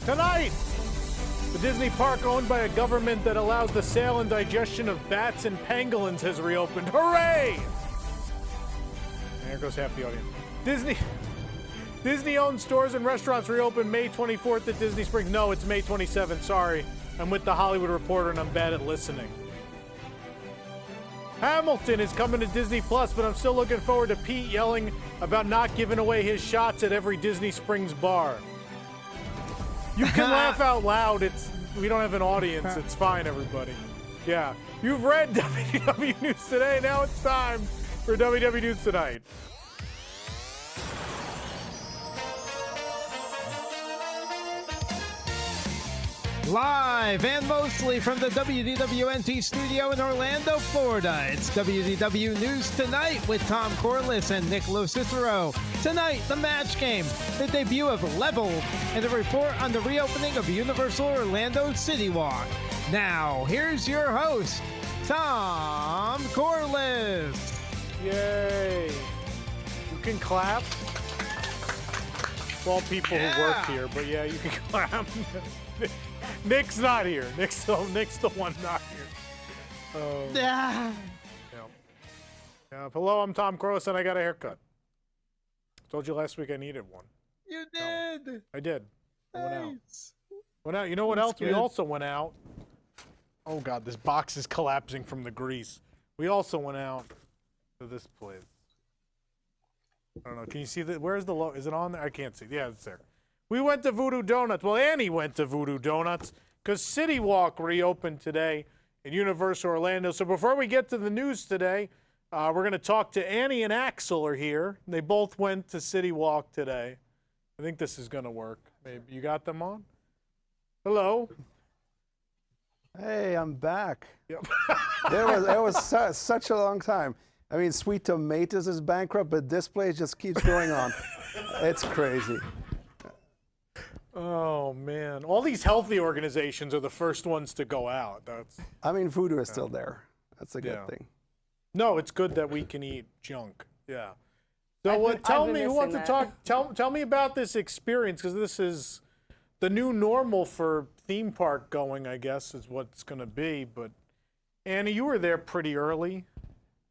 Tonight, the Disney park owned by a government that allows the sale and digestion of bats and pangolins has reopened. Hooray! And there goes half the audience. Disney-owned stores and restaurants reopen May 24th at Disney Springs. No, it's May 27th. Sorry. I'm with the Hollywood Reporter, and I'm bad at listening. Hamilton is coming to Disney Plus, but I'm still looking forward to Pete yelling about not giving away his shots at every Disney Springs bar. You can laugh out loud. We don't have an audience. It's fine, everybody. Yeah. You've read WDW News Today. Now it's time for WDW News Tonight. Live and mostly from the WDWNT studio in Orlando, Florida, it's WDW News Tonight with Tom Corliss and Nick Cicero. Tonight, the match game, the debut of Level, and a report on the reopening of Universal Orlando CityWalk. Now, here's your host, Tom Corliss. Yay. You can clap. For all people who work here, but yeah, you can clap. Nick's not here. Nick's the one not here. Yeah. Hello, I'm Tom Corliss, and I got a haircut. Told you last week I needed one. You did. No, I did. I went out. Nice. Went out. You know what else? Good. We also went out. Oh God, this box is collapsing from the grease. We also went out to this place. I don't know. Can you see that? Where's the logo? Is it on there? I can't see. Yeah, it's there. We went to Voodoo Donuts. Well, Annie went to Voodoo Donuts because CityWalk reopened today in Universal Orlando. So before we get to the news today, we're going to talk to Annie and Axel are here. They both went to CityWalk today. I think this is going to work. Maybe you got them on? Hello. Hey, I'm back. Yep. It was such a long time. I mean, Sweet Tomatoes is bankrupt, but this place just keeps going on. It's crazy. Oh, man. All these healthy organizations are the first ones to go out. I mean, Voodoo is still there. That's a good thing. No, it's good that we can eat junk. Yeah. So tell me, who wants to talk? Tell me about this experience, because this is the new normal for theme park going, I guess, is what it's going to be. But Annie, you were there pretty early.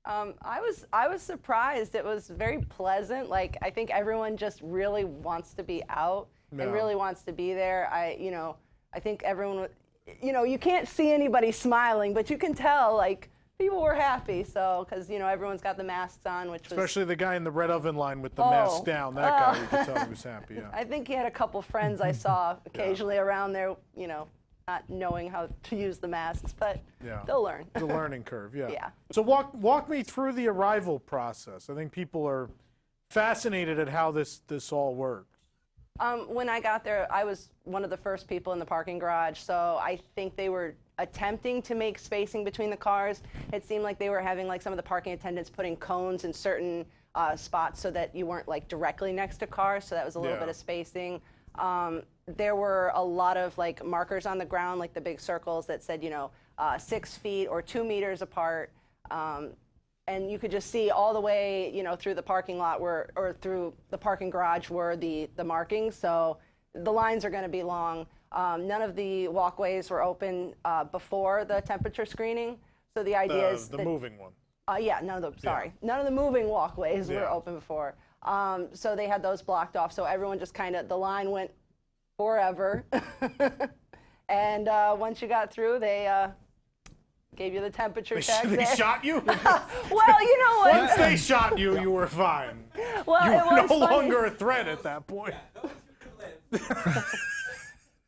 I was surprised. It was very pleasant. Like, I think everyone just really wants to be out and really wants to be there. I think everyone, you can't see anybody smiling, but you can tell, like, people were happy. So, because, everyone's got the masks on, which especially the guy in the red oven line with the mask down. That guy, you could tell he was happy, yeah. I think he had a couple friends I saw occasionally around there, not knowing how to use the masks, but they'll learn. It's a learning curve, yeah. Yeah. So walk me through the arrival process. I think people are fascinated at how this all works. When I got there, I was one of the first people in the parking garage, so I think they were attempting to make spacing between the cars. It seemed like they were having, like, some of the parking attendants putting cones in certain spots so that you weren't, like, directly next to cars, so that was a little bit of spacing. There were a lot of, like, markers on the ground, like the big circles that said, 6 feet or 2 meters apart. And you could just see all the way, through the parking lot or through the parking garage were the markings. So the lines are going to be long. None of the walkways were open before the temperature screening. So the idea is the moving one. None of the moving walkways were open before. So they had those blocked off. So everyone just the line went forever. And once you got through, they gave you the temperature check. They shot you? Well, you know what? Once they shot you, you were fine. Well, you were no longer a threat at that point.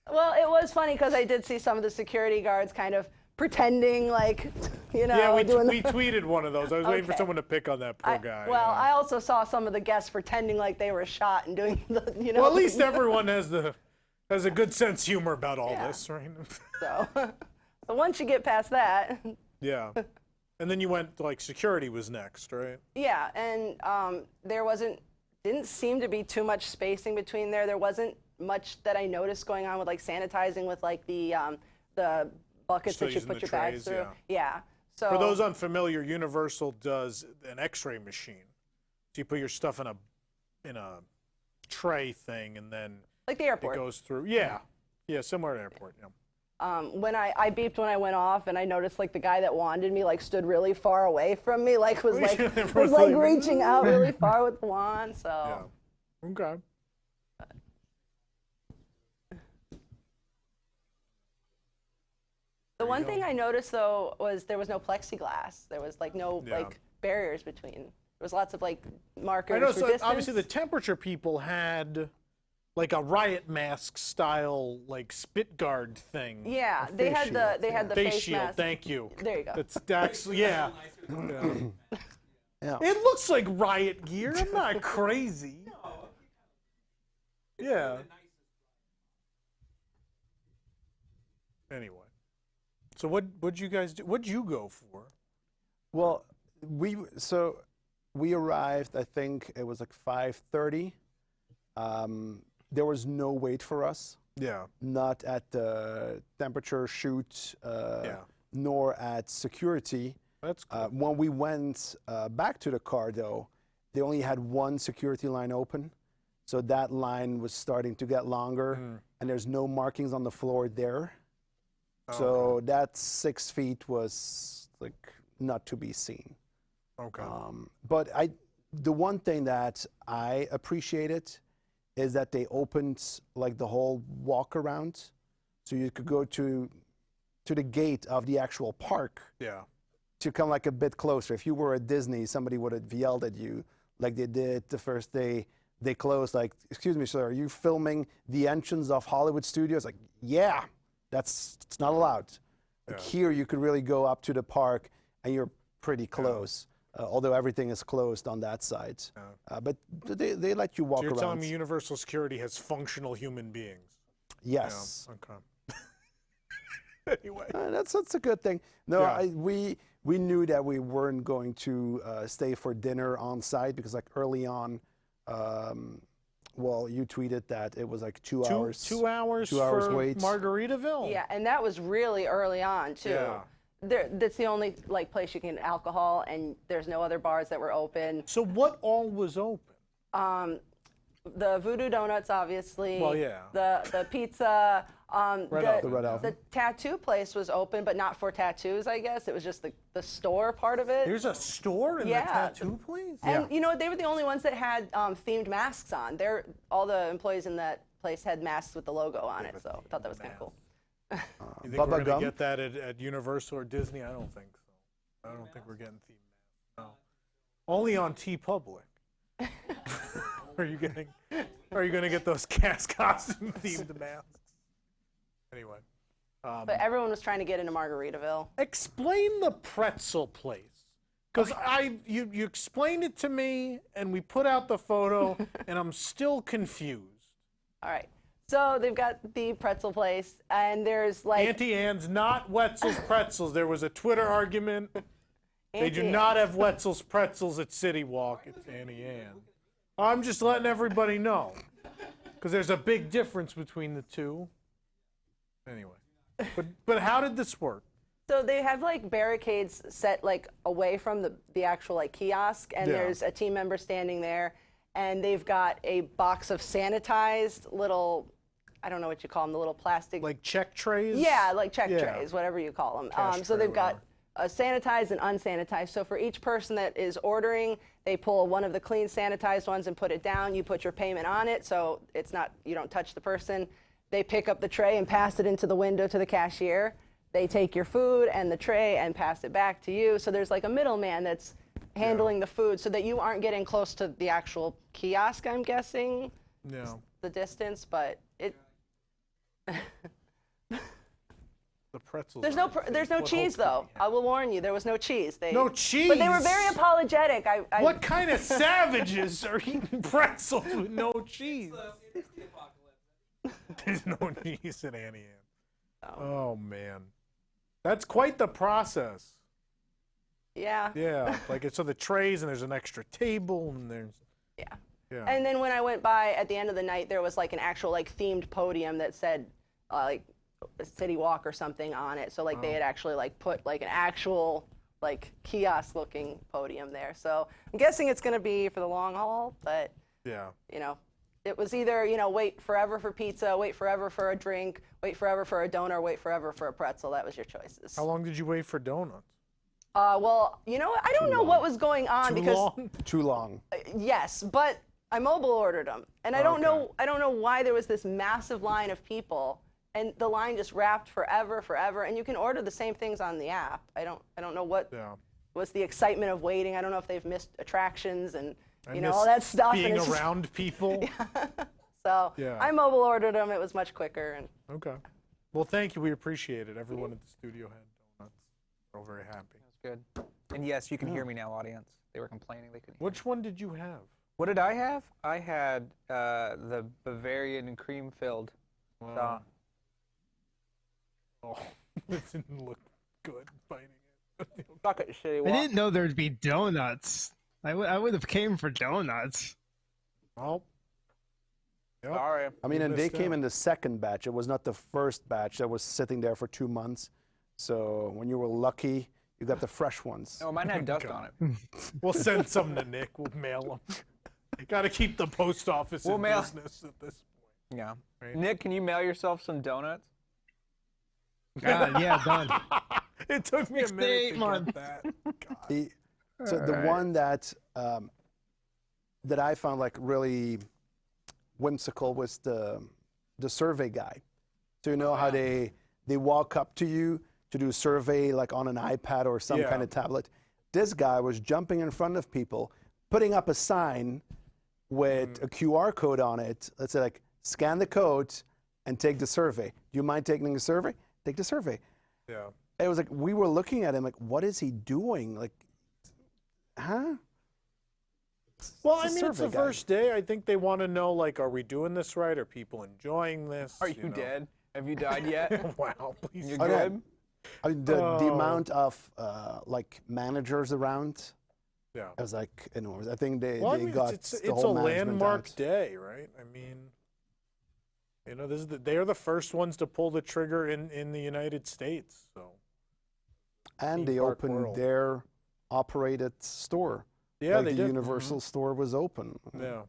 Well, it was funny because I did see some of the security guards kind of pretending like, Yeah, we tweeted one of those. I was waiting for someone to pick on that poor guy. Well, I also saw some of the guests pretending like they were shot and doing the, Well, at least everyone has a good sense of humor about all this, right? So once you get past that. Yeah. And then you went, like, security was next, right? Yeah, and didn't seem to be too much spacing between there. There wasn't much that I noticed going on with, like, sanitizing with, like, the buckets that you put your bags through. Yeah. So for those unfamiliar, Universal does an X-ray machine. So you put your stuff in a tray thing, and then like the airport. It goes through. Yeah. Yeah, similar to airport. Yeah. When I beeped when I went off, and I noticed like the guy that wanded me like stood really far away from me, like was like reaching out really far with the wand. So. Yeah. Okay. The one thing I noticed though was there was no plexiglass. There was like no like barriers between. There was lots of like markers. I know. for So distance. obviously the temperature people had like a riot mask style like spit guard thing. Yeah, they had the Face face shield. mask. Thank you. There you go. That's yeah. Yeah. It looks like riot gear. I'm not crazy. Yeah. Anyway, so what'd you guys do? What'd you go for? Well, we arrived. I think it was like 5:30. There was no wait for us. Yeah. Not at the temperature shoot, nor at security. That's cool. When we went back to the car, though, they only had one security line open. So that line was starting to get longer, and there's no markings on the floor there. So that 6 feet was like not to be seen. Okay. But the one thing that I appreciated is that they opened like the whole walk around, so you could go to the gate of the actual park. Yeah. To come like a bit closer. If you were at Disney, somebody would have yelled at you like they did the first day they closed. Like, excuse me, sir, are you filming the entrance of Hollywood Studios? Like, yeah, it's not allowed. Like here, you could really go up to the park and you're pretty close. Although everything is closed on that side. But they let you walk So you're around. telling me Universal Security has functional human beings? Yes. Yeah. Okay. Anyway. That's a good thing. No, Yeah. we knew that we weren't going to stay for dinner on site because like early on, well, you tweeted that it was like 2 hours. 2 hours. 2 hours for wait. Margaritaville. Yeah, and that was really early on too. Yeah. That's the only like place you can get alcohol, and there's no other bars that were open. So what all was open? The Voodoo Donuts, obviously. Well, yeah. The pizza. The Red Elephant. The tattoo place was open, but not for tattoos, I guess. It was just the store part of it. There's a store in the tattoo place? And you know, they were the only ones that had themed masks on. All the employees in that place had masks with the logo on it, so I thought that was kind of cool. You think we're going to get that at Universal or Disney? I don't think so. I don't think we're getting themed masks. No. Only on TeePublic. Are you going to get those cast costume themed masks? Anyway. But everyone was trying to get into Margaritaville. Explain the pretzel place. Because you explained it to me, and we put out the photo, and I'm still confused. All right. So they've got the pretzel place, and there's like... Auntie Anne's, not Wetzel's Pretzels. There was a Twitter argument. They do not have Wetzel's Pretzels at CityWalk. It's Auntie Anne. I'm just letting everybody know. Because there's a big difference between the two. Anyway. But how did this work? So they have like barricades set like away from the actual like kiosk, and there's a team member standing there, and they've got a box of sanitized little, I don't know what you call them, the little plastic. Like check trays? Yeah, like check trays, whatever you call them. So they've got sanitized and unsanitized. So for each person that is ordering, they pull one of the clean sanitized ones and put it down. You put your payment on it, so it's not, you don't touch the person. They pick up the tray and pass it into the window to the cashier. They take your food and the tray and pass it back to you. So there's like a middleman that's handling the food so that you aren't getting close to the actual kiosk, I'm guessing. Yeah. The distance, but it... The pretzels. There's no cheese though. I will warn you, there was no cheese. No cheese. But they were very apologetic. What kind of savages are eating pretzels with no cheese? It's the apocalypse. There's no cheese in Annie Ann. Oh man, that's quite the process. Yeah. Yeah, like so the trays and there's an extra table and there's. Yeah. Yeah. And then when I went by at the end of the night, there was like an actual like themed podium that said like CityWalk or something on it. So like they had actually like put like an actual like kiosk looking podium there. So I'm guessing it's going to be for the long haul, but Yeah. you know, it was either, you know, wait forever for pizza, wait forever for a drink, wait forever for a donut, or wait forever for a pretzel. That was your choices. How long did you wait for donuts? Well, you know, I don't know what was going on Too because long? Too long. yes, but I mobile ordered them, and I don't know why there was this massive line of people, and the line just wrapped forever, and you can order the same things on the app. I don't know what was the excitement of waiting. I don't know if they've missed attractions and you know all that stuff. Being and it's around people. So Yeah. I mobile ordered them. It was much quicker. And Okay. Well, thank you. We appreciate it. Everyone at the studio had donuts. We're all very happy. Good. And yes, you can hear me now, audience. They were complaining they couldn't hear Which one did you have? What did I have? I had the Bavarian cream-filled. Wow. Oh, it didn't look good biting it. Chocolate shitty I walk. didn't know there'd be donuts. I would have came for donuts. Well, yep. Sorry. I mean, You and they missed came out. in the second batch. It was not the first batch that was sitting there for 2 months. So when you were lucky, you got the fresh ones. Oh, mine had dust on it. We'll send some to Nick. We'll mail them. Got to keep the post office We'll in mail- business at this point. Yeah. Right. Nick, can you mail yourself some donuts? Yeah, done. It took me a 6 to minute 8 to months. get that. God. The one that that I found like really whimsical was the survey guy. So you know how they walk up to you to do a survey like on an iPad or some Yeah. kind of tablet. This guy was jumping in front of people, putting up a sign with a QR code on it. Let's say like scan the code and take the survey. Do you mind taking the survey? Take the survey. Yeah. It was like we were looking at him like, what is he doing? Like, huh? Well, It's I a mean, it's the survey guy. first day. I think they want to know, like, are we doing this right? Are people enjoying this? Are you know? dead? Have you died yet? Wow, please. You Oh, no. good? I mean, the Oh. amount of like managers around, Yeah. I was like enormous. I think they Well, I mean, got it's the a whole management landmark out. day, right? I mean, you know, this is they are the first ones to pull the trigger in the United States. So And theme they park opened world. their operated store. yeah, like they the did. Universal store was open. Yeah.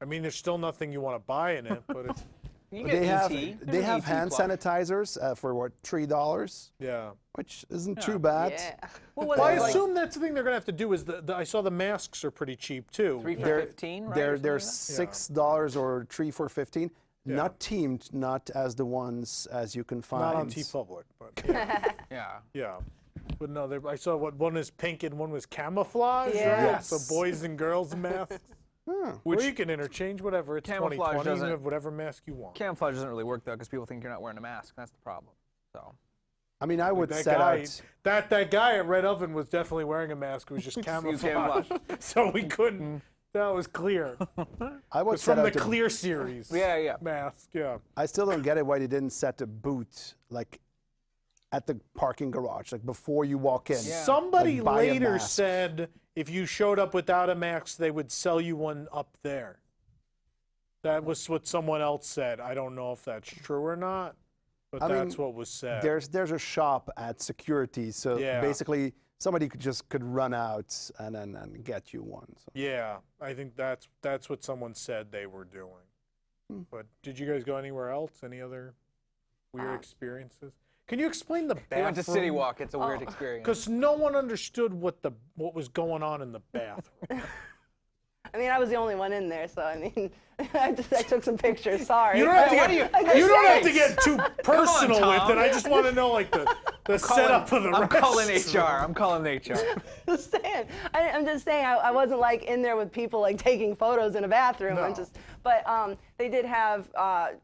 I mean, there's still nothing you want to buy in it, but it's You They get have ET. they There's have an ET hand plug. sanitizers for what $3, yeah. which isn't Yeah. too bad. yeah. What was Well, I it, like assume that's the thing they're gonna have to do. Is I saw the masks are pretty cheap too. 3 for They're 15, right? they're or they're something $6 or 3 for 15. Yeah. Not teamed, not as the ones as you can find. Not on TeePublic, but yeah. like that? Yeah. Yeah. But no, I saw one was pink and one was camouflage, Yeah. right? Yes. So boys and girls masks. Which you can interchange whatever. It's Camouflage 2020. You can doesn't- have whatever mask you want. Camouflage doesn't really work though, because people think you're not wearing a mask. That's the problem. So. I mean, I would That set guy, out. that guy at Red Oven was definitely wearing a mask. It was just camouflage, camouflage. so we couldn't. That was clear. I would It's set from the out to- Clear series. Yeah. Mask. Yeah. I still don't get it why they didn't set a booth like at the parking garage, like before you walk in. Yeah. Somebody Like, buy a later mask. said if you showed up without a mask, they would sell you one up there. That was what someone else said. I don't know if that's true or not, but I mean, that's what was said. There's a shop at security, so Yeah. basically somebody could run out and then get you one. So. Yeah, I think that's what someone said they were doing. Hmm. But did you guys go anywhere else? Any other weird experiences? Can you explain the bathroom? He went to CityWalk. It's a weird experience. Because no one understood what was going on in the bathroom. I mean, I was the only one in there, so I mean, I took some pictures. Sorry. You don't have to What get, are you- you don't have to Thanks. get too personal with Tom. it. I just want to know like the setup of the I'm calling restroom. HR. I'm calling HR. Just saying. I'm just saying. I wasn't like in there with people like taking photos in a bathroom. No. But they did have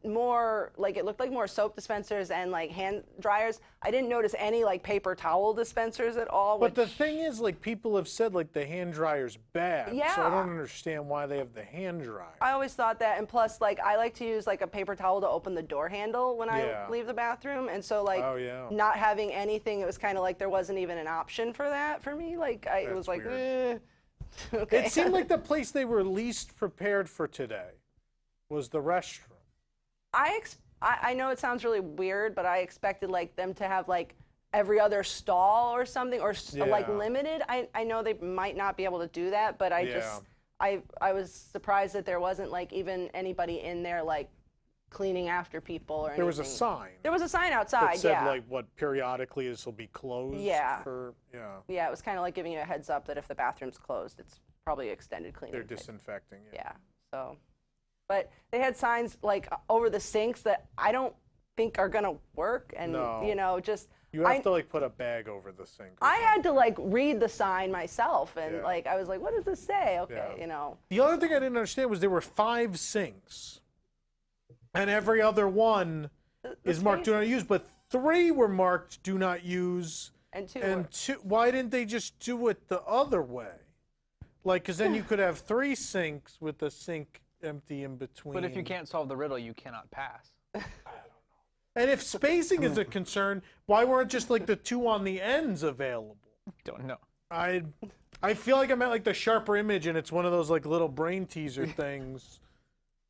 more, like it looked like more soap dispensers and like hand dryers. I didn't notice any like paper towel dispensers at all. But the which- thing is, like people have said, like the hand dryer's bad. So I Yeah. don't understand why they have the hand dryer. I always thought that, and plus, like I like to use like a paper towel to open the door handle when Yeah. I leave the bathroom, and so like Oh, yeah. not having anything, it was kind of like there wasn't even an option for that for me. Like it That's was like, weird. okay. It seemed like the place they were least prepared for today was the restroom. I know it sounds really weird, but I expected like them to have like every other stall or something, or like Yeah. limited. I know they might not be able to do that, but I Yeah. just I was surprised that there wasn't like even anybody in there like cleaning after people or anything. There was a sign. There was a sign outside, that said, yeah. like, what, periodically this will be closed Yeah. for, yeah. Yeah, it was kind of like giving you a heads up that if the bathroom's closed, it's probably extended cleaning. They're disinfecting. Yeah, so. But they had signs like over the sinks that I don't think are gonna work, and No. you know, just. You have to like put a bag over the sink. or I something. had to like read the sign myself, and Yeah. like I was like, what does this say? Okay, Yeah. you know. The other thing I didn't understand was there were 5 sinks, and every other one is marked "do not use," but 3 were marked "do not use," And two. and 2. Why didn't they just do it the other way? Like, because then you could have 3 sinks with the sink empty in between. But if you can't solve the riddle, you cannot pass. And if spacing is a concern, why weren't just like the 2 on the ends available? Don't know. I feel like I'm at like the Sharper Image, and it's one of those like little brain teaser things.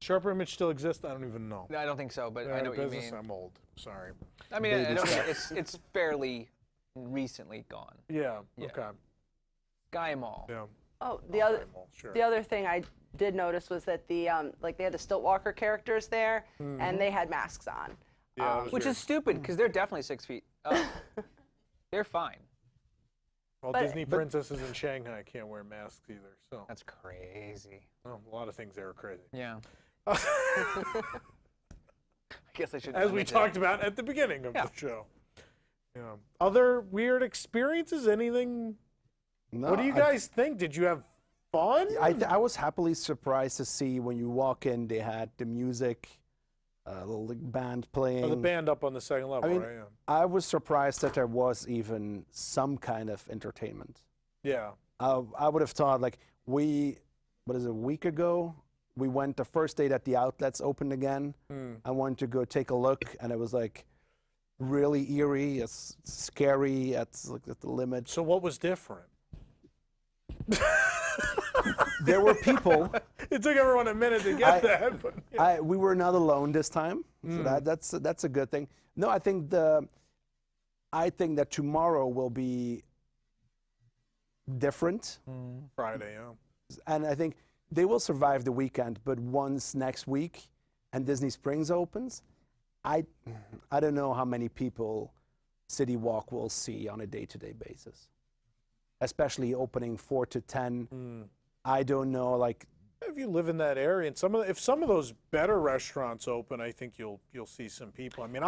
Sharper Image still exists? I don't even know. I don't think so, but They're I out know of what you business? mean. I'm old. Sorry. I mean, I don't, it's fairly recently gone. Yeah. Yeah. Okay. Sky Mall. Yeah. Oh, the other. Well, sure. The other thing I did notice was that the like they had the Stiltwalker characters there, and they had masks on. Yeah, that was Which weird. is stupid, because they're definitely 6 feet up. They're fine. Well, Disney princesses in Shanghai can't wear masks either. So That's crazy. well, a lot of things there are crazy. Yeah. I guess I should. As we talked about at the beginning of the show. Yeah. Other weird experiences? Anything? No, What do you guys think? Did you have fun? I was happily surprised to see when you walk in, they had the music, little band playing. Oh, the band up on the second level, I mean, right? Yeah. I was surprised that there was even some kind of entertainment. Yeah. I would have thought, like, a week ago, we went the first day that the outlets opened again. I wanted to go take a look, and it was like really eerie, it's scary, it's like at the limit. So what was different? There were people. It took everyone a minute to get that, but yeah. We were not alone this time, so that's a good thing. No, I think that tomorrow will be different, Friday, yeah. and I think they will survive the weekend. But once next week and Disney Springs opens, I don't know how many people CityWalk will see on a day-to-day basis, especially opening 4 to 10. I don't know, like. If you live in that area, and if some of those better restaurants open, I think you'll see some people. I mean,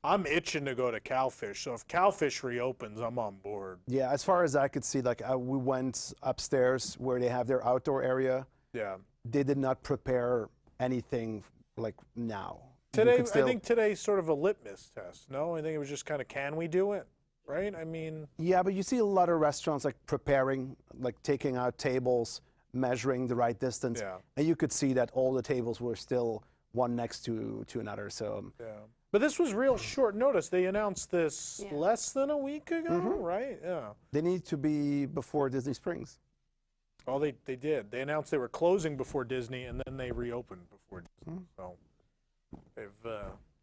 I'm itching to go to Cowfish, so if Cowfish reopens, I'm on board. Yeah, as far as I could see, like we went upstairs where they have their outdoor area. Yeah. They did not prepare anything like now. You Today, could still- I think today's sort of a litmus test. No, I think it was just kind of, can we do it? Right? I mean. Yeah, but you see a lot of restaurants like preparing, like taking out tables, measuring the right distance, Yeah. and you could see that all the tables were still one next to another. So Yeah. But this was real short notice. They announced this Yeah. less than a week ago, right? Yeah. they need to be before Disney Springs. Oh, they did. They announced they were closing before Disney, and then they reopened before Disney. So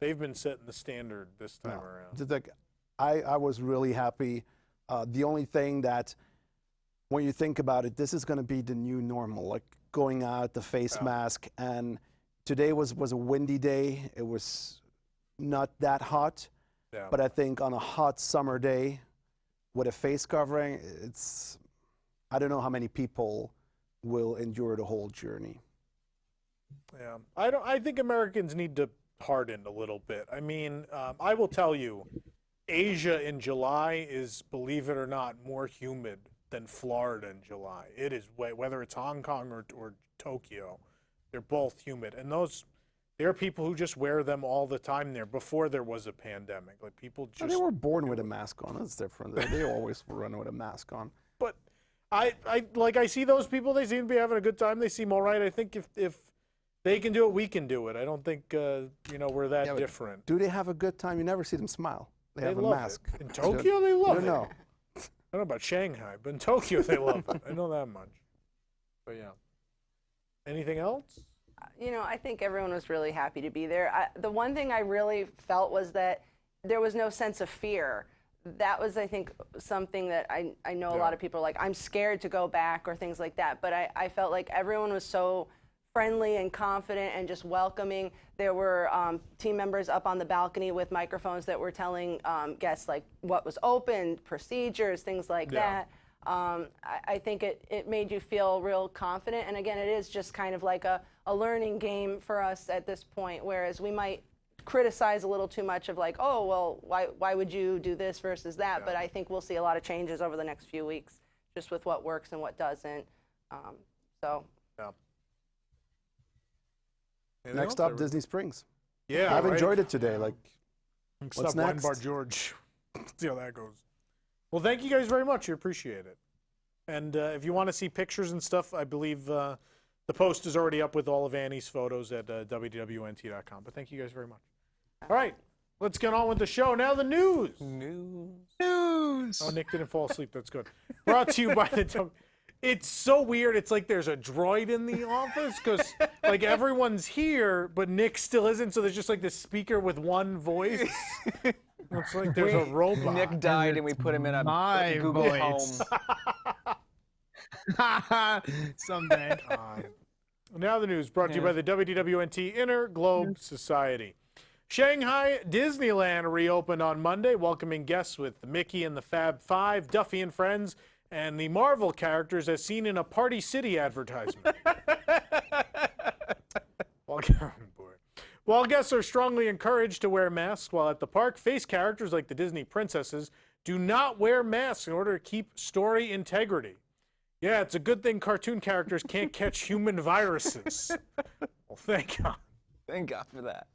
they've been setting the standard this time around. Just like, I was really happy. The only thing that, when you think about it, this is going to be the new normal, like going out, the face mask. And today was a windy day. It was not that hot. Yeah. But I think on a hot summer day with a face covering, I don't know how many people will endure the whole journey. Yeah, I think Americans need to harden a little bit. I mean, I will tell you, Asia in July is, believe it or not, more humid than Florida in July. It is, whether it's Hong Kong or Tokyo, they're both humid. And there are people who just wear them all the time there before there was a pandemic. Like people just. They were born with a mask on. That's different. They always run with a mask on. But I see those people. They seem to be having a good time. They seem all right. I think if they can do it, we can do it. I don't think we're that Yeah, but different. Do they have a good time? You never see them smile. They have a love mask. it. In Tokyo, they love it. No. I don't know about Shanghai, but in Tokyo, they love it. I know that much. But yeah. Anything else? I think everyone was really happy to be there. The one thing I really felt was that there was no sense of fear. that was, I think, something that I know a lot of people are like, I'm scared to go back or things like that. But I felt like everyone was so friendly and confident and just welcoming. There were team members up on the balcony with microphones that were telling guests like what was open, procedures, things like that. I think it made you feel real confident. And again, it is just kind of like a learning game for us at this point, whereas we might criticize a little too much of like, oh, well, why would you do this versus that? But I think we'll see a lot of changes over the next few weeks just with what works and what doesn't. Next up, Disney Springs. Yeah, I've enjoyed it today. Like, Stop what's Wine next? Bar George. See how that goes. Well, thank you guys very much. I appreciate it. And if you want to see pictures and stuff, I believe the post is already up with all of Annie's photos at WDWNT.com. But thank you guys very much. All right, let's get on with the show. Now the news. News. Oh, Nick didn't fall asleep. That's good. Brought to you by the... It's so weird. It's like there's a droid in the office because like everyone's here, but Nick still isn't. So there's just like this speaker with one voice. It's like there's a robot. Nick died and we put him in a My Google voice. Home. Someday. Now the news brought to you by the WDWNT Inner Globe Society. Shanghai Disneyland reopened on Monday, welcoming guests with Mickey and the Fab Five, Duffy and Friends, and the Marvel characters as seen in a Party City advertisement. While guests are strongly encouraged to wear masks while at the park, face characters like the Disney princesses do not wear masks in order to keep story integrity. Yeah, it's a good thing cartoon characters can't catch human viruses. Well, thank God. Thank God for that.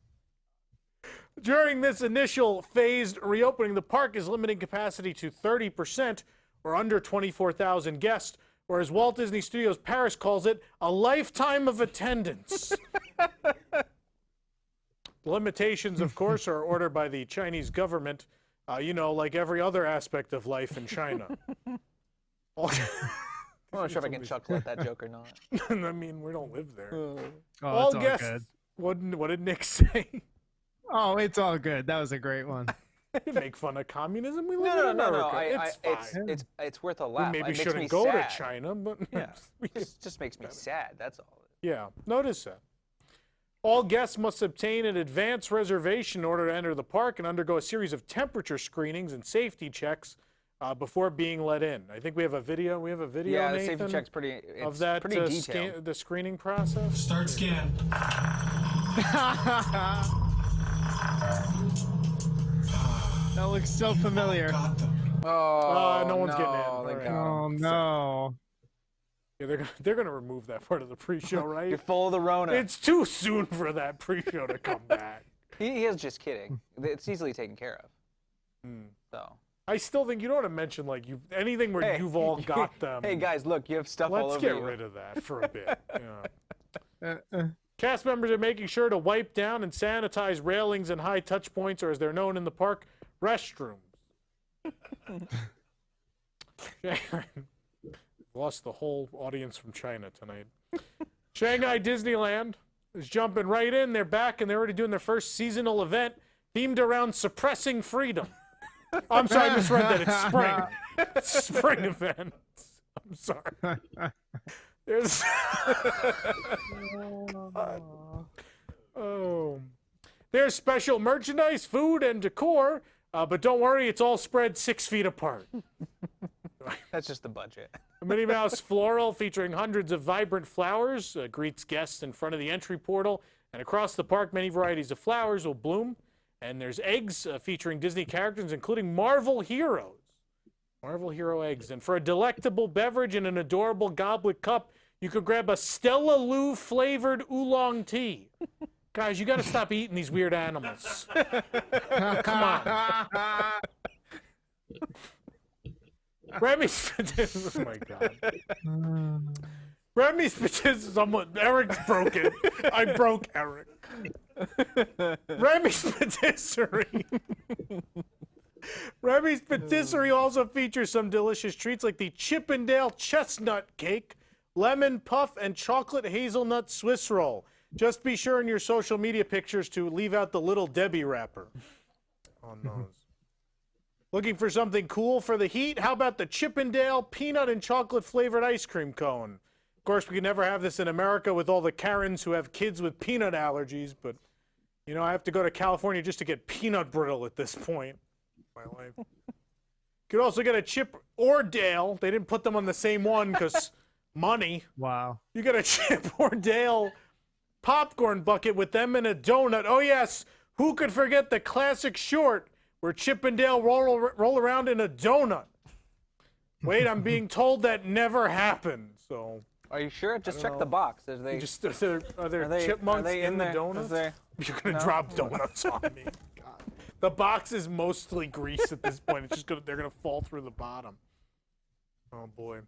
During this initial phased reopening, the park is limiting capacity to 30%, or under 24,000 guests, or as Walt Disney Studios Paris calls it, a lifetime of attendance. Limitations, of course, are ordered by the Chinese government, you know, like every other aspect of life in China. I'm not sure if I can chuckle at that joke or not. I mean, we don't live there. Oh, All it's all guests. good. What did Nick say? Oh, it's all good. That was a great one. You make fun of communism. We live No, in no, America. no. It's fine. It's worth a We laugh. maybe It makes shouldn't me go sad. to China, but Yeah, we just makes me sad. That's all. yeah, notice that. All guests must obtain an advance reservation in order to enter the park and undergo a series of temperature screenings and safety checks before being let in. I think we have a video. We have a video, Yeah, the Nathan, safety check's pretty. It's of that pretty detailed. the screening process. Start scan. That looks so familiar. Got them. Oh, no one's getting in. no, All they right. got Oh him. no. Yeah, they're gonna remove that part of the pre-show, right? You're full of the Rona. It's too soon for that pre-show to come back. He is just kidding. It's easily taken care of. So. I still think you don't want to mention like anything where Hey, you've all got them. Hey guys, look, you have stuff all Let's over get you. rid of that for a bit. Yeah. Cast members are making sure to wipe down and sanitize railings and high touch points, or as they're known in the park, restrooms. Lost the whole audience from China tonight. Shanghai Disneyland is jumping right in. They're back, and they're already doing their first seasonal event themed around suppressing freedom. I'm sorry, I misread that. It's spring. It's a spring event. I'm sorry. There's there's special merchandise, food, and decor, but don't worry, it's all spread 6 feet apart. That's just the budget. A Minnie Mouse floral featuring hundreds of vibrant flowers greets guests in front of the entry portal, and across the park, many varieties of flowers will bloom. And there's eggs featuring Disney characters, including Marvel heroes. Marvel hero eggs. And for a delectable beverage in an adorable goblet cup, you could grab a Stella Lou flavored oolong tea. Guys, you got to stop eating these weird animals. Come on. Remy's oh my God. Remy's someone. Eric's broken. I broke Eric. Remy's patisserie. Remy's patisserie also features some delicious treats like the Chippendale chestnut cake, lemon puff, and chocolate hazelnut Swiss roll. Just be sure in your social media pictures to leave out the Little Debbie wrapper on those. Looking for something cool for the heat? How about the Chippendale peanut and chocolate flavored ice cream cone? Of course, we can never have this in America with all the Karens who have kids with peanut allergies, but, you know, I have to go to California just to get peanut brittle at this point in my life. Could also get a Chip or Dale. They didn't put them on the same one because money. Wow. You get a Chip or Dale popcorn bucket with them in a donut. Oh, yes. Who could forget the classic short where Chip and Dale roll around in a donut? Wait, I'm being told that never happened. So Are you sure? Just check the box. Are they, are there chipmunks in the donuts? You're gonna drop donuts on me. God. The box is mostly grease at this point. It's just they're gonna fall through the bottom. Oh boy.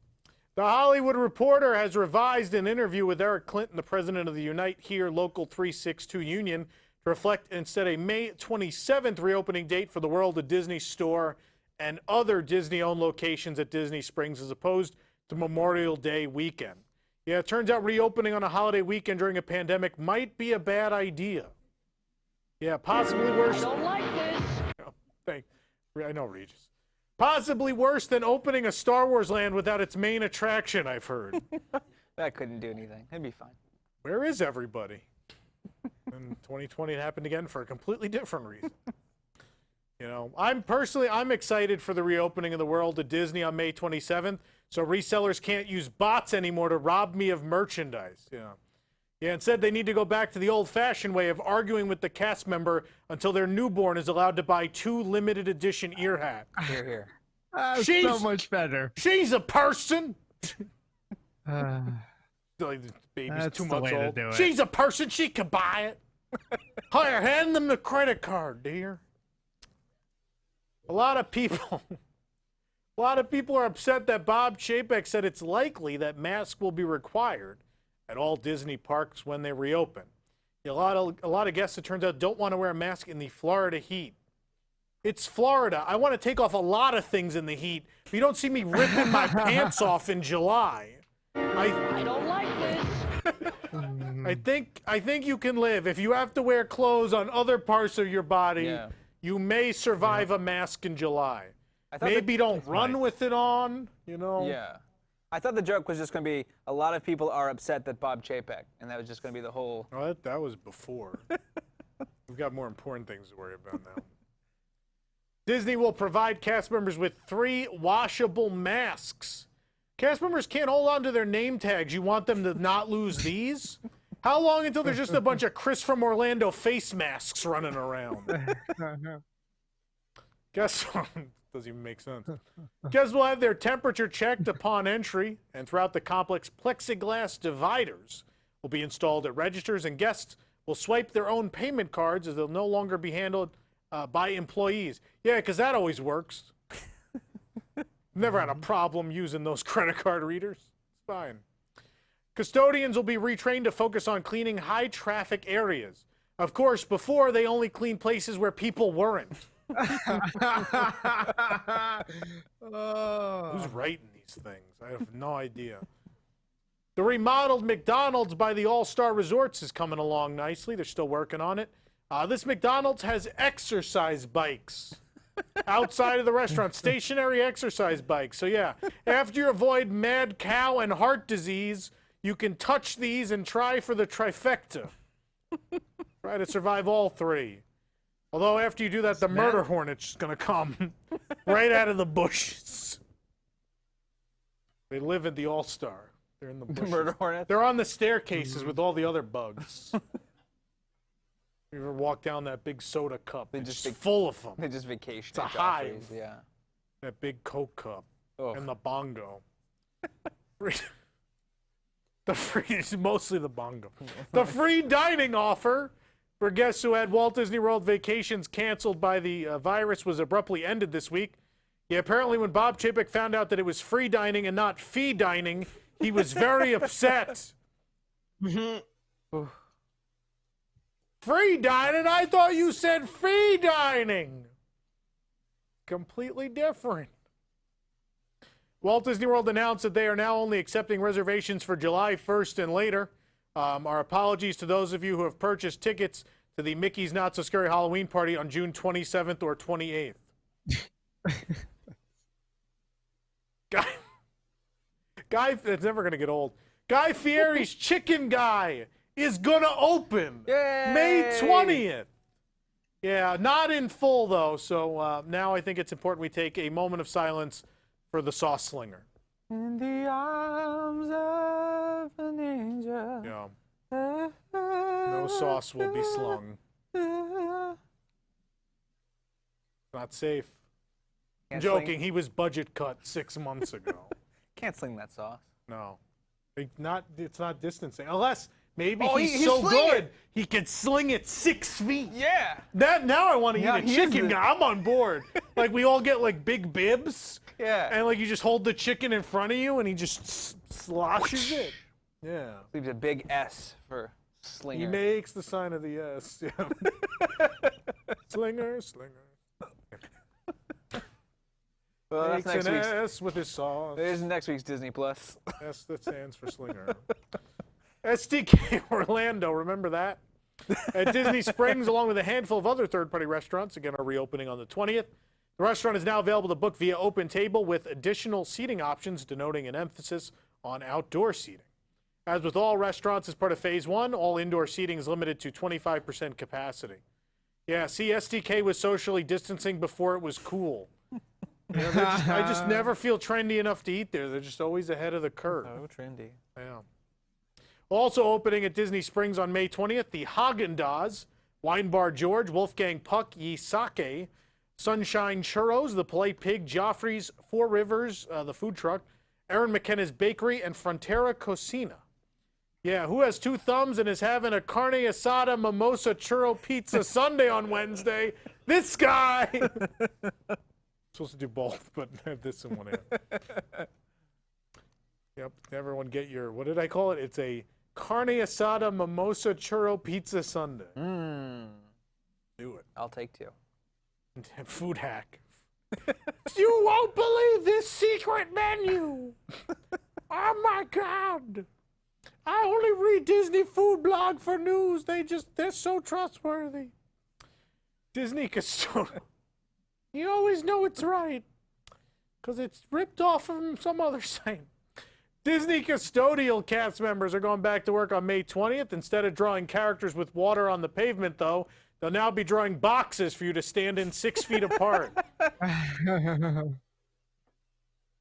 The Hollywood Reporter has revised an interview with Eric Clinton, the president of the Unite Here Local 362 Union, to reflect instead a May 27th reopening date for the World of Disney store and other Disney-owned locations at Disney Springs as opposed to Memorial Day weekend. Yeah, it turns out reopening on a holiday weekend during a pandemic might be a bad idea. Yeah, possibly worse. I don't like this. I know, Regis. Possibly worse than opening a Star Wars land without its main attraction, I've heard. That couldn't do anything. It'd be fine. Where is everybody? In 2020, it happened again for a completely different reason. You know, I'm excited for the reopening of the World of Disney on May 27th, so resellers can't use bots anymore to rob me of merchandise. Yeah, instead they need to go back to the old-fashioned way of arguing with the cast member until their newborn is allowed to buy 2 limited edition ear hats. Here. She's so much better. She's a person. Uh, Like the baby's That's 2 the months way to old. do it. She's a person. She can buy it. Here, hand them the credit card, dear. A lot of people are upset that Bob Chapek said it's likely that masks will be required at all Disney parks when they reopen. A lot of guests, it turns out, don't want to wear a mask in the Florida heat. It's Florida. I want to take off a lot of things in the heat. But you don't see me ripping my pants off in July. I don't like this. I think you can live. If you have to wear clothes on other parts of your body, you may survive a mask in July. Maybe don't run with it on, you know? Yeah. I thought the joke was just going to be a lot of people are upset that Bob Chapek, and that was just going to be the whole... Oh, that was before. We've got more important things to worry about now. Disney will provide cast members with 3 washable masks. Cast members can't hold on to their name tags. You want them to not lose these? How long until there's just a bunch of Chris from Orlando face masks running around? Guess what? Doesn't even make sense. Guests will have their temperature checked upon entry, and throughout the complex, plexiglass dividers will be installed at registers, and guests will swipe their own payment cards as they'll no longer be handled by employees. Yeah, because that always works. Never had a problem using those credit card readers. It's fine. Custodians will be retrained to focus on cleaning high-traffic areas. Of course, before they only cleaned places where people weren't. Who's writing these things? I have no idea. The remodeled McDonald's by the All-Star Resorts is coming along nicely. They're still working on it. This McDonald's has exercise bikes outside of the restaurant, stationary exercise bikes. So yeah, after you avoid mad cow and heart disease, you can touch these and try for the trifecta. Try to survive all 3. Although after you do that, the murder hornet's going to come right out of the bushes. They live at the All-Star. They're in the bushes. The murder hornet? They're on the staircases with all the other bugs. You ever walk down that big soda cup? It's just full of them. They just vacation. It's a hive. Yeah. That big Coke cup and the bongo. It's mostly the bongo. The free dining offer for guests who had Walt Disney World vacations canceled by the virus was abruptly ended this week. Yeah, apparently when Bob Chapek found out that it was free dining and not fee dining, he was very upset. Free dining? I thought you said fee dining. Completely different. Walt Disney World announced that they are now only accepting reservations for July 1st and later. Our apologies to those of you who have purchased tickets to the Mickey's Not So Scary Halloween Party on June 27th or 28th. Guy, that's never gonna get old. Guy Fieri's Chicken Guy is gonna open May 20th. Yeah, not in full though. So now I think it's important we take a moment of silence for the sauce slinger. In the arms of an angel. Yeah. No sauce will be slung. Not safe. I'm joking. He was budget cut 6 months ago. Can't sling that sauce. No. It's not distancing. Unless maybe Oh, he's he so sling good it. he could sling it 6 feet. Yeah. Now I want to Now eat a he is chicken the- guy. I'm on board. Like we all get like big bibs. Yeah. And like you just hold the chicken in front of you and he just sloshes it. Yeah. Leaves a big S for He slinger. makes the sign of the S. Yeah. Slinger. Well, that's Makes next an week's. S with his sauce. There's next week's Disney Plus. S that stands for Slinger. SDK Orlando, remember that? At Disney Springs, along with a handful of other third-party restaurants, again, are reopening on the 20th. The restaurant is now available to book via Open Table with additional seating options, denoting an emphasis on outdoor seating. As with all restaurants as part of Phase 1, all indoor seating is limited to 25% capacity. Yeah, see, SDK was socially distancing before it was cool. You know, I just never feel trendy enough to eat there. They're just always ahead of the curve. Oh, trendy. Yeah. Also opening at Disney Springs on May 20th, the Haagen-Dazs, Wine Bar George, Wolfgang Puck, Ye Sake, Sunshine Churros, The Polite Pig, Joffrey's, Four Rivers, the food truck, Aaron McKenna's Bakery, and Frontera Cocina. Yeah, who has 2 thumbs and is having a carne asada mimosa churro pizza Sunday on Wednesday? This guy! Supposed to do both, but have this in one hand. Yep, everyone get your, what did I call it? It's a carne asada mimosa churro pizza sundae. Do it. I'll take 2. Food hack. You won't believe this secret menu. Oh my God. I only read Disney Food Blog for news. They're so trustworthy. Disney Custodial. You always know it's right, because it's ripped off from some other site. Disney Custodial cast members are going back to work on May 20th. Instead of drawing characters with water on the pavement, though, they'll now be drawing boxes for you to stand in 6 feet apart.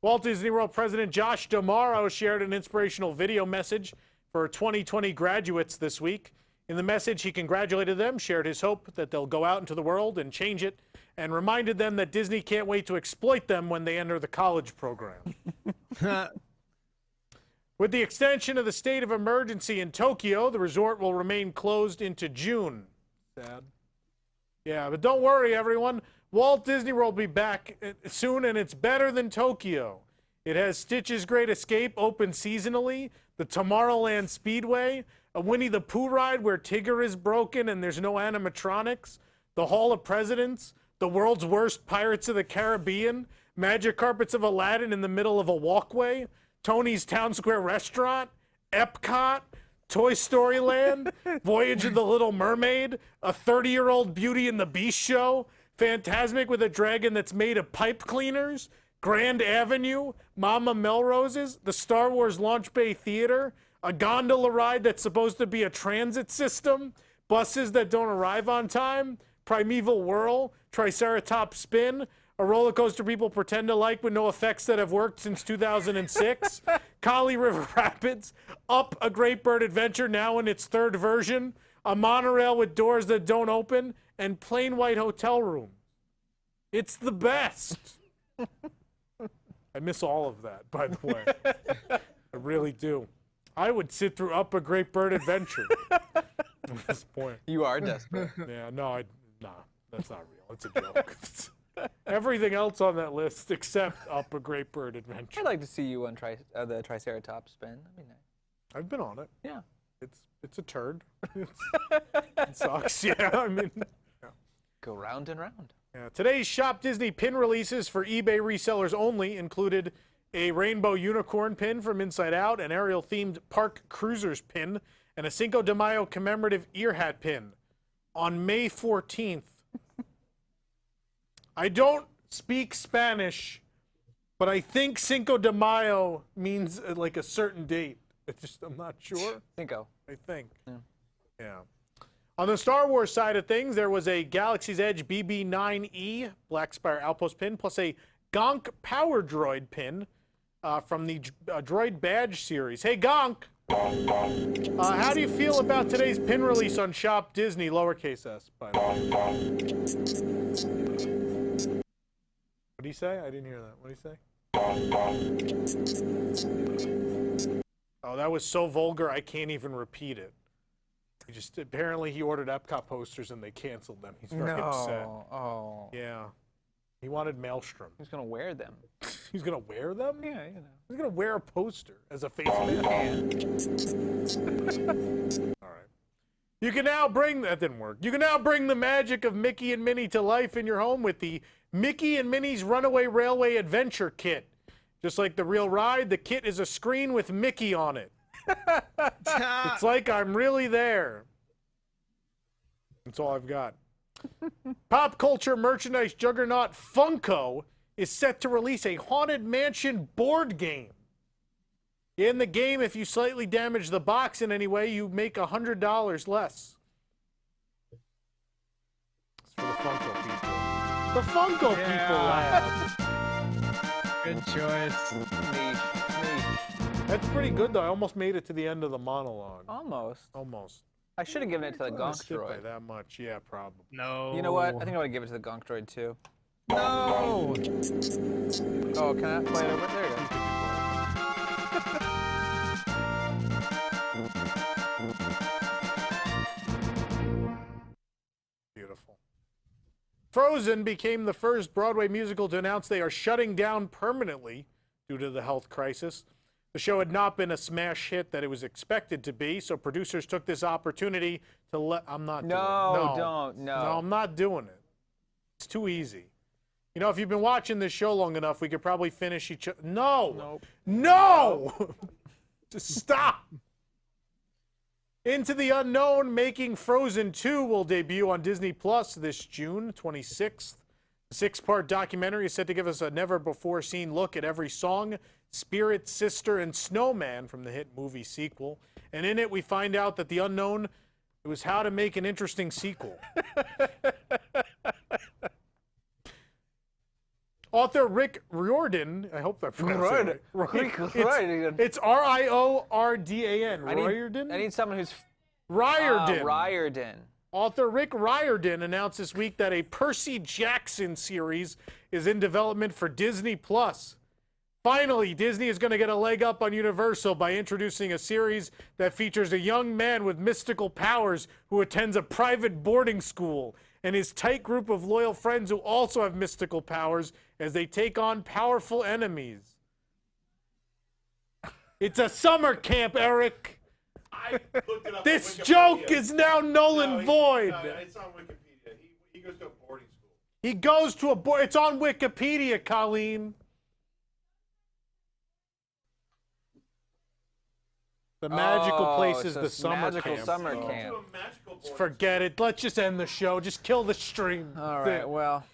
Walt Disney World President Josh D'Amaro shared an inspirational video message for 2020 graduates this week. In the message, he congratulated them, shared his hope that they'll go out into the world and change it, and reminded them that Disney can't wait to exploit them when they enter the college program. With the extension of the state of emergency in Tokyo, the resort will remain closed into June. Sad. Yeah, but don't worry, everyone. Walt Disney World will be back soon, and it's better than Tokyo. It has Stitch's Great Escape open seasonally, the Tomorrowland Speedway, a Winnie the Pooh ride where Tigger is broken and there's no animatronics, the Hall of Presidents, the world's worst Pirates of the Caribbean, magic carpets of Aladdin in the middle of a walkway, Tony's Town Square Restaurant, Epcot, Toy Story Land, Voyage of the Little Mermaid, a 30-year-old Beauty and the Beast show, Fantasmic with a dragon that's made of pipe cleaners, Grand Avenue, Mama Melrose's, the Star Wars Launch Bay Theater, a gondola ride that's supposed to be a transit system, buses that don't arrive on time, Primeval Whirl, Triceratops Spin, a roller coaster people pretend to like with no effects that have worked since 2006, Kali River Rapids, Up a Great Bird Adventure now in its 3rd version, a monorail with doors that don't open, and plain white hotel room. It's the best. I miss all of that, by the way. I really do. I would sit through Up a Great Bird Adventure at this point. You are desperate. Yeah, nah, that's not real. It's a joke. Everything else on that list except Up a Great Bird Adventure. I'd like to see you on the Triceratops spin. That'd be nice. I've been on it. Yeah. It's a turd. It sucks. Yeah, I mean. Yeah. Go round and round. Yeah. Today's Shop Disney pin releases for eBay resellers only included a rainbow unicorn pin from Inside Out, an Ariel-themed Park Cruisers pin, and a Cinco de Mayo commemorative ear hat pin. On May 14th, I don't speak Spanish, but I think Cinco de Mayo means like a certain date. I'm not sure. Cinco. I think. Yeah. On the Star Wars side of things, there was a Galaxy's Edge BB-9E Black Spire Outpost pin, plus a Gonk Power Droid pin from the Droid Badge series. Hey, Gonk! How do you feel about today's pin release on Shop Disney, lowercase s, by the way? What did he say? I didn't hear that. What did he say? Oh, that was so vulgar, I can't even repeat it. Apparently he ordered Epcot posters and they canceled them. He's very upset. Oh. Yeah. He wanted Maelstrom. Who's going to wear them? He's going to wear them? Yeah, you know. He's going to wear a poster as a face mask. All right. You can now bring, that didn't work. You can now bring the magic of Mickey and Minnie to life in your home with the Mickey and Minnie's Runaway Railway Adventure Kit. Just like the real ride, the kit is a screen with Mickey on it. It's like I'm really there. That's all I've got. Pop culture merchandise juggernaut Funko is set to release a Haunted Mansion board game. In the game, if you slightly damage the box in any way, you make $100 less. It's for the Funko people. The Funko people laugh. Good choice. Niche. That's pretty good, though. I almost made it to the end of the monologue. Almost. Almost. I should have given it to the Gonk Skip by Droid. that much. Yeah, probably. No. You know what? I think I would give it to the Gonk Droid too. No. Oh, can I play it over? There you go. Beautiful. Frozen became the first Broadway musical to announce they are shutting down permanently due to the health crisis. The show had not been a smash hit that it was expected to be, so producers took this opportunity to let... I'm not doing it. No, No, I'm not doing it. It's too easy. You know, if you've been watching this show long enough, we could probably finish each other. No! Nope. No! Just stop! Into the Unknown, Making Frozen 2 will debut on Disney Plus this June 26th. The 6-part documentary is set to give us a never-before-seen look at every song, Spirit, Sister, and Snowman from the hit movie sequel. And in it, we find out that The Unknown, it was how to make an interesting sequel. Author Rick Riordan, I hope I pronounced it right. It's R-I-O-R-D-A-N. Riordan? I need someone who's... Riordan. Riordan. Author Rick Riordan announced this week that a Percy Jackson series is in development for Disney Plus. Finally, Disney is going to get a leg up on Universal by introducing a series that features a young man with mystical powers who attends a private boarding school and his tight group of loyal friends who also have mystical powers as they take on powerful enemies. It's a summer camp, Eric. I looked it up This on Wikipedia. joke is now null and void. No, it's on Wikipedia. He goes to a boarding school. He goes to a board. It's on Wikipedia, Colleen. The magical place is so the it's summer magical camp. summer Go camp. to a magical boarding Forget it. Let's just end the show. Just kill the stream. All That's right, it. well.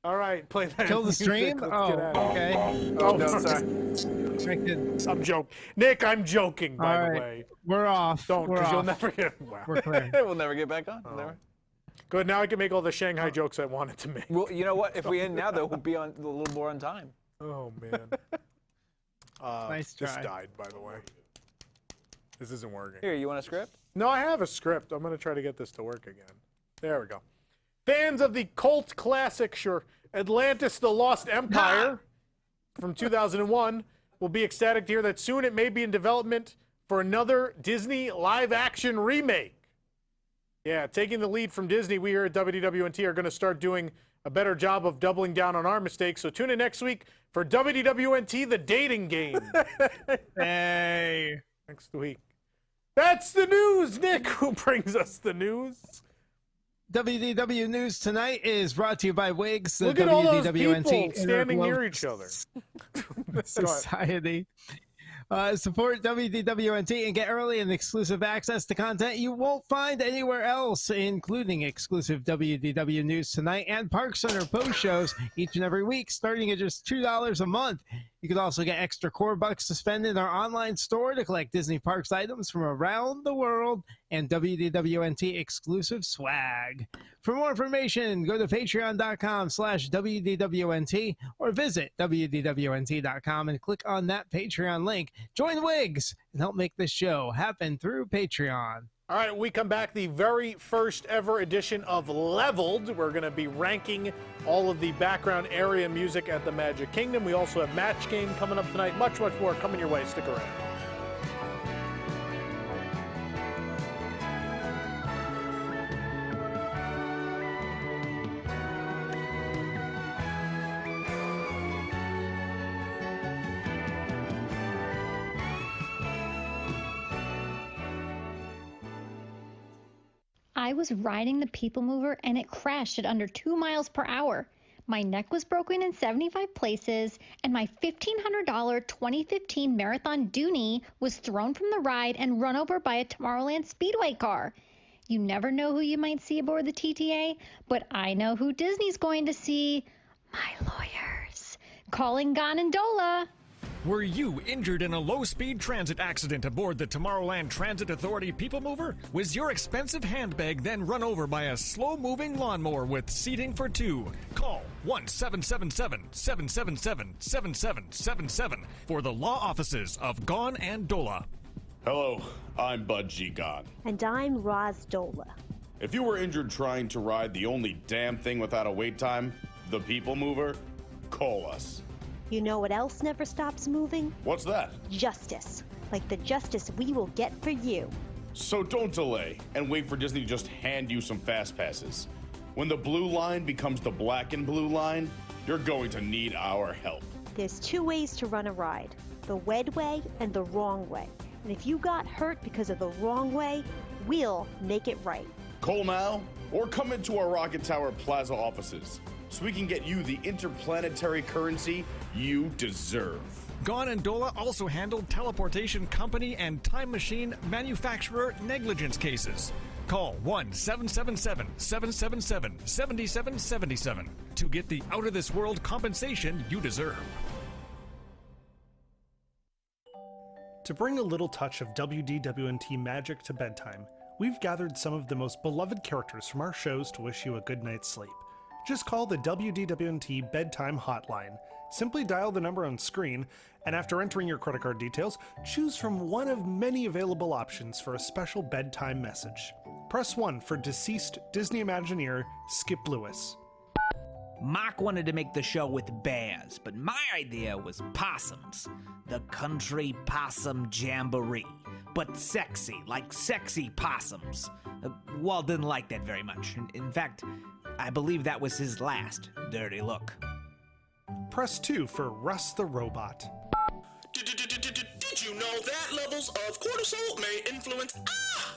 All right, play that. Kill the music. stream? Let's Oh, get out of here. okay. Oh, no, sorry. I could- I'm joking. Nick, I'm joking, by All the right. way. We're off. Don't, We're because you'll off. never get. Wow. We're clear. We'll never get back on. Oh. Never. Good. Now I can make all the Shanghai jokes I wanted to make. Well, you know what? If we end now, though, we'll be on a little more on time. Oh man. Nice This try. died, by the way. This isn't working. Here, you want a script? No, I have a script. I'm going to try to get this to work again. There we go. Fans of the cult classic, sure, Atlantis the Lost Empire from 2001 will be ecstatic to hear that soon it may be in development for another Disney live-action remake. Yeah, taking the lead from Disney, we here at WDWNT are going to start doing a better job of doubling down on our mistakes. So tune in next week for WDWNT The Dating Game. Hey. Next week. That's the news, Nick. Who brings us the news? WDW News Tonight is brought to you by Wigs, the Look at all those WDWNT people standing Interglobe near each other. Society. Support WDWNT and get early and exclusive access to content you won't find anywhere else, including exclusive WDW News Tonight and Park Center post shows each and every week, starting at just $2 a month. You can also get extra core bucks to spend in our online store to collect Disney Parks items from around the world and WDWNT exclusive swag. For more information, go to patreon.com/WDWNT or visit WDWNT.com and click on that Patreon link. Join Wigs and help make this show happen through Patreon. All right, when we come back, the very first ever edition of Leveled. We're going to be ranking all of the background area music at the Magic Kingdom. We also have Match Game coming up tonight. Much, much more coming your way. Stick around. I was riding the People Mover and it crashed at under 2 miles per hour. My neck was broken in 75 places, and my $1,500 2015 Marathon Dooney was thrown from the ride and run over by a Tomorrowland Speedway car. You never know who you might see aboard the TTA, but I know who Disney's going to see. My lawyers. Calling Gondola. Were you injured in a low-speed transit accident aboard the Tomorrowland Transit Authority People Mover? Was your expensive handbag then run over by a slow-moving lawnmower with seating for two? Call 1-777-777-7777 for the law offices of Gondola. Hello, I'm Bud G. Gon. And I'm Roz Dola. If you were injured trying to ride the only damn thing without a wait time, the People Mover, call us. You know what else never stops moving? What's that? Justice. Like the justice we will get for you. So don't delay and wait for Disney to just hand you some fast passes. When the blue line becomes the black and blue line, you're going to need our help. There's 2 ways to run a ride, the wed way and the wrong way. And if you got hurt because of the wrong way, we'll make it right. Call now or come into our Rocket Tower Plaza offices so we can get you the interplanetary currency you deserve. Gondola also handled teleportation company and time machine manufacturer negligence cases. Call 1-777-777-7777 to get the out-of-this-world compensation you deserve. To bring a little touch of WDWNT magic to bedtime, we've gathered some of the most beloved characters from our shows to wish you a good night's sleep. Just call the WDWNT Bedtime Hotline. Simply dial the number on screen, and after entering your credit card details, choose from one of many available options for a special bedtime message. Press 1 for deceased Disney Imagineer Skip Lewis. Mark wanted to make the show with bears, but my idea was possums. The Country Possum Jamboree. But sexy, like sexy possums. Walt didn't like that very much. In fact, I believe that was his last dirty look. Press 2 for Russ the Robot. Did you know that levels of cortisol may influence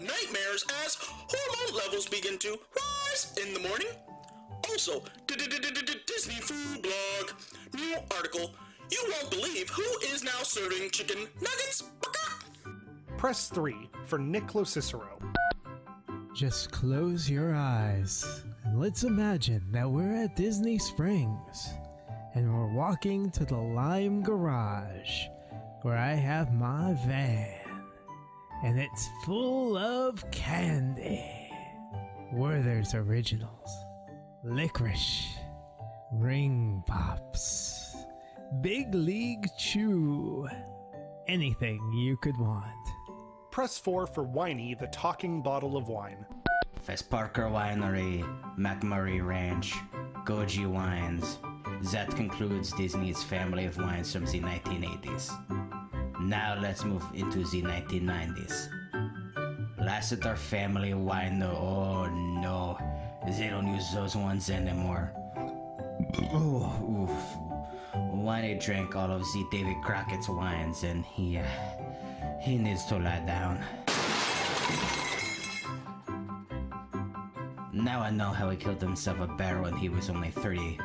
nightmares as hormone levels begin to rise in the morning? Also, Disney Food Blog. New article. You won't believe who is now serving chicken nuggets. Press 3 for Nick Cicero. Just close your eyes and let's imagine that we're at Disney Springs and we're walking to the Lime Garage where I have my van and it's full of candy. Werther's Originals, licorice, ring pops, Big League Chew, anything you could want. Press 4 for Winey, the talking bottle of wine. Parker Winery, McMurray Ranch, Goji Wines. That concludes Disney's family of wines from the 1980s. Now let's move into the 1990s. Lassiter Family Wine, oh no, they don't use those ones anymore. Oh, oof. Winey drank all of the Davy Crockett's wines and he needs to lie down. Now I know how he killed himself a bear when he was only 30.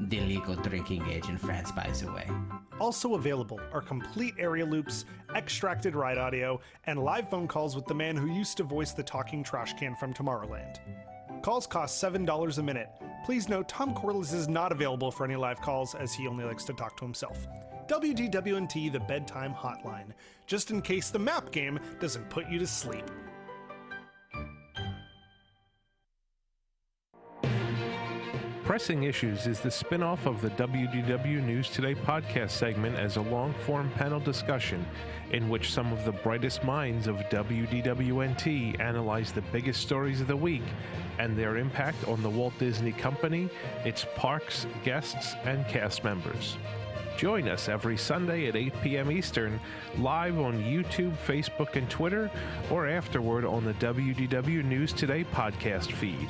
The legal drinking age in France, by the way. Also available are complete area loops, extracted ride audio, and live phone calls with the man who used to voice the talking trash can from Tomorrowland. Calls cost $7 a minute. Please note Tom Corliss is not available for any live calls as he only likes to talk to himself. WDWNT, the bedtime hotline, just in case the map game doesn't put you to sleep. Pressing Issues is the spin-off of the WDW News Today podcast segment as a long-form panel discussion in which some of the brightest minds of WDWNT analyze the biggest stories of the week and their impact on the Walt Disney Company, its parks, guests, and cast members. Join us every Sunday at 8 p.m. Eastern, live on YouTube, Facebook, and Twitter, or afterward on the WDW News Today podcast feed.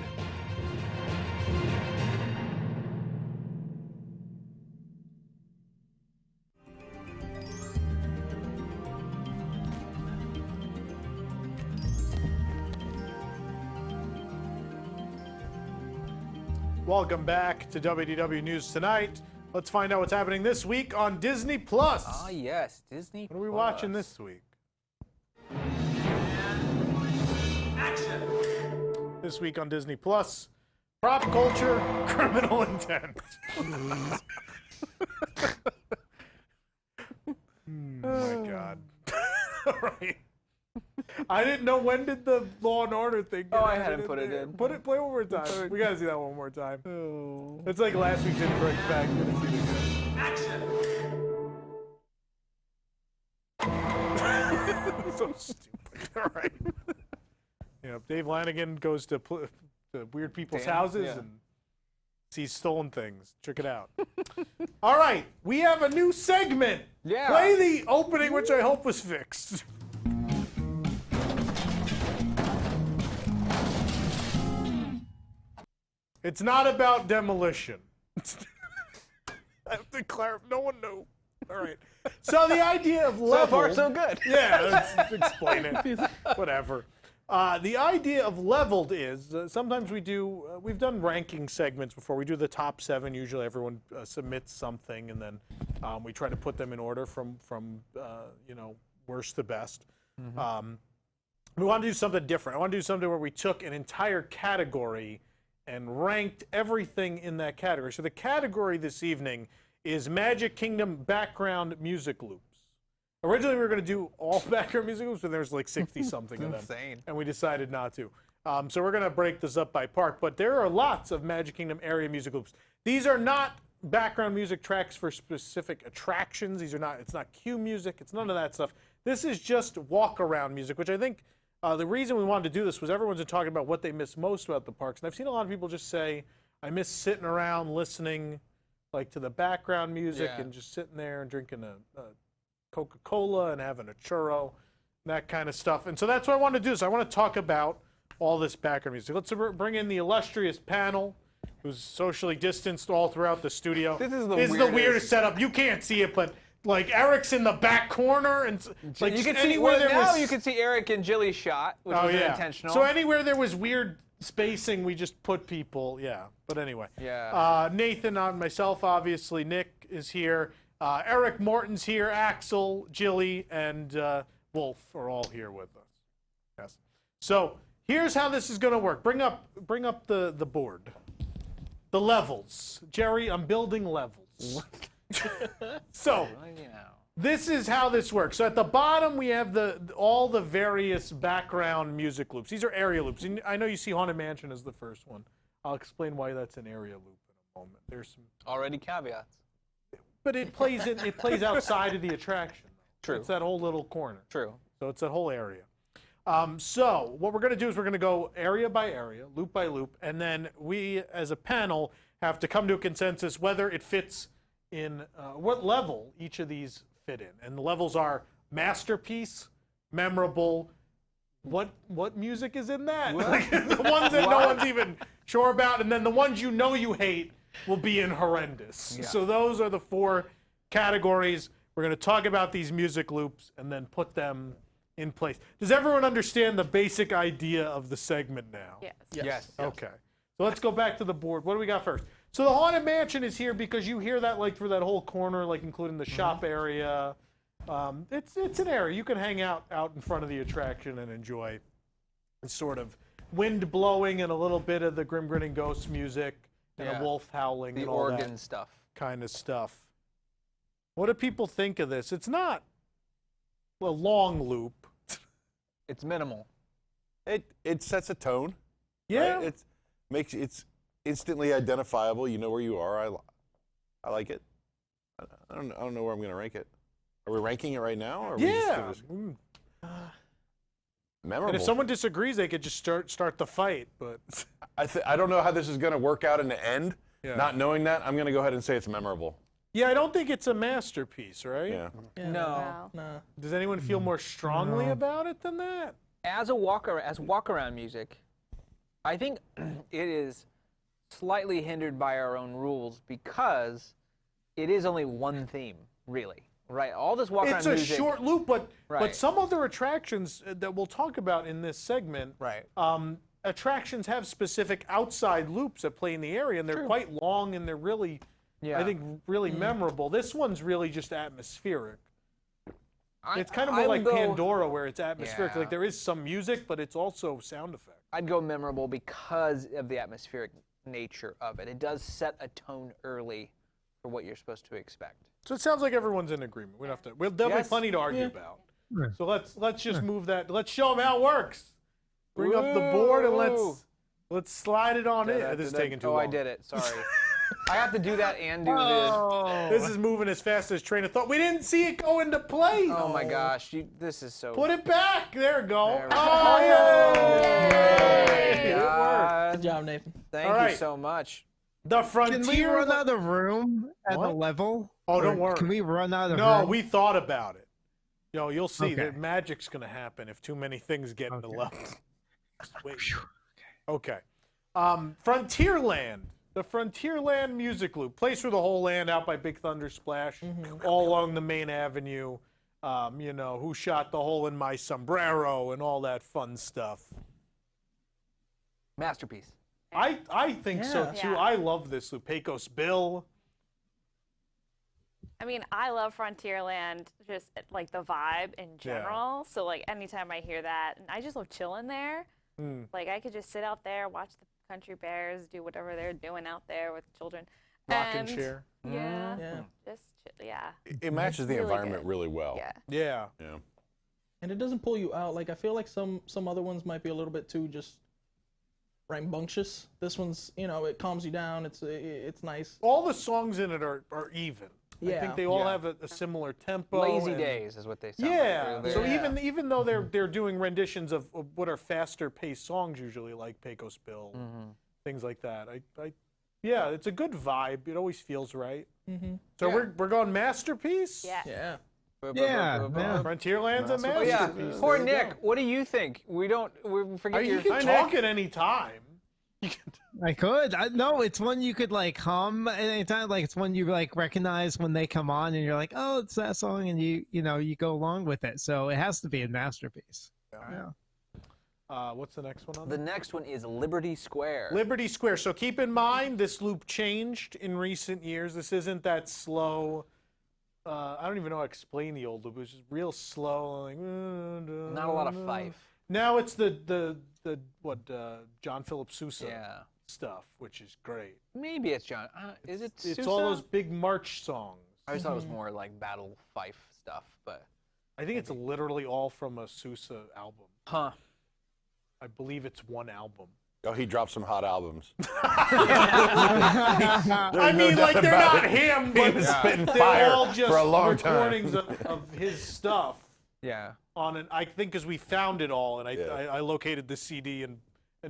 Welcome back to WDW News Tonight. Let's find out what's happening this week on Disney Plus. Ah, yes, Disney What are we watching this week? Action! This week on Disney Plus, Prop Culture, Criminal Intent. My God. All right. I didn't know, when did the Law and Order thing get I added hadn't put it there? in. Play one more time. We gotta see that one more time. It's like last week's incorrect fact. Gonna see it again. Action! So stupid. All right. Dave Lanigan goes to weird people's houses and sees stolen things. Check it out. All right. We have a new segment. Yeah. Play the opening, which I hope was fixed. It's not about demolition. I have to clarify. No one knew. All right. So the idea of leveled. So far, so good. Yeah, let's explain it. Whatever. The idea of leveled is sometimes we've done ranking segments before. We do the top 7. Usually everyone submits something, and then we try to put them in order from worst to best. Mm-hmm. We want to do something different. I want to do something where we took an entire category and ranked everything in that category. So the category this evening is Magic Kingdom background music loops. Originally we were going to do all background music loops, but there's like 60-something of them. Insane. And we decided not to. So we're going to break this up by park, but there are lots of Magic Kingdom area music loops. These are not background music tracks for specific attractions. It's not cue music. It's none of that stuff. This is just walk-around music, which I think the reason we wanted to do this was everyone's been talking about what they miss most about the parks. And I've seen a lot of people just say, I miss sitting around listening like to the background music and just sitting there and drinking a Coca-Cola and having a churro, that kind of stuff. And so that's what I want to do. So I want to talk about all this background music. Let's bring in the illustrious panel who's socially distanced all throughout the studio. This is the weirdest setup. You can't see it, but like Eric's in the back corner, and like you can see anywhere there now was. You can see Eric and Jilly's shot, which was intentional. So anywhere there was weird spacing, we just put people. Yeah, but anyway. Yeah. Nathan, myself, obviously. Nick is here. Eric Morton's here. Axel, Jilly, and Wolf are all here with us. Yes. So here's how this is going to work. Bring up the board. The levels. Jerry, I'm building levels. So this is how this works. So at the bottom we have all the various background music loops. These are area loops. And I know you see Haunted Mansion as the first one. I'll explain why that's an area loop in a moment. There's some already caveats. But it plays outside of the attraction. True. It's that whole little corner. True. So it's that whole area. So what we're going to do is we're going to go area by area, loop by loop, and then we as a panel have to come to a consensus whether it fits in what level each of these fit in. And the levels are masterpiece, memorable, what music is in that? Like, the ones that no one's even sure about, and then the ones you know you hate will be in horrendous. Yeah. So those are the 4 categories. We're going to talk about these music loops and then put them in place. Does everyone understand the basic idea of the segment now? Yes. Yes. Okay. So let's go back to the board. What do we got first? So the Haunted Mansion is here because you hear that like through that whole corner, like including the shop area. It's an area you can hang out in front of the attraction and enjoy. It's sort of wind blowing and a little bit of the Grim Grinning Ghost music and a wolf howling The and all organ that stuff. kind of stuff. What do people think of this? It's not a long loop. It's minimal. It sets a tone. Yeah. Right? It's instantly identifiable. You know where you are. I like it. I don't know where I'm going to rank it. Are we ranking it right now? Or are we just memorable. And if someone disagrees, they could just start the fight. But I don't know how this is going to work out in the end. Yeah. Not knowing that, I'm going to go ahead and say it's memorable. yeah, I don't think it's a masterpiece, right? Yeah. No. Does anyone feel more strongly about it than that? As walk-around music, I think it is slightly hindered by our own rules because it is only one theme, really. Right, all this walk-around music. It's a short loop, but Right. some other attractions that we'll talk about in this segment, attractions have specific outside loops that play in the area, and they're quite long and they're really, I think, really memorable. This one's really just atmospheric. It's kind of more like Pandora, where it's atmospheric. Like there is some music, but it's also sound effects. I'd go memorable because of the atmospheric nature of it. It does set a tone early for what you're supposed to expect. So it sounds like everyone's in agreement. There'll be plenty to argue about. Right. So let's just move that. Let's show them how it works. Bring up the board and let's slide it on in. This is taking too long. Oh, I did it. Sorry. I have to do that and do this. This is moving as fast as train of thought. We didn't see it go into place. Oh my gosh, this is so. Put it back. There we go. There we go. Oh, Yay! It worked. Good job, Nathan. Thank you so much. The Frontier. Can we run out of room at What? the level? Oh, don't Or worry. Can we run out of room? No, we thought about it. You'll see. Okay. The magic's going to happen if too many things get in the level. Just wait. Okay. Frontierland. The Frontierland music loop. Plays through the whole land out by Big Thunder Splash, all along the main avenue. Who shot the hole in my sombrero and all that fun stuff. Masterpiece. I think so too. Yeah. I love this loop. Pecos Bill. I mean, I love Frontierland, just like the vibe in general. So like anytime I hear that, and I just love chilling there. Like I could just sit out there, watch the country bears do whatever they're doing out there with children. Rocking chair. Yeah. Just It matches the Really environment good. really well. Yeah. Yeah. And it doesn't pull you out. Like I feel like some other ones might be a little bit too just rambunctious. This one's, it calms you down. It's nice. All the songs in it are even. I think they all have a similar tempo. Lazy and- days is what they sound Yeah. like. So even though they're doing renditions of what are faster paced songs usually, like Pecos Bill, things like that. Yeah, it's a good vibe. It always feels right. So we're going masterpiece. Yeah. Frontierland's a masterpiece. Poor There you Nick. go. What do you think? We forget You your. can talk at any time. I could. No, it's one you could like hum at any time. Like it's one you like recognize when they come on, and you're like, oh, it's that song, and you go along with it. So it has to be a masterpiece. Yeah. What's the next one on The there? next one is Liberty Square. Liberty Square. So keep in mind, this loop changed in recent years. This isn't that slow. I don't even know how to explain the old loop. It was just real slow. Like, Not a lot of fife. Now it's the John Philip Sousa stuff, which is great. Maybe it's John. Is it It's Sousa? all those big march songs. I just thought it was more like battle fife stuff, but. I think it's literally all from a Sousa album. Huh. I believe it's one album. Oh, he dropped some hot albums. I mean, like they're not him, but He was spitting they're fire all just for a long time. recordings of his stuff. Yeah. I think because we found it all, and I located the CD and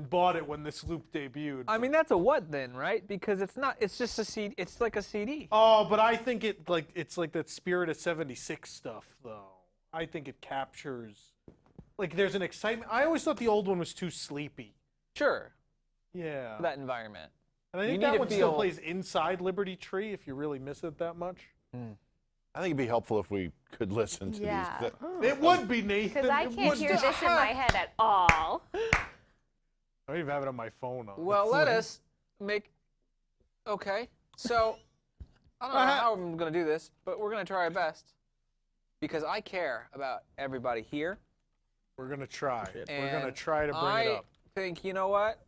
bought it when this loop debuted. I mean, that's a what then, right? Because it's not. It's just a CD. It's like a CD. Oh, but I think it's like that Spirit of '76 stuff, though. I think it captures, like, there's an excitement. I always thought the old one was too sleepy. Sure. Yeah. For that environment. And I think that one still plays inside Liberty Tree if you really miss it that much. I think it'd be helpful if we could listen to Yeah. these. It would be, Nathan. Because I It can't would hear be. this in my head at all. I don't even have it on my phone. Well, let us make Okay, so I don't know how I'm going to do this, but we're going to try our best because I care about everybody here. We're going to try. And We're going to try to bring it up. I think, you know what?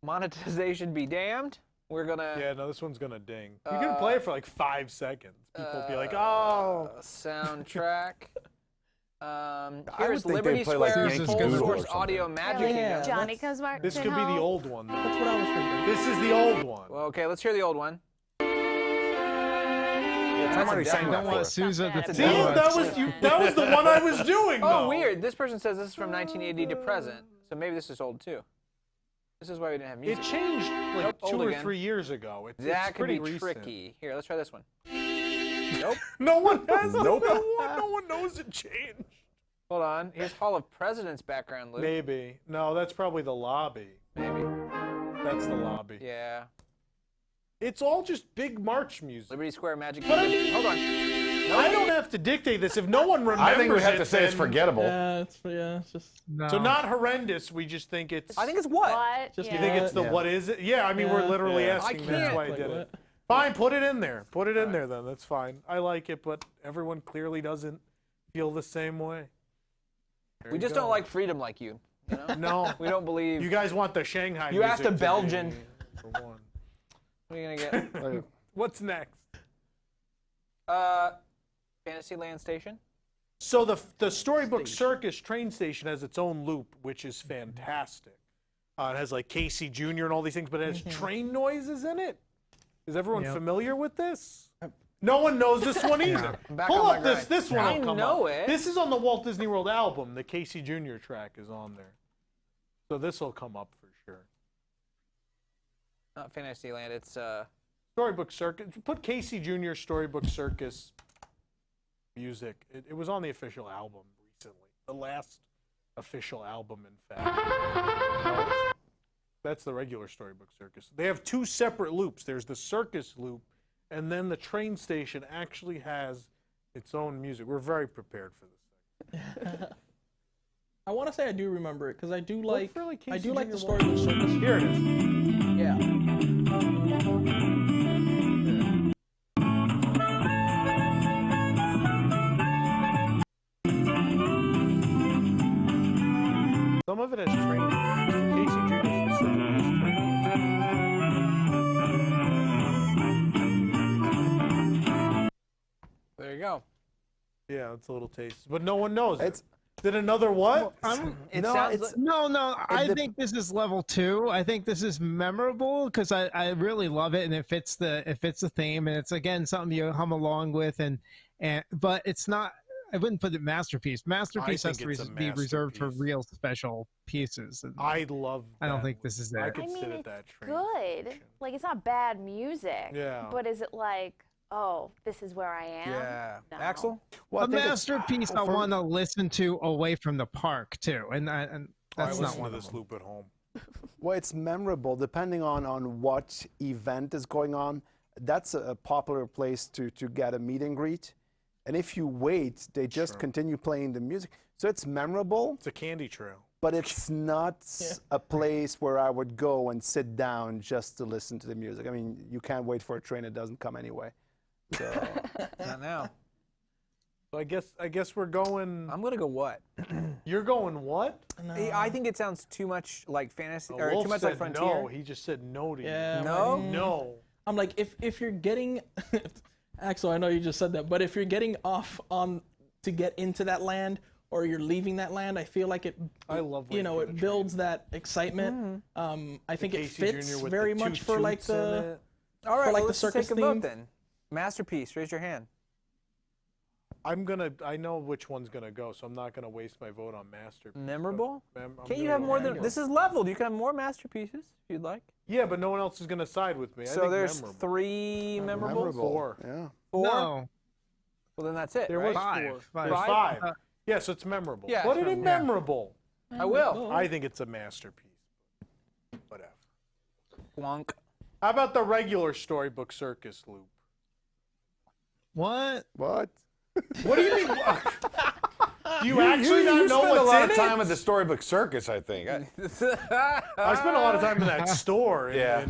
Monetization be damned. We're going to... Yeah, no, this one's going to ding. You can play it for like 5 seconds. People will be like, oh. Soundtrack. would Here's think Liberty they'd play, like, Square Yankee full Doodle or source something. audio magic. Yeah, Johnny Comes Marching This could be the old one. Though. That's what I was thinking. This is the old one. Well, okay, let's hear the old one. Tom already sang that for us. Sousa the See, that was the one I was doing, though. Oh, weird. This person says this is from 1980 to present, so maybe this is old, too. This is why we didn't have music. It changed like Nope, 2 old or again. 3 years ago. It's That could pretty be recent. tricky. Here, let's try this one. Nope. No one has Nope. No one knows it changed. Hold on. Here's Hall of Presidents background loop. Maybe. No, that's probably the lobby. Maybe. That's the lobby. Yeah. It's all just big march music. Liberty Square Magic. But I mean, Hold on. I don't have to dictate this. If no one remembers I think we have to say it's then- forgettable. Yeah, it's just. No. So not horrendous. We just think it's. I think it's what? What? Just You think it's the Yeah. what is it? Yeah, I mean we're literally Yeah. asking. I That's can't. why I Like did what? it. Fine, put it in there. Put it in there then. That's fine. I like it, but everyone clearly doesn't feel the same way. There We you just go. don't like freedom like you. You know? No. We don't believe. You guys want the Shanghai. You asked music a to Belgian. be for one. What are you gonna get? What's next? Fantasyland Station. So the Storybook Circus train station has its own loop, which is fantastic. It has like Casey Jr. and all these things, but it has train noises in it. Is everyone familiar with this? No one knows this one either. I'm back Pull on my up this. grind. This one I will come know up. it. This is on the Walt Disney World album. The Casey Jr. track is on there, so this will come up for sure. Not Fantasyland. It's Storybook Circus. Put Casey Jr. Storybook Circus music. It was on the official album recently. The last official album, in fact. That's the regular Storybook Circus. They have 2 separate loops. There's the circus loop, and then the train station actually has its own music. We're very prepared for this. I want to say I do remember it because I do like. for, like, I Casey do like Jr. the Storybook Circus. Here it is. Yeah. Some of it has train. Casey Jr. specifically has train. there you go. Yeah, it's a little taste, but no one knows. Did another what? It no, sounds it's, like- no. I think this is level 2. I think this is memorable because I really love it and it fits the theme and it's again something you hum along with and but it's not. I wouldn't put it masterpiece. Masterpiece has think to it's a be reserved for masterpiece. real special pieces. And I love. I don't that think this is it. I could I mean, sit at it's that train. good. Like, it's not bad music. Yeah. But is it like, oh, this is where I am? No. Axel? Well, I A think it's- masterpiece I for- want to listen to away from the park too, and that's I not listen one to of this them. loop at home. Well, it's memorable depending on what event is going on. That's a popular place to get a meet and greet. And if you wait, they just continue playing the music. So it's memorable, It's a candy trail. but it's not a place where I would go and sit down just to listen to the music. I mean, you can't wait for a train that doesn't come anyway. So Not now. So I guess we're going. I'm gonna go what? You're going what? I think it sounds too much like fantasy Oh, or Wolf too much said like Frontier. no. He just said no to Yeah. you. No? No. I'm like, if you're getting, Axel, I know you just said that, but if you're getting off on to get into that land or you're leaving that land, I feel like it. I love. You know, it builds that excitement. I think it Casey fits Jr. with very the much two for like toots in the. it. All right, for like well, the let's just circus take a vote theme. then. Masterpiece. Raise your hand. I know which one's gonna go, so I'm not gonna waste my vote on masterpiece. Memorable? I'm Can't you gonna have go more than memorable. this is leveled? You can have more masterpieces if you'd like. Yeah, but no one else is gonna side with me. I So think there's memorable. 3 memorable. 4. yeah. 4. No, Well, then that's it. There right? was 5. 4. Five. There's 5. Yeah, so it's memorable. Yeah, Put it's it in memorable. memorable. I will. I think it's a masterpiece. Whatever. Flunk. How about the regular Storybook Circus loop? what? What? What do you mean? Do you actually not know spend what's a lot in of time it? at the Storybook Circus, I think. I spent a lot of time in that store. Yeah.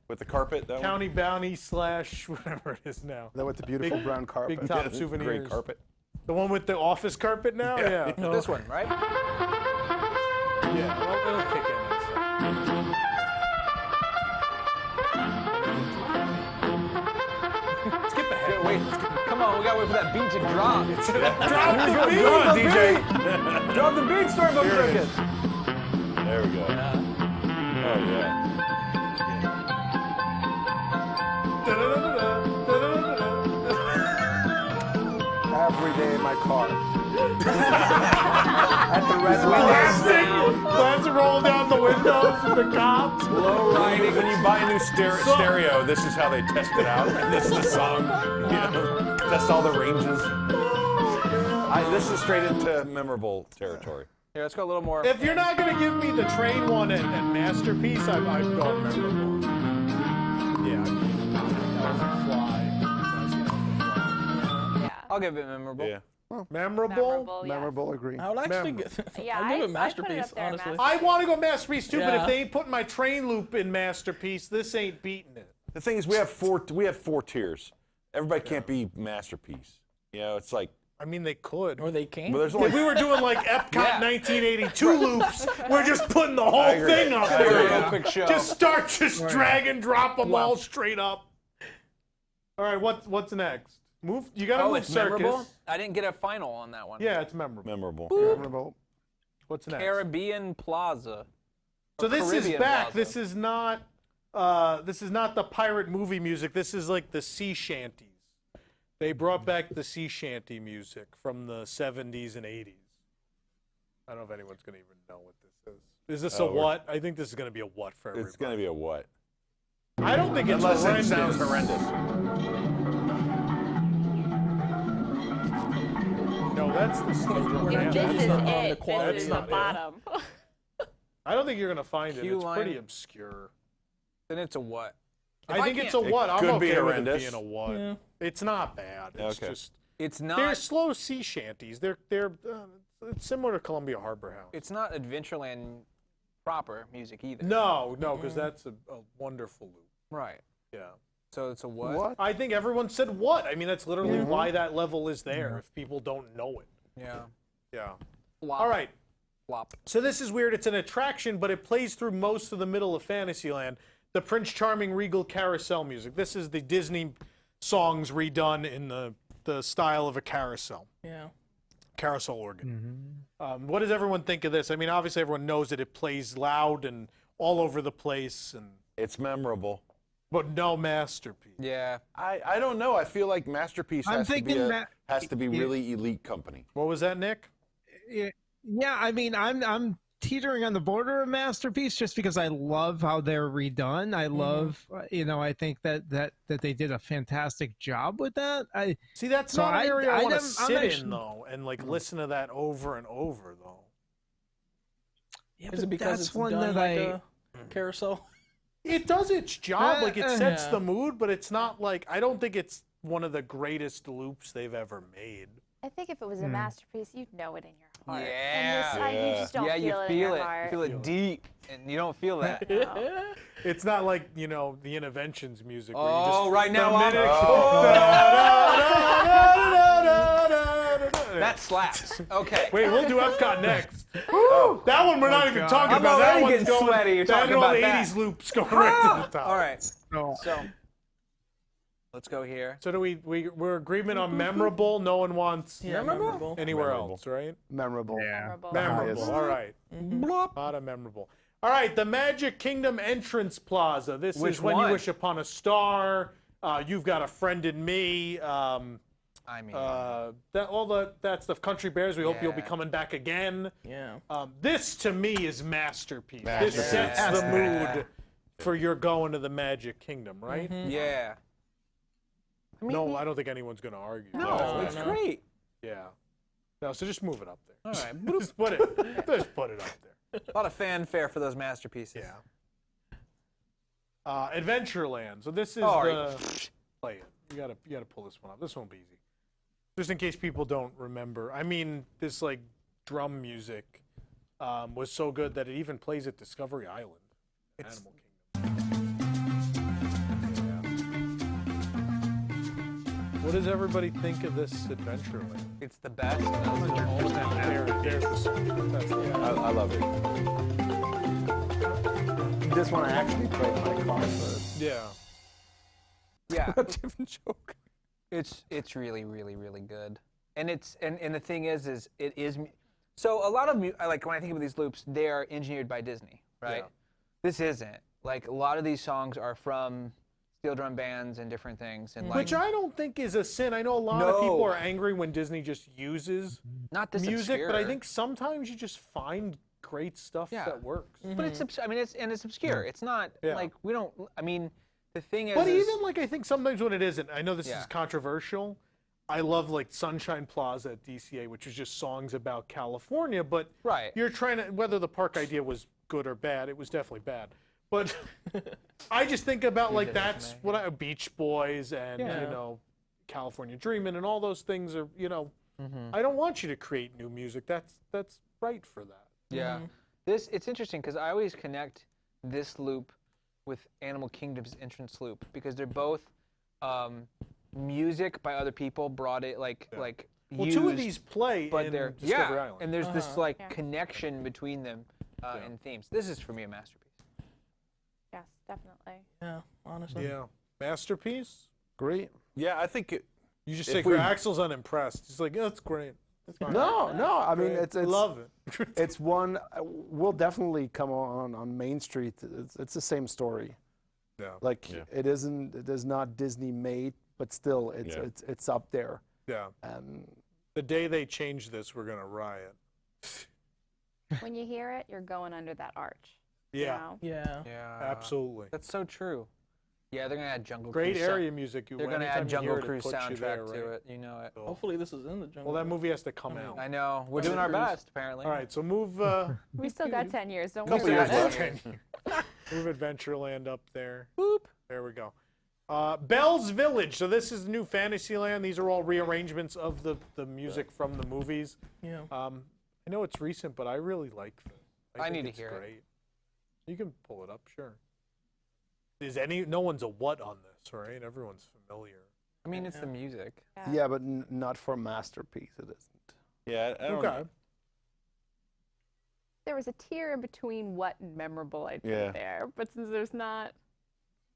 With the carpet, that County Bounty / whatever it is now. That with the beautiful brown carpet. Big Top Yeah, Souvenirs. great carpet. The one with the office carpet now? Yeah. This one, right? Yeah, it'll kick in. Skip ahead. Wait, come on, we gotta wait for that beat to drop. Drop the beat! Go on, DJ. Drop the beat, Storybook Here it Cricket. is. There we go. Oh, yeah. Every day in my car. At the red Plastic roll down the windows with the cops. Low riding. When you buy a new stereo, this is how they test it out. And this is the song. You know, test all the ranges. This is straight into memorable territory. Here, let's go a little more. If you're not gonna give me the train one and Masterpiece, I've gone memorable. Yeah. I'll give it memorable. Yeah. Memorable? Memorable, agree. I would actually give Yeah, I'd give it I'd Masterpiece, put it up there, honestly. I want to go Masterpiece too, but Yeah. if they ain't putting my train loop in Masterpiece, this ain't beating it. The thing is, we have four tiers. Everybody can't be masterpiece. You know, it's like. I mean, they could. Or they can't. Well, there's only If we were doing like Epcot 1982 loops, we're just putting the whole agree. thing up I there. agree. Epic show. Just start, drag and drop them all straight up. All right, what's next? Move. You gotta move it's Circus. memorable? I didn't get a final on that one. Yeah, it's memorable. memorable. Memorable. What's next? Caribbean Plaza. So Or this is Caribbean back. Plaza. This is not the pirate movie music. This is like the sea shanties. They brought back the sea shanty music from the 70s and 80s. I don't know if anyone's gonna even know what this is. Is this a what? I think this is gonna be a what for everybody. It's going to be a what? I don't think it's Unless horrendous. it sounds horrendous. No, that's the stage. If this is not it, the quality. this is That's the not it. bottom. I don't think you're gonna find it. Cue It's line. pretty obscure. Then it's a what? If I think it's a can't- what. I'm could be okay with it horrendous. being a what. Yeah. It's not bad. It's Okay. just It's they're not. slow sea shanties. They're it's similar to Columbia Harbor House. It's not Adventureland proper music either. No, because that's a wonderful loop. Right. Yeah. So it's a what? What? I think everyone said what. I mean, that's literally why that level is there. If people don't know it. Yeah. Yeah. Flop. All right. Flop. So this is weird. It's an attraction, but it plays through most of the middle of Fantasyland. The Prince Charming Regal Carousel music. This is the Disney songs redone in the style of a carousel. Yeah. Carousel organ. What does everyone think of this? I mean, obviously everyone knows that it plays loud and all over the place, It's memorable. but no masterpiece. Yeah. I don't know. I feel like Masterpiece I'm has to be thinking has to be really elite company. What was that, Nick? Yeah, I mean, I'm teetering on the border of masterpiece just because I love how they're redone. I love, I think that they did a fantastic job with that. See, that's So not an area I want to I'm sit actually- in though, and like listen to that over and over though. Yeah, Is it but because that's it's one done that like I. a carousel? It does its job, like it sets yeah. the mood, but it's not like I don't think it's one of the greatest loops they've ever made. I think if it was a masterpiece, you'd know it in your heart. Yeah. And this side, you just don't Yeah, feel you it in feel your it. heart. You feel it deep, and you don't feel that. It's not like the Interventions music. Where you Oh, just, right now the I'm- minute- That slaps. Okay. Wait, we'll do Epcot next. That one we're not even talking I'm about. That already one's getting going. sweaty. You're that talking and all about the that. 80s loops going right to the top. All right. No. So let's go here. So do we're agreement on memorable. No one wants Memorable? anywhere Memorable. else, right? Memorable. Yeah. Memorable. All right. Not a memorable. All right. The Magic Kingdom entrance plaza. This Which is when one? you wish upon a star. You've got a friend in me. I mean, That's the Country Bears. We hope you'll be Yeah. coming back again. Yeah. This to me is masterpiece. Masterpiece. This sets Yeah. the mood for your going to the Magic Kingdom, right? yeah. No, I don't think anyone's going to argue. No, it's great. Yeah. No, so just move it up there. All right. Just put it up there. A lot of fanfare for those masterpieces. Yeah. Adventureland. So this is Oh, the play it. You gotta pull this one up. This won't be easy. Just in case people don't remember. I mean, this like drum music was so good that it even plays at Discovery Island. Animal Kingdom. What does everybody think of this Adventureland? It's the best. I love it. This one I actually played my car first. Yeah. Yeah. Different joke. It's really, really, really good. And the thing is it is. So a lot of like when I think of these loops, they are engineered by Disney, right? Yeah. This isn't. Like a lot of these songs are from steel drum bands and different things, and like, Which I don't think is a sin. I know a lot of people are angry when Disney just uses not this music, but I obscure. think sometimes you just find great stuff that works. But it's it's obscure. It's not like we don't. I mean, the thing is. But even like I think sometimes when it isn't, I know this Yeah. is controversial. I love like Sunshine Plaza at DCA, which is just songs about California. But you're trying to whether the park idea was good or bad. It was definitely bad. But I just think about like that's what Beach Boys and you know California Dreamin' and all those things are I don't want you to create new music. That's right for that. Yeah. It's interesting because I always connect this loop with Animal Kingdom's entrance loop because they're both music by other people brought it like Well, used, two of these play but in they're Discovery Island. and there's this like connection between them in themes. This is for me a masterpiece. Yes, definitely. Yeah, honestly. Yeah, masterpiece. Great. Yeah, I think You just if say we- Axel's unimpressed. He's like, yeah, that's great. That's fine. No, I mean Great. it's love it. It's one. We'll definitely come on Main Street. It's the same story. Yeah. Like it isn't. It is not Disney made, but still, it's up there. Yeah. And The day they change this, we're gonna riot. When you hear it, you're going under that arch. Yeah. You know? Yeah. Absolutely. That's so true. Yeah, they're gonna add Jungle Great Cruise. area music. They're gonna anytime add you Jungle hear it, it Cruise puts you soundtrack there, to right? it. You know it. Hopefully this is in the jungle. Well, that movie has to come out. I know. We're doing our best, apparently. All right, so move. We still got 10 years. Don't Couple worry years about left. it. Move Adventureland up there. Boop. There we go. Belle's Village. So this is new Fantasyland. These are all rearrangements of the music from the movies. Yeah. I know it's recent, but I really like this. I think need to it's hear it. great. You can pull it up, sure. No one's a what on this, right? Everyone's familiar. I mean, it's the music. yeah, but not for Masterpiece. It isn't. Yeah, I don't Okay. know. There was a tier in between what and memorable I'd put Yeah. there, but since there's not.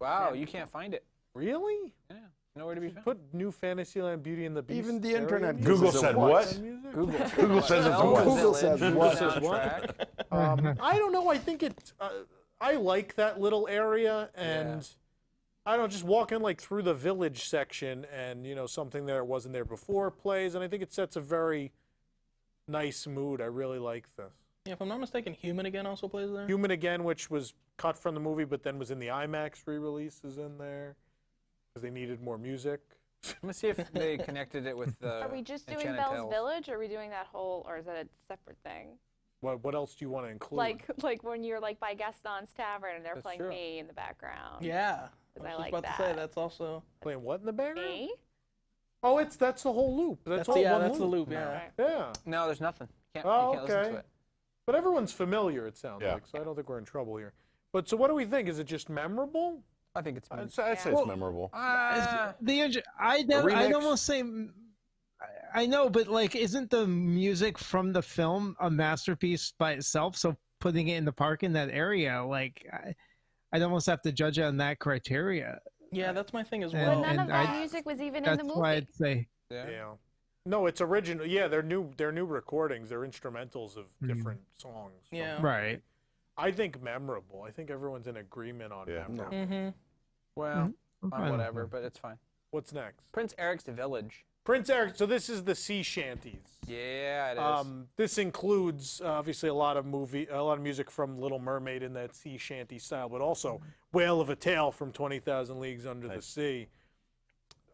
Wow, you can't find it. Really? Yeah, nowhere to be found. Put new Fantasyland, Beauty and the Beast. Even the area internet music? gives Google us a said what? what? Music? Google says it's a what? Google says what? Soundtrack. I don't know. I think it. I like that little area, and I don't know, just walking like through the village section, and something that wasn't there before plays, and I think it sets a very nice mood. I really like this. Yeah, if I'm not mistaken, Human Again also plays there. Human Again, which was cut from the movie, but then was in the IMAX re-release, is in there because they needed more music. Let me see if they connected it with the. Are we just doing Enchanted Belle's Tales. Village, or are we doing that whole, or is that a separate thing? What else do you want to include? Like when you're like by Gaston's Tavern and they're That's playing true. me in the background. Yeah. Because I I was like about that. to say that's also. Playing what in the background? Me? Oh, that's the whole loop. That's all one that's the loop. loop. Yeah. Yeah. No, there's nothing. You Oh, can't listen okay. to it. But everyone's familiar, it sounds Yeah. like, so I don't think we're in trouble here. But so what do we think? Is it just memorable? I think it's. I'd say Well, it's memorable. I'd remix? almost say I know, but like, isn't the music from the film a masterpiece by itself? So putting it in the park in that area, like, I'd almost have to judge it on that criteria. Yeah, that's my thing as And- well. But none of that I- music was even in That's the why movie. I'd say. Yeah. No, it's original. Yeah, they're new recordings. They're instrumentals of different songs. from Yeah. the Right. movie. I think memorable. I think everyone's in agreement on memorable. Mm-hmm. Well, I'm fine on with whatever, that. but it's fine. What's next? Prince Eric's Village. Prince Eric. So this is the sea shanties. Yeah, it is. This includes obviously a lot of music from Little Mermaid in that sea shanty style, but also Whale of a Tale from 20,000 Leagues Under the Sea.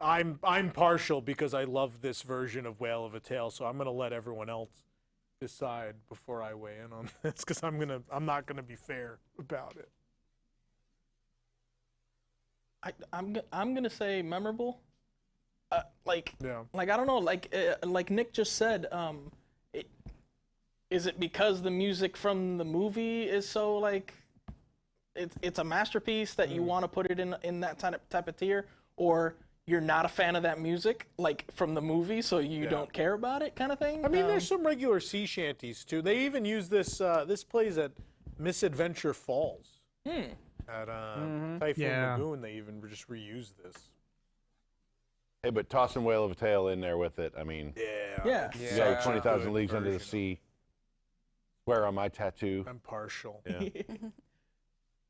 I'm partial because I love this version of Whale of a Tale, so I'm gonna let everyone else decide before I weigh in on this because I'm not gonna be fair about it. I'm gonna say memorable. Like Yeah. I don't know, like Nick just said, is it because the music from the movie is so like it's a masterpiece that you want to put it in that type of tier, or you're not a fan of that music, like from the movie, so you don't care about it, kind of thing. I mean, there's some regular sea shanties too. They even use this. This plays at Misadventure Falls. At Typhoon Lagoon, they even just reuse this. Hey, but tossing Whale of a Tale in there with it. I mean, Yeah. you got 20,000 Leagues Under the Sea. Swear on my tattoo. I'm partial. Yeah.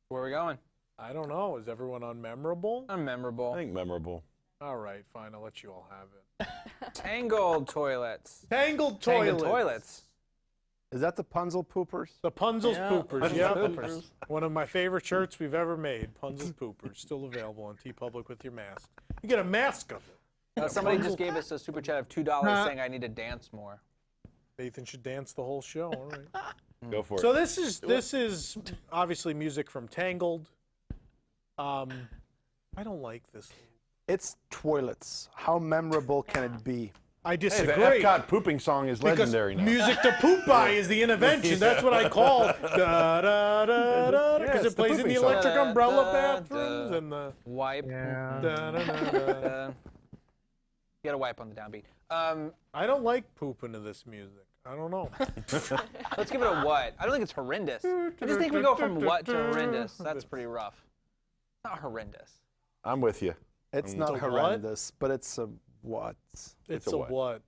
Where are we going? I don't know. Is everyone unmemorable? Unmemorable. I think memorable. All right, fine. I'll let you all have it. Tangled toilets. Tangled Tangled toilets. toilets. Is that the Punzel Poopers? The Punzel's Poopers, yeah. Poopers. One of my favorite shirts we've ever made. Punzel's Poopers, still available on TeePublic with your mask. You get a mask of it. Somebody just gave us a super chat of $2 saying I need to dance more. Nathan should dance the whole show. All right. Go for it. So this is obviously music from Tangled. I don't like this. It's toilets. How memorable can it be? I disagree. Hey, the Epcot pooping song is legendary now. Music to poop by is the intervention. That's what I call because it plays in the electric umbrella bathrooms and the wipe. You gotta wipe on the downbeat. I don't like pooping to this music. I don't know. Let's give it a what. I don't think it's horrendous. I just think we go from what to horrendous. That's pretty rough. Not horrendous. I'm with you. It's not horrendous, but it's a what? It's a what?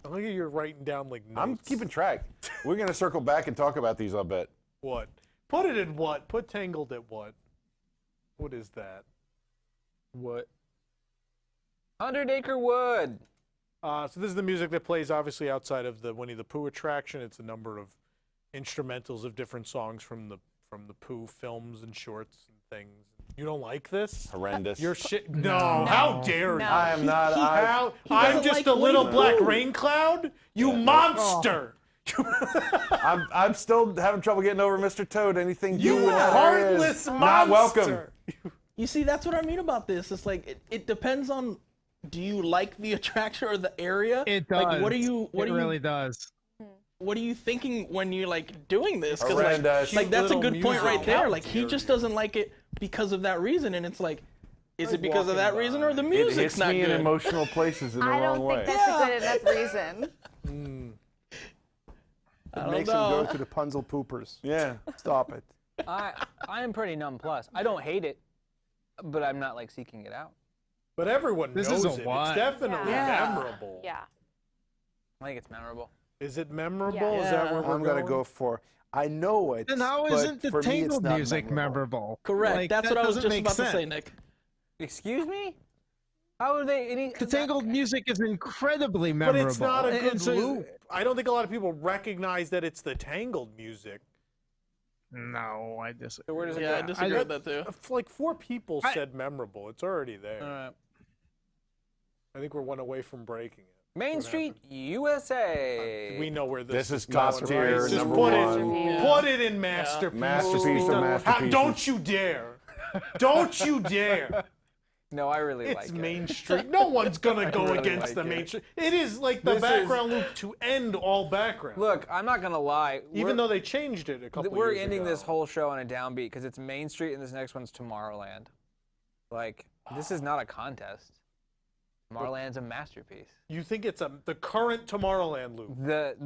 Look at you're writing down like notes. I'm keeping track. We're going to circle back and talk about these, I'll bet. What? Put it in what? Put Tangled at what? What is that? What? 100 Acre Wood. So this is the music that plays obviously outside of the Winnie the Pooh attraction. It's a number of instrumentals of different songs from the Pooh films and shorts and things. You don't like this? Horrendous. You're shit. No, how dare you? I am not. I'm just a little black rain cloud? You monster! I'm still having trouble getting over Mr. Toad. Anything You in that area heartless is not welcome. monster! You see, that's what I mean about this. It's like it depends on, do you like the attraction or the area? It does. Like, what are you? It really does. What are you thinking when you're like doing this? Because Horrendous. like that's a Little good point right music. there. Like he just doesn't like it because of that reason, and it's like, is it because of that reason or the music's It hits not me good? in emotional places in the I wrong don't way. think that's a good enough reason. It don't makes them know. go to the Punzel Poopers. Yeah. Stop it. I am pretty nonplussed. I don't hate it, but I'm not like seeking it out. But everyone This knows is a it. what? It's definitely Yeah. memorable. Yeah. I think it's memorable. Is it memorable? Yeah. Is that where we're I'm going to going? go for, I know it. And how but isn't the for me, it's Tangled not music memorable? Correct. Like, That's that what I was doesn't just make about to say, sense. Nick. Excuse me? How are they? The Tangled music is incredibly But memorable. it's not a good And so- loop. I don't think a lot of people recognize that it's the Tangled music. No, I disagree. So where does it Yeah, I go? disagree with that too. Like 4 people said memorable. It's already there. All right. I think we're one away from breaking it. Main What Street, USA. We know where this This is going, top right? tier, Just number put one. it, put it in masterpiece. Masterpiece of How- masterpieces. don't you dare! Don't you dare! No, I really like It's it. Main Street. No one's gonna go really against like the it. Main Street. It is like the This background loop to end all background. Look, I'm not gonna lie. Even though they changed it a couple we're years ending ago. this whole show on a downbeat because it's Main Street and this next one's Tomorrowland. Like, this is not a contest. Tomorrowland's a masterpiece. You think it's the current Tomorrowland loop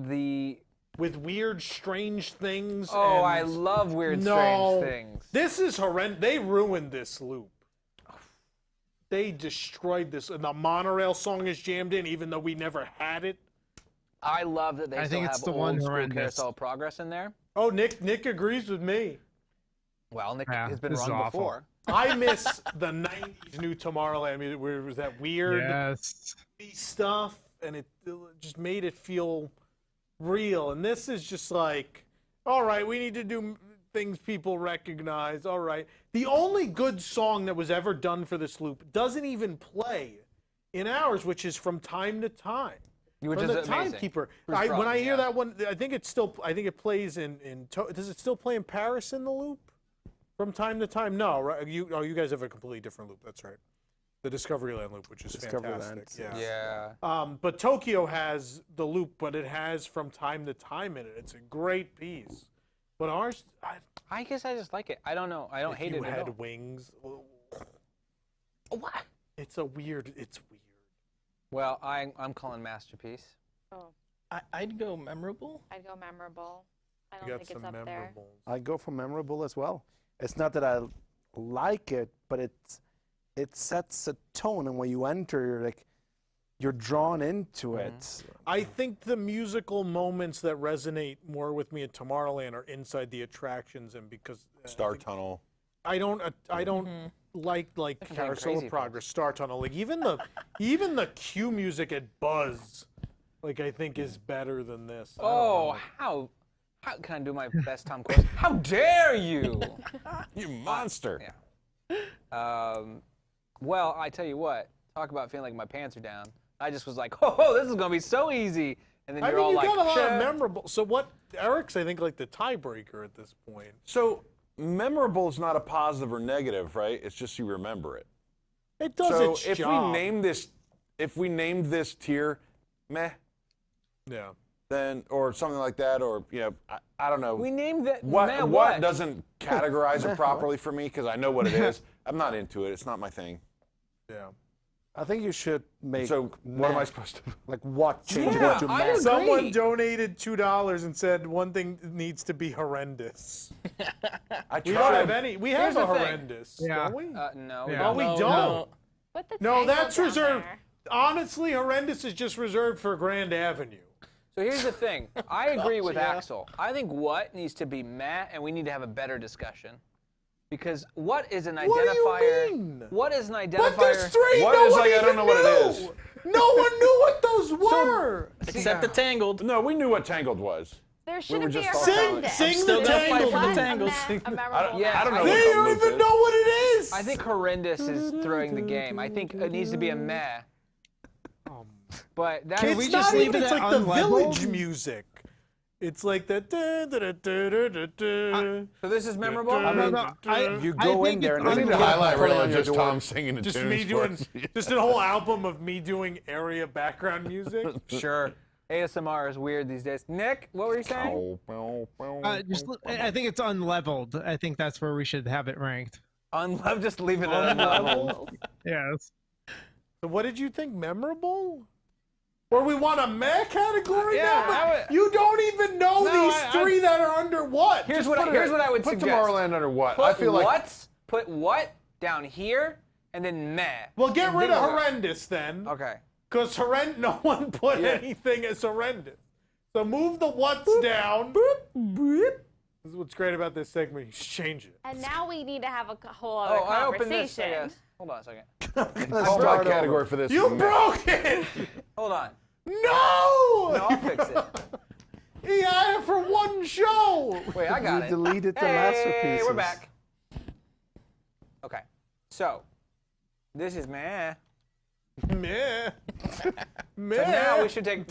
The with weird, strange things? Oh, and I love weird, no, strange things. This is horrendous. They ruined this loop. They destroyed this. And the monorail song is jammed in, even though we never had it. I love that they I still think have it's the old one school horrendous. Carousel of Progress in there. Oh, Nick agrees with me. Well, Nick Yeah, has been this is wrong awful. before. I miss the 90s new Tomorrowland music where it was that weird Yes. stuff, and it just made it feel real. And this is just like, all right, we need to do things people recognize. All right. The only good song that was ever done for this loop doesn't even play in ours, which is From Time to Time. Which From is the amazing. Timekeeper. Bruce When Brother, I hear yeah. that one, I think it plays does it still play in Paris in the loop? From Time to Time? No, right? You guys have a completely different loop. That's right. The Discoveryland loop, which is fantastic. Yeah. But Tokyo has the loop, but it has From Time to Time in it. It's a great piece. But ours, I guess I just like it. I don't know. I don't hate it you at had all. wings. What? It's weird. Well, I'm calling masterpiece. Oh. I'd go memorable. I'd go memorable. I don't got think it's some up there. memorables. I go for memorable as well. It's not that I like it, but it sets a tone, and when you enter, you're drawn into it. I think the musical moments that resonate more with me at Tomorrowland are inside the attractions, and because Star Tunnel. I don't like That's Carousel crazy of Progress, Star Tunnel. Like even the cue music at Buzz, like I think is better than this. I don't know. How can I do my best Tom Cruise? How dare you? You monster. Well, I tell you what. Talk about feeling like my pants are down. I just was like, oh, this is gonna be so easy. And then I you're mean, all you like, got a lot "Sure." of memorable. So what? Eric's I think like the tiebreaker at this point. So memorable is not a positive or negative, right? It's just you remember it. It does so its if job. if we named this tier meh, Yeah. then or something like that, or I don't know. We named that. What doesn't categorize it properly for me because I know what it is. I'm not into it. It's not my thing. Yeah. I think you should make. So what am I supposed to? Like what? Change Yeah, it to I meh. agree. Someone donated $2 and said one thing needs to be horrendous. I We don't have tried. any. We have Here's a the thing. horrendous, don't we? No. Yeah. No, we No, don't. no. Put the No, tangle that's down reserved. there. Honestly, horrendous is just reserved for Grand Avenue. So here's the thing. I agree with yeah. Axel. I think what needs to be meh, and we need to have a better discussion. Because what is an identifier? What do you mean? What is an identifier? But there's three. What no is one like, I even don't know what it is. No one knew what those were. Except the Tangled. No, we knew what Tangled was. There were shouldn't be just a talking about horrendous. Sing Still the gotta fight Tangled. for the What? Tangles. A memorable. Yeah, I don't know. They what don't the even loop know what it is. I think horrendous is throwing the game. I think it needs to be a meh. But that's It's we not just leave even, it it's at like the unleveled? village music. It's like the. so this is memorable. You go in there and I need then a highlight put it reel on of your just door. Tom singing the Just tunes me for doing, us. just a whole album of me doing area background music. Sure. ASMR is weird these days. Nick, what were you saying? I think it's unleveled. I think that's where we should have it ranked. Unleveled. Just leave it at unleveled. Yes. So what did you think memorable? Or we want a meh category Yeah, now? I But you don't even know these three that are under what? Here's Just what put I would Put suggest. Tomorrowland under what? Put I feel like put what down here, and then meh. Well, get And rid then of we'll go. horrendous then. Okay. Because no one put Yeah. anything as horrendous. So move the what's down. This is what's great about this segment. You just change it. And now we need to have a whole other Oh, I conversation. opened this. I guess. Hold on a second. I'll start category for this. You Meh. broke it! Hold on. No! No, I'll fix it. He had it for one show. Wait, I got You it. deleted the Hey, masterpieces. we're back. Okay. So, this is meh. Meh. Meh. So now we should take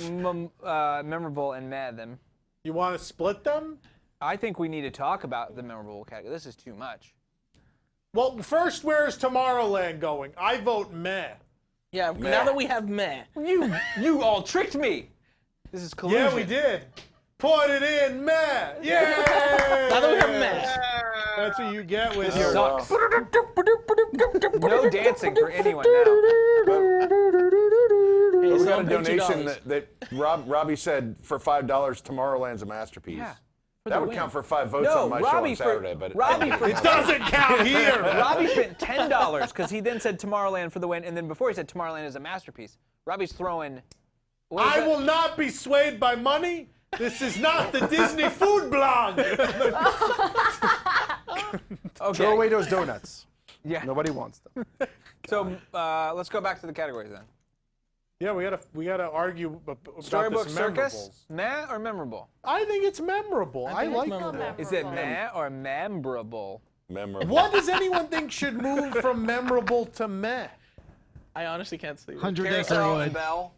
memorable and meh then. You want to split them? I think we need to talk about the memorable category. This is too much. Well, first, where's Tomorrowland going? I vote meh. Yeah, now that we have meh. You all tricked me. This is collusion. Yeah, we did. Put it in meh. Yeah. Now that we have meh. That's what you get with This your. sucks. No dancing for anyone now. We got a someone paid donation $2. that Robbie said for $5 Tomorrowland's a masterpiece. Yeah. That would count for 5 votes No, on my show Robbie on for- Saturday, but Robbie for- It doesn't count here. Robbie spent $10 because he then said Tomorrowland for the win, and then before he said Tomorrowland is a masterpiece. Robbie's throwing. what is I that? will not be swayed by money. This is not the Disney food blog. Okay. Throw away those donuts. Yeah. Nobody wants them. So let's go back to the categories then. Yeah, we gotta argue about Storybook this Circus, memorables. meh or memorable? I think it's memorable. I think it's like memorable. that. Is it meh or memorable? memorable. What does anyone think should move from memorable to meh? I honestly can't see. 100 Carousel Acre and Wood. Bell.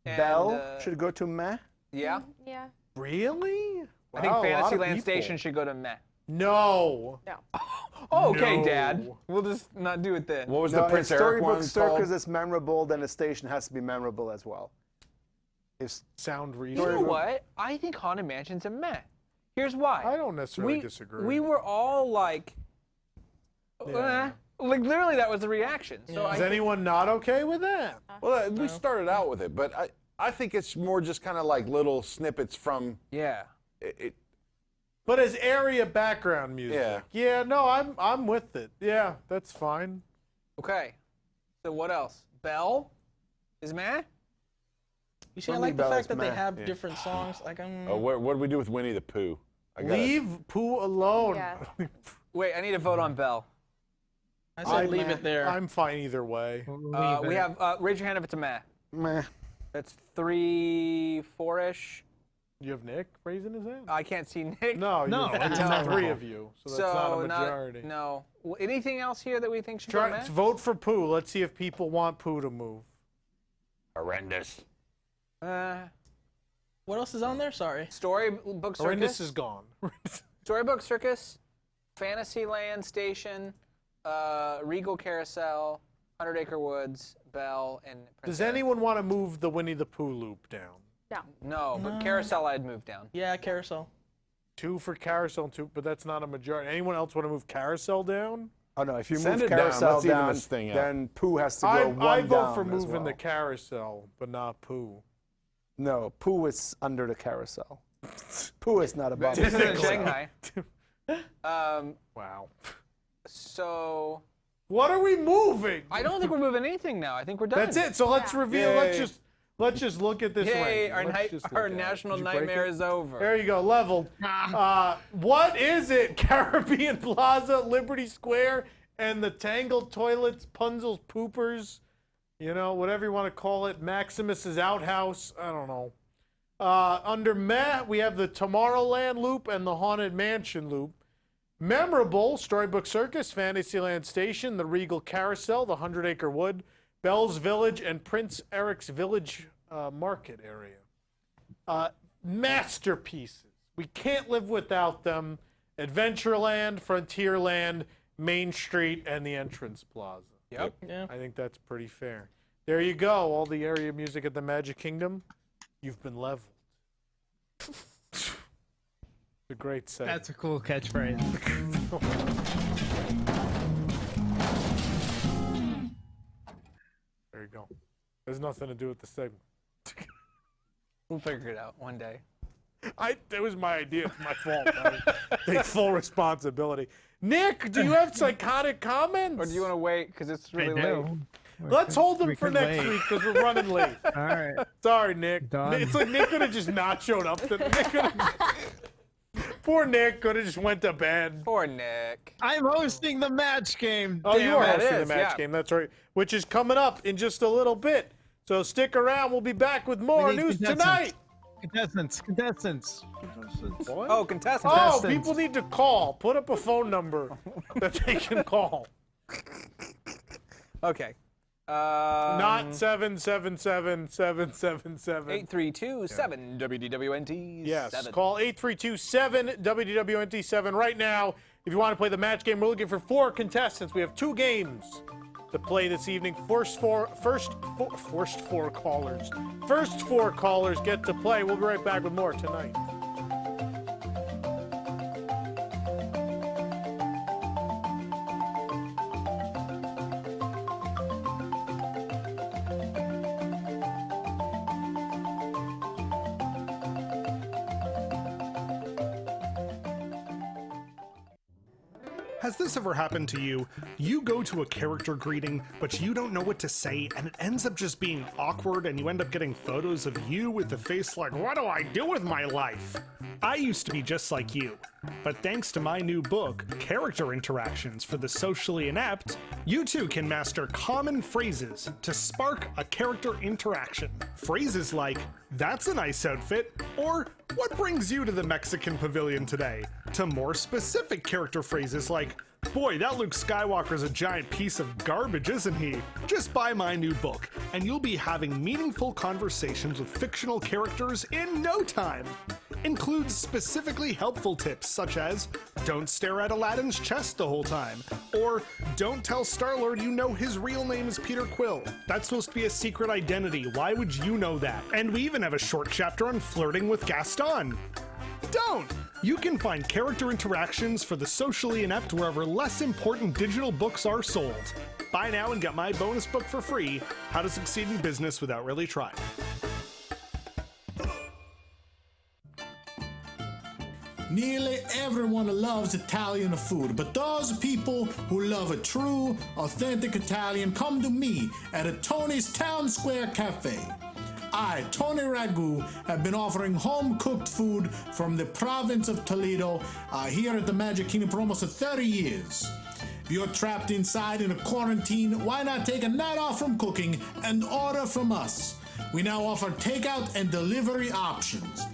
And, Bell should go to meh. Yeah. Yeah. Really? I think Wow, a lot of Fantasyland people. Station should go to meh. No. No. Oh, okay, No. Dad. We'll just not do it then. What was No, the Prince if Eric Storybook one Circus called? is memorable, then the station has to be memorable as well. If Sound You reasonable. know what? I think Haunted Mansion's a meh. Here's why. I don't necessarily disagree. We were all like, Yeah. Like literally, that was the reaction. So Is anyone not okay with that? Well, we started out with it, but I think it's more just kind of like little snippets from. Yeah. But as area background music. Yeah. Yeah. No, I'm with it. Yeah, that's fine. Okay. So what else? Belle is meh. You see, I like the fact that they have different songs. Like, Oh, what do we do with Winnie the Pooh? Leave Pooh alone. Yeah. Wait, I need to vote on Belle. I said leave it there. I'm fine either way. We have raise your hand if it's a meh. Meh. That's 3-4-ish. You have Nick raising his hand? I can't see Nick. No, it's not three of you, so that's not a majority. No. Anything else here that we think should go meh? Vote for Pooh. Let's see if people want Pooh to move. Horrendous. What else is on there? Sorry. Storybook Circus. Horrendous is gone. Storybook Circus, Fantasyland Station, Regal Carousel, 100 Acre Woods, Belle, and Does anyone want to move the Winnie the Pooh loop down? No. No, but Carousel I'd move down. Yeah, Carousel. 2 for Carousel, 2, but that's not a majority. Anyone else want to move Carousel down? Oh no, if you Send move it down. Carousel Let's even down, this thing out. then Pooh has to go one I vote down for as moving well. the Carousel, but not Pooh. No, Pooh is under the Carousel. Pooh is not above This the is in Carousel. Shanghai. Wow. So. What are we moving? I don't think we're moving anything now. I think we're done. That's it. So let's reveal. Yay. Let's just look at this. Yay! ranking. Our national nightmare is over. There you go, leveled. What is it? Caribbean Plaza, Liberty Square, and the Tangled Toilets, Punzel's Poopers, whatever you want to call it, Maximus's Outhouse, I don't know. Under meh, we have the Tomorrowland Loop and the Haunted Mansion Loop. Memorable, Storybook Circus, Fantasyland Station, the Regal Carousel, the 100 Acre Wood, Bell's Village, and Prince Eric's Village Market area. Masterpieces. We can't live without them. Adventureland, Frontierland, Main Street, and the Entrance Plaza. Yep. Yeah. I think that's pretty fair. There you go. All the area music at the Magic Kingdom. You've been leveled. It's a great set. That's a cool catchphrase. There you go. There's nothing to do with the segment. We'll figure it out one day. It was my idea. It's my fault. I take full responsibility. Nick, do you have psychotic comments? Or do you want to wait because it's really late? Let's hold them We for could next wait. week because we're running late. All right. Sorry, Nick. Done. It's like Nick could have just not showed up. Poor Nick could have just went to bed. Poor Nick. I'm hosting the match game. Oh, you are it hosting the is, match yeah. game. That's right. Which is coming up in just a little bit. So stick around. We'll be back with more We need news contestants. tonight. Contestants. What? Oh, contestants. Oh, people need to call. Put up a phone number that they can call. Okay. Not 777-777. 832-7 WDWNT. Yes, 7. call 832-7 WDWNT7 right now. If you want to play the match game, we're looking for 4 contestants. We have 2 games to play this evening. First four callers get to play. We'll be right back with more tonight. Has this ever happened to you? You go to a character greeting, but you don't know what to say, and it ends up just being awkward, and you end up getting photos of you with the face like, what do I do with my life? I used to be just like you, but thanks to my new book, Character Interactions for the Socially Inept, you too can master common phrases to spark a character interaction. Phrases like, that's a nice outfit, or what brings you to the Mexican pavilion today? To more specific character phrases like, boy, that Luke Skywalker's a giant piece of garbage, isn't he? Just buy my new book, and you'll be having meaningful conversations with fictional characters in no time. Includes specifically helpful tips such as, don't stare at Aladdin's chest the whole time, or don't tell Star-Lord you know his real name is Peter Quill. That's supposed to be a secret identity, why would you know that? And we even have a short chapter on flirting with Gaston. Don't! You can find character interactions for the socially inept wherever less important digital books are sold. Buy now and get my bonus book for free, How to Succeed in Business Without Really Trying. Nearly everyone loves Italian food, but those people who love a true, authentic Italian come to me at Tony's Town Square Cafe. I, Tony Ragu, have been offering home-cooked food from the province of Toledo here at the Magic Kingdom for almost 30 years. If you're trapped inside in a quarantine, why not take a night off from cooking and order from us? We now offer takeout and delivery options.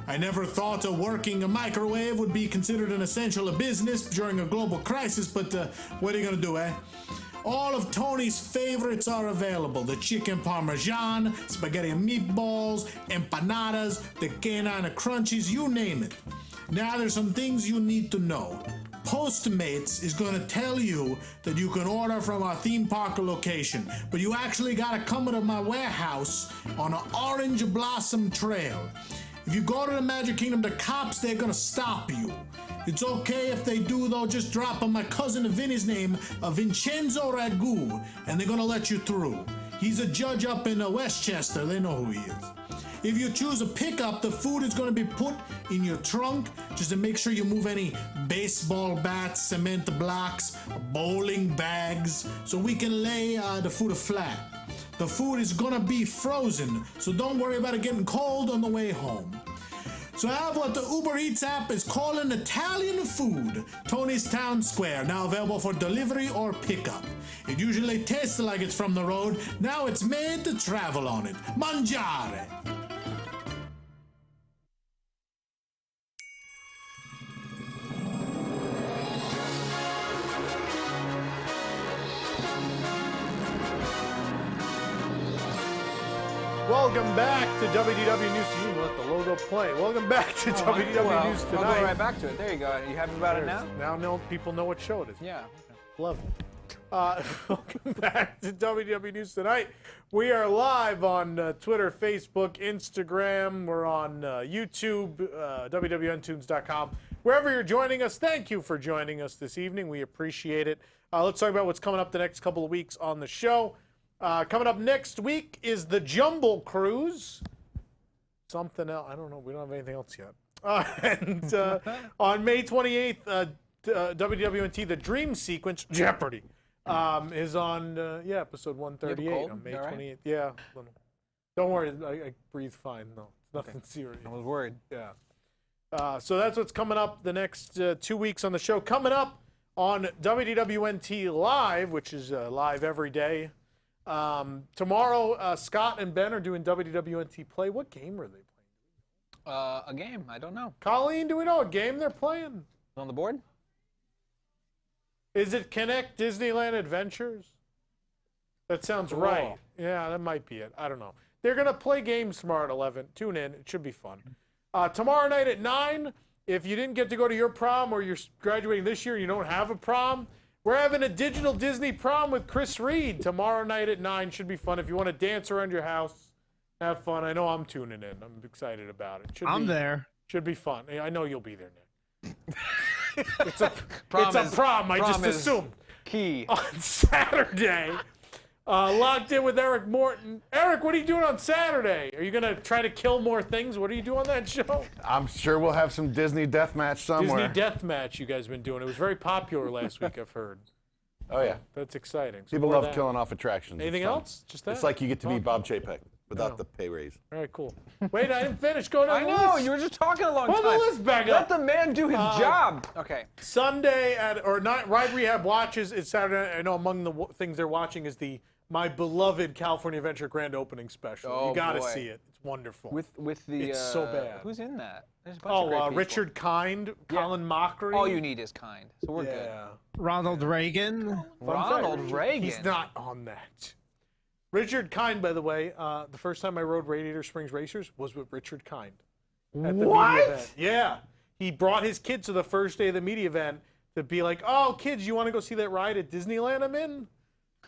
I never thought a working microwave would be considered an essential business during a global crisis, but what are you gonna do, eh? All of Tony's favorites are available. The chicken parmesan, spaghetti and meatballs, empanadas, the canine crunchies, you name it. Now there's some things you need to know. Postmates is going to tell you that you can order from our theme park location, but you actually got to come to my warehouse on an Orange Blossom Trail. If you go to the Magic Kingdom, the cops, they're going to stop you. It's okay if they do, though. Just drop on my cousin Vinny's name, Vincenzo Ragu, and they're going to let you through. He's a judge up in Westchester. They know who he is. If you choose a pickup, the food is going to be put in your trunk just to make sure you move any baseball bats, cement blocks, bowling bags, so we can lay the food flat. The food is going to be frozen, so don't worry about it getting cold on the way home. So I have what the Uber Eats app is calling Italian food, Tony's Town Square, now available for delivery or pickup. It usually tastes like it's from the road, now it's made to travel on it. Mangiare! Welcome back to WDW News Tonight. You can let the logo play. Welcome back to WDW News Tonight. I'll go right back to it. There you go. You happy about it now? Now people know what show it is. Yeah. Love it. Welcome back to WDW News Tonight. We are live on Twitter, Facebook, Instagram. We're on YouTube, WWNtunes.com. Wherever you're joining us, thank you for joining us this evening. We appreciate it. Let's talk about what's coming up the next couple of weeks on the show. Coming up next week is the Jumble Cruise. Something else. I don't know. We don't have anything else yet. And on May 28th, WWNT, The Dream Sequence, Jeopardy, is on, episode 138 on May 28th. Yeah. Don't worry. I breathe fine, though. Nothing serious. I was worried. Yeah. So that's what's coming up the next 2 weeks on the show. Coming up on WDWNT Live, which is live every day. Tomorrow, Scott and Ben are doing WDWNT Play. What game are they playing? A game. I don't know. Colleen, do we know what game they're playing? On the board? Is it Connect Disneyland Adventures? That sounds right. Yeah, that might be it. I don't know. They're going to play games tomorrow at 11. Tune in. It should be fun. Tomorrow night at 9, if you didn't get to go to your prom or you're graduating this year and you don't have a prom, we're having a digital Disney prom with Chris Reed tomorrow night at 9. Should be fun. If you want to dance around your house, have fun. I know I'm tuning in. I'm excited about it. I'm there. Should be fun. I know you'll be there, Nick. It's a prom. I just assumed. Key. On Saturday, locked in with Eric Morton. Eric, what are you doing on Saturday? Are you going to try to kill more things? What do you do on that show? I'm sure we'll have some Disney deathmatch somewhere. Disney deathmatch you guys have been doing. It was very popular last week, I've heard. Oh, yeah. That's exciting. So people love killing off attractions. Anything else? Just that? It's like you get to be Bob Chapek without the pay raise. All right, cool. Wait, I didn't finish. Go to the I list. know. You were just talking a long time. Pull the list back Let up. the man do his job. Okay. Sunday Ride Rehab watches. It's Saturday. I know among the things they're watching is my beloved California Adventure grand opening special. Oh, you got to boy. see it. It's wonderful. With the it's so bad. Who's in that? There's a bunch of great people. Richard Kind, Colin Mockery. All you need is Kind. So we're good. Ronald Reagan. Ronald Reagan. He's not on that. Richard Kind, by the way, the first time I rode Radiator Springs Racers was with Richard Kind at the media event. Yeah. He brought his kids to the first day of the media event to be like, oh, kids, you want to go see that ride at Disneyland I'm in?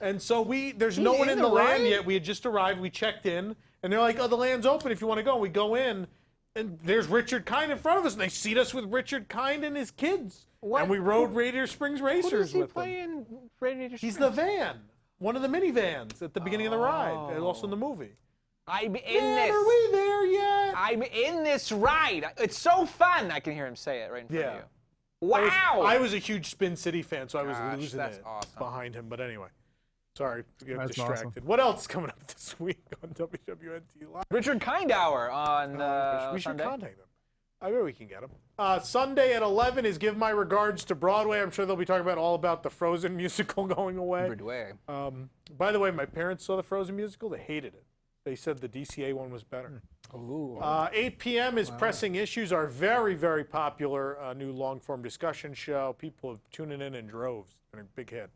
And so there's no one in the land yet. We had just arrived. We checked in, and they're like, oh, the land's open if you want to go. We go in. And there's Richard Kind in front of us, and they seat us with Richard Kind and his kids. And we rode Radiator Springs Racers Who does he with play him. in Radiator Springs? He's the van, one of the minivans at the beginning of the ride, and also in the movie. I'm in Van, this. are we there yet? I'm in this ride. It's so fun. I can hear him say it right in front of you. Wow! I was a huge Spin City fan, so I was Gosh, losing that's it awesome. behind him. But anyway, sorry to get That's distracted. awesome. What else is coming up this week on WWNT Live? Richard Kind Hour on we should Sunday. contact them. I bet we can get them. Sunday at 11 is Give My Regards to Broadway. I'm sure they'll be talking all about the Frozen musical going away. Broadway. By the way, my parents saw the Frozen musical. They hated it. They said the DCA one was better. Ooh. 8 p.m. is Pressing Issues, our very, very popular new long-form discussion show. People are tuning in droves. It's been a big hit.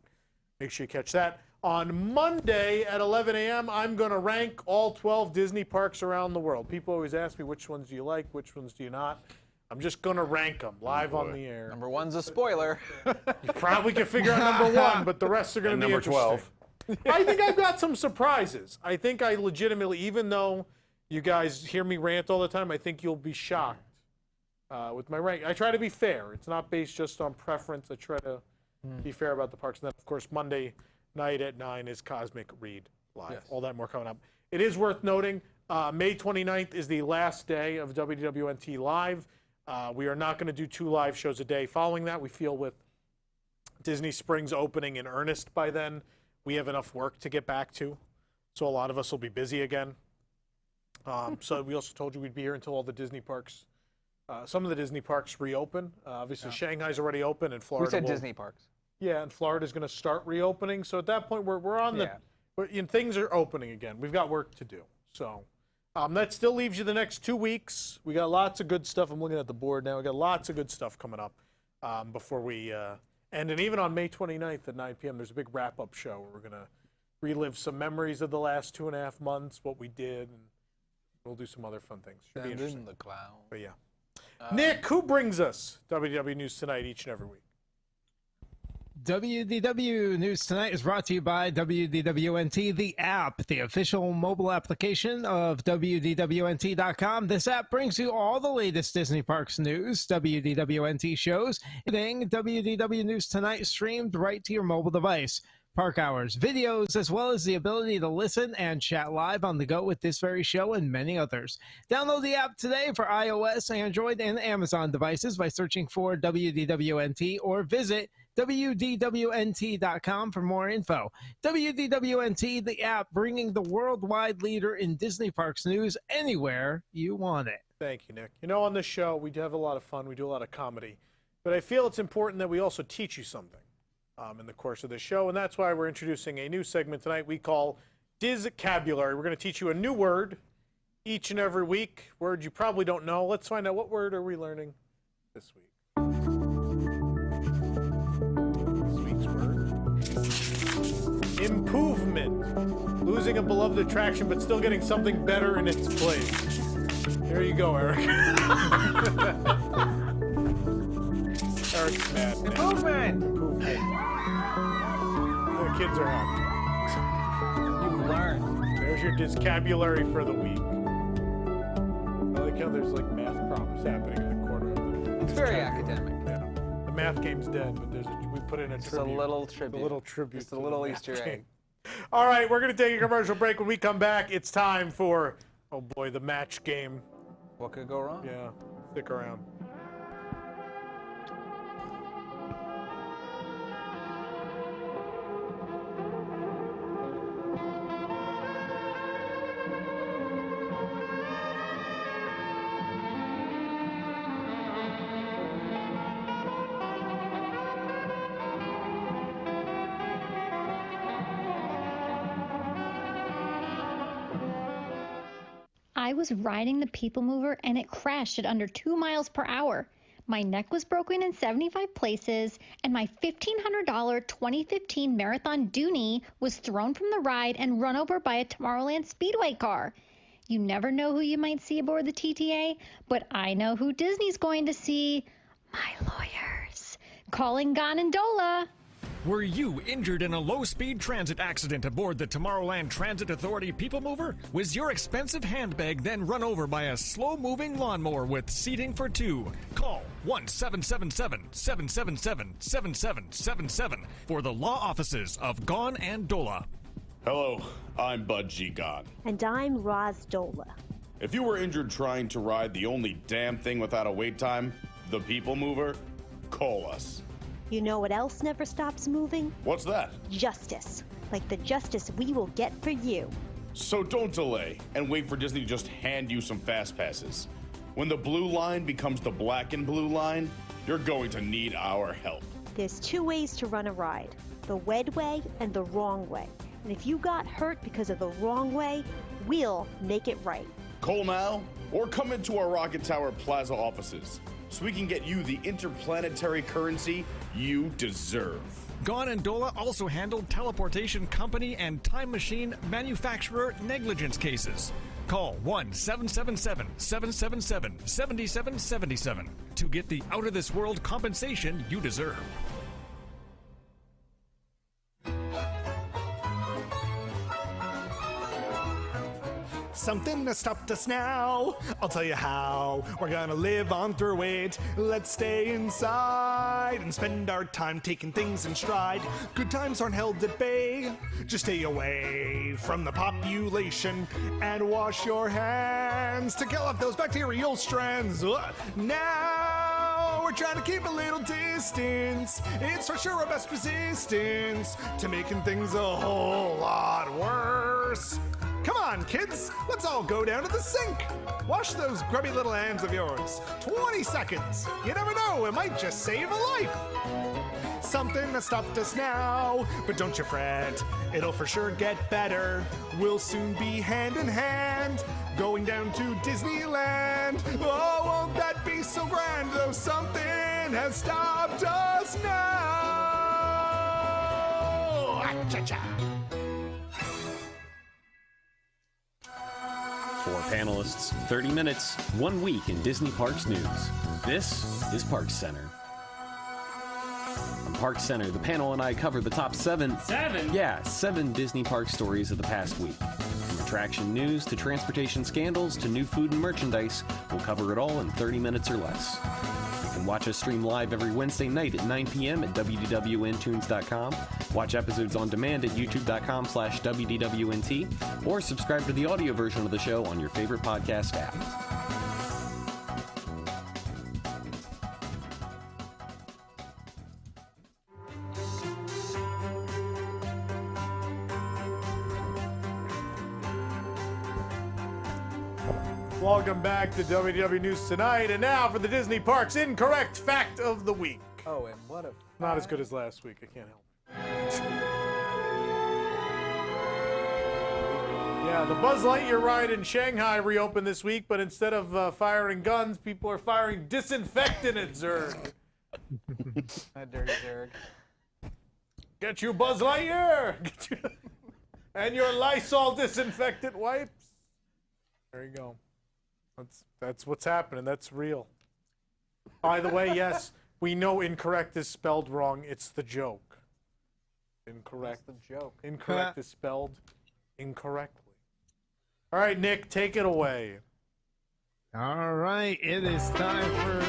Make sure you catch that. On Monday at 11 a.m., I'm going to rank all 12 Disney parks around the world. People always ask me, which ones do you like, which ones do you not? I'm just going to rank them live on the air. Number one's a spoiler. You probably can figure out number one, but the rest are going to be number interesting. 12. I think I've got some surprises. I think I legitimately, even though you guys hear me rant all the time, I think you'll be shocked with my rank. I try to be fair. It's not based just on preference. I try to be fair about the parks. And then, of course, Monday night at 9 is Cosmic Read Live. Yes. All that more coming up. It is worth noting, May 29th is the last day of WDWNT Live. We are not going to do 2 live shows a day. Following that, we feel with Disney Springs opening in earnest by then, we have enough work to get back to. So a lot of us will be busy again. So we also told you we'd be here until all the Disney parks, some of the Disney parks reopen. Obviously, Shanghai's already open, and Florida. Who said will, Disney parks? Yeah, and Florida's going to start reopening. So at that point, we're on the, things are opening again. We've got work to do. So that still leaves you the next 2 weeks. We got lots of good stuff. I'm looking at the board now. We got lots of good stuff coming up before we end. And even on May 29th at 9 p.m., there's a big wrap-up show where we're going to relive some memories of the last 2.5 months, what we did, and we'll do some other fun things. Should be interesting. In the cloud. But yeah. Nick, who brings us WDW News Tonight each and every week? WDW News Tonight is brought to you by WDWNT, the app, the official mobile application of WDWNT.com. This app brings you all the latest Disney Parks news, WDWNT shows, including WDW News Tonight streamed right to your mobile device. Park hours, videos, as well as the ability to listen and chat live on the go with this very show and many others. Download the app today for iOS, Android, and Amazon devices by searching for WDWNT or visit WDWNT.com for more info. WDWNT, the app, bringing the worldwide leader in Disney Parks news anywhere you want it. Thank you, Nick. You know, on this show, we do have a lot of fun. We do a lot of comedy. But I feel it's important that we also teach you something in the course of the show, and that's why we're introducing a new segment tonight we call Dizcabulary. We're going to teach you a new word each and every week, word you probably don't know. Let's find out, what word are we learning this week? This week's word: improvement. Losing a beloved attraction, but still getting something better in its place. There you go, Eric. Eric's mad. Improvement. The kids are happy. You've learned. There's your Dizcabulary for the week. I like how there's like math problems happening in the corner of the It's very academic. Yeah. The math game's dead, but we put in a Just tribute. a little tribute. A little tribute. Just to a the little math Easter game. egg. All right, we're going to take a commercial break. When we come back, it's time for, oh boy, the match game. What could go wrong? Yeah, stick around. I was riding the People Mover and it crashed at under 2 miles per hour. My neck was broken in 75 places, and my $1,500 2015 Marathon Dooney was thrown from the ride and run over by a Tomorrowland Speedway car. You never know who you might see aboard the TTA, but I know who Disney's going to see. My lawyers. Calling Ganondola. Were you injured in a low-speed transit accident aboard the Tomorrowland Transit Authority People Mover? Was your expensive handbag then run over by a slow-moving lawnmower with seating for two? Call 1-777-777-7777 for the law offices of Gon and Dola. Hello, I'm Bud G. Gon. And I'm Roz Dola. If you were injured trying to ride the only damn thing without a wait time, the People Mover, call us. You know what else never stops moving? What's that? Justice. Like the justice we will get for you. So don't delay and wait for Disney to just hand you some fast passes. When the blue line becomes the black and blue line, you're going to need our help. There's two ways to run a ride, the wed way and the wrong way. And if you got hurt because of the wrong way, we'll make it right. Call now or come into our Rocket Tower Plaza offices so we can get you the interplanetary currency you deserve. Gon and Dola also handled teleportation company and time machine manufacturer negligence cases. Call 1-777-777-7777 to get the out-of-this-world compensation you deserve. Something has stopped us now. I'll tell you how. We're gonna live on through it. Let's stay inside and spend our time taking things in stride. Good times aren't held at bay. Just stay away from the population and wash your hands to kill off those bacterial strands. Now we're trying to keep a little distance. It's for sure our best resistance to making things a whole lot worse. Come on, kids, let's all go down to the sink. Wash those grubby little hands of yours. 20 seconds. You never know, it might just save a life. Something has stopped us now, but don't you fret, it'll for sure get better. We'll soon be hand in hand, going down to Disneyland. Oh, won't that be so grand, though something has stopped us now. Ah-cha-cha. 4 panelists, 30 minutes, 1 week in Disney Parks news. This is Parks Center. On Parks Center, the panel and I cover the top 7... 7? Yeah, 7 Disney Parks stories of the past week. From attraction news to transportation scandals to new food and merchandise, we'll cover it all in 30 minutes or less. You can watch us stream live every Wednesday night at 9 p.m. at WDWNtunes.com, watch episodes on demand at youtube.com/WDWNT, or subscribe to the audio version of the show on your favorite podcast app. Welcome back to WDW News Tonight, and now for the Disney Parks Incorrect Fact of the Week. Oh, and what a... Not as good as last week, I can't help it. Yeah, the Buzz Lightyear ride in Shanghai reopened this week, but instead of firing guns, people are firing disinfectant at Zurg. That dirty Zurg. Get you Buzz Lightyear! Get you... and your Lysol disinfectant wipes. There you go. That's what's happening. That's real. By the way, yes, we know incorrect is spelled wrong. It's the joke. Incorrect. That's the joke. Incorrect is spelled incorrectly. All right, Nick, take it away. All right, it is time for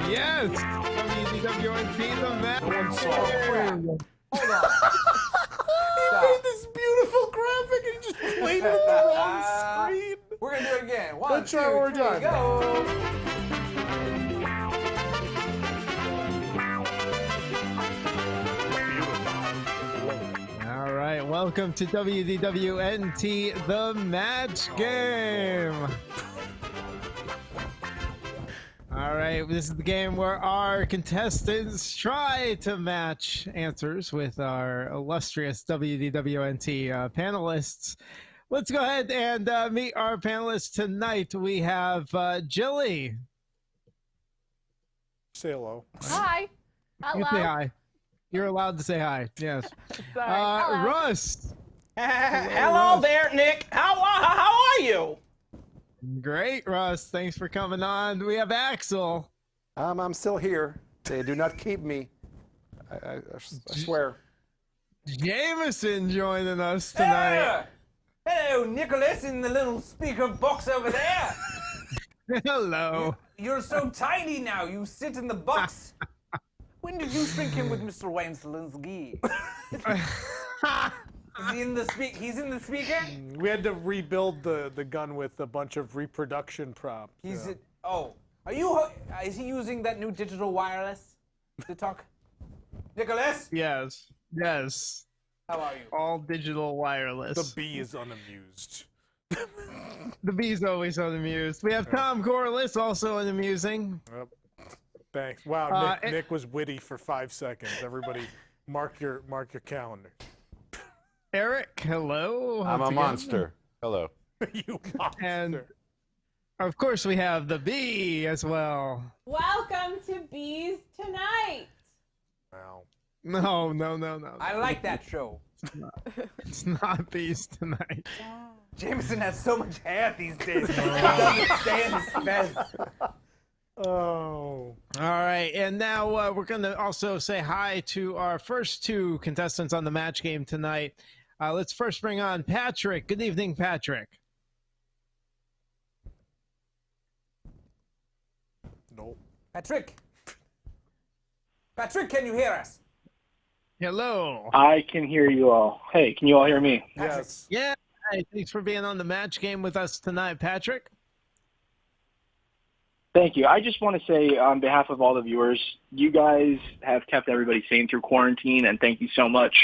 WDWNT the match. No one saw it. Hold on. He made this beautiful graphic and he just played it on the wrong screen. We're going to do it again. 1, Let's 2, try one more 3, time. go. All right, welcome to WDWNT the match game. All right, this is the game where our contestants try to match answers with our illustrious WDWNT panelists. Let's go ahead and meet our panelists tonight. We have Jilly. Say hello. Hi. Hello. You say hi. You're allowed to say hi. Yes. Sorry. Hello. Russ. Hello there, Nick. How are you? Great, Russ. Thanks for coming on. We have Axel. I'm still here. They do not keep me. I swear. Jameson joining us tonight. Hello, Nicholas, in the little speaker box over there. Hello. You're so tiny now. You sit in the box. When did you shrink in with Mr. Wayne Selinsky? Is he in the He's in the speaker? We had to rebuild the gun with a bunch of reproduction props. Oh, is he using that new digital wireless to talk? Nicholas? Yes. Yes. How are you? All digital wireless. The bee is unamused. The bee's always unamused. We have Tom Corliss, also unamusing. Yep. Thanks. Wow, Nick was witty for 5 seconds. Everybody, mark your calendar. Eric, hello. I'm a monster. Hello. You monster. And of course, we have the bee as well. Welcome to Bees Tonight. Wow. No. I like that show. It's not Bees Tonight. Jameson has so much hair these days. It doesn't stay in his fez. Oh. All right, and now we're going to also say hi to our first two contestants on the match game tonight. Let's first bring on Patrick. Good evening, Patrick. Nope. Patrick, can you hear us? Hello. I can hear you all. Hey, can you all hear me? Yes. Yeah. Hey, thanks for being on the match game with us tonight, Patrick. Thank you. I just want to say on behalf of all the viewers, you guys have kept everybody sane through quarantine, and thank you so much.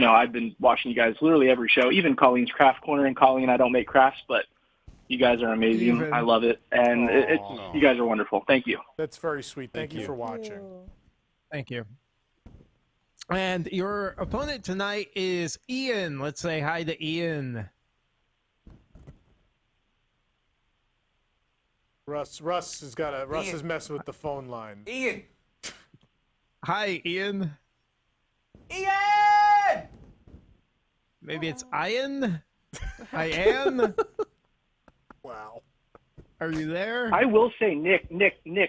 I've been watching you guys literally every show, even Colleen's Craft Corner, and Colleen, I don't make crafts, but you guys are amazing. I love it, and you guys are wonderful. Thank you. That's very sweet. Thank you for watching. Thank you. And your opponent tonight is Ian. Let's say hi to Ian. Russ is messing with the phone line. Ian. Hi, Ian. Ian! Maybe it's Ian? Ian? Wow. Are you there? I will say, Nick,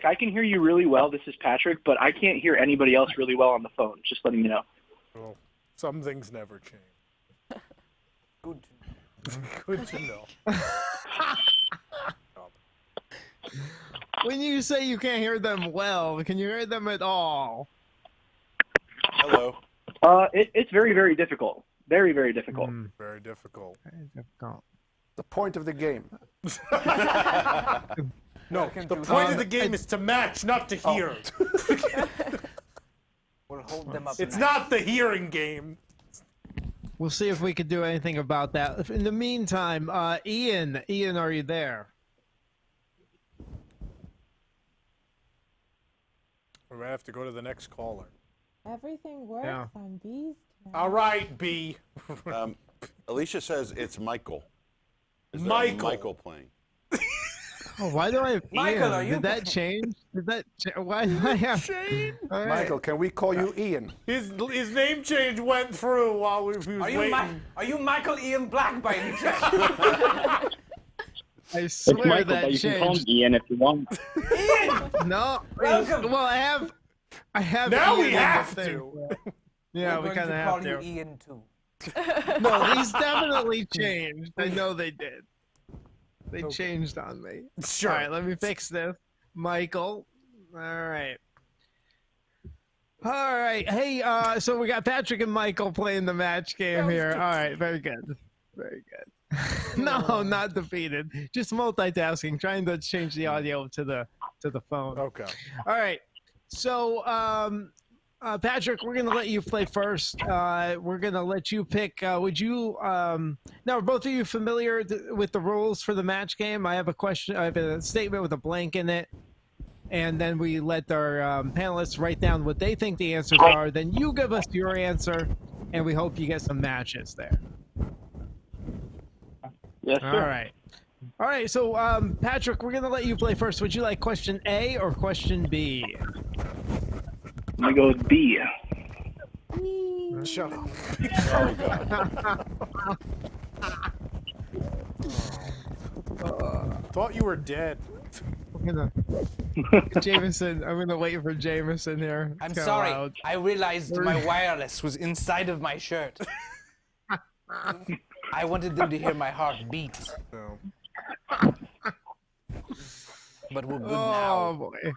I can hear you really well. This is Patrick, but I can't hear anybody else really well on the phone. Just letting you know. Well, some things never change. Good to know. Good to know. When you say you can't hear them well, can you hear them at all? Hello. It's very, very difficult. Very, very difficult. Very difficult. Very difficult. The point of the game. No, the point of the game is to match, not to hear. We'll hold them up. It's not the hearing game. We'll see if we can do anything about that. In the meantime, Ian, are you there? We're going to have to go to the next caller. Everything works on Bees Tonight. All right, B. Alicia says it's Michael. Is Michael playing? Oh, why do I have Michael, Ian? are you Did that change? Why do I have Shane? All right. Michael, can we call you Ian? His name change went through while he was waiting. Are you Michael Ian Black by any chance? I swear It's Michael, that but you changed. can call me Ian if you want. Ian! No. Welcome. Well, I have. Now Ian we in the have thing. to. Yeah, We're we going kind of to have call to. you Ian too. No, these definitely changed. I know they did. They changed on me. Sure. All right, let me fix this. Michael. All right. All right. Hey, so we got Patrick and Michael playing the match game here. All right, very good. Very good. No, not defeated. Just multitasking, trying to change the audio to the phone. Okay. All right. So, Patrick, we're going to let you play first. We're going to let you pick. Would you now, are both of you familiar with the rules for the match game? I have a question. I have a statement with a blank in it. And then we let our panelists write down what they think the answers are. Then you give us your answer, and we hope you get some matches there. Yes, sir. All right. All right, so Patrick, we're going to let you play first. Would you like question A or question B? I'm going to go with B. Shut up. Oh, God. Thought you were dead. Jameson, I'm gonna wait for Jameson here. I'm It's kinda sorry. loud. I realized my wireless was inside of my shirt. I wanted them to hear my heart beat. But we're good now. Oh boy.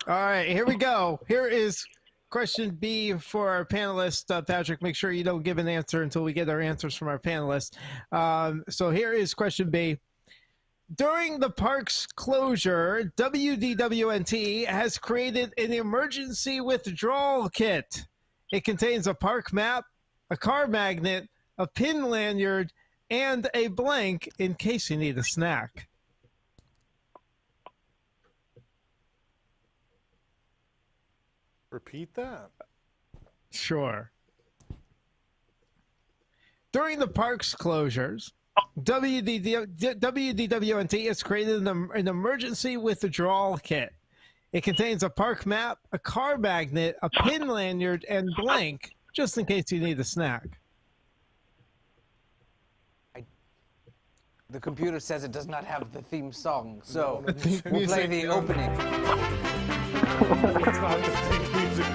All right, here we go. Here is question B for our panelists. Patrick, make sure you don't give an answer until we get our answers from our panelists. So here is question B. During the park's closure, WDWNT has created an emergency withdrawal kit. It contains a park map, a car magnet, a pin lanyard, and a blank in case you need a snack. Repeat that. Sure. During the park's closures, WDWNT has created an emergency withdrawal kit. It contains a park map, a car magnet, a pin lanyard, and blank, just in case you need a snack. The computer says it does not have the theme song, so The theme we'll play music. the opening. It's not the theme music.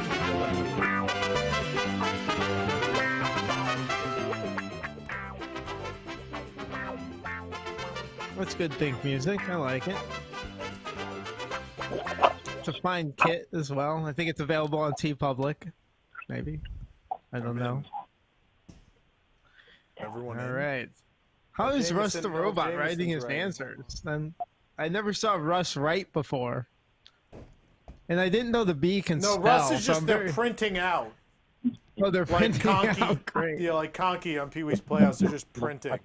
That's good think music. I like it. It's a fine kit as well. I think it's available on TeePublic. Maybe. I don't know. Everyone. All right. How is Russ the Jameson- robot Jameson's writing his writing. answers? And I never saw Russ write before. And I didn't know the B can No, spell. Russ is so just I'm they're very- printing out. Oh, they're Like printing Conky, out. Great. yeah, like Conky on Pee Wee's Playhouse. They're just printing.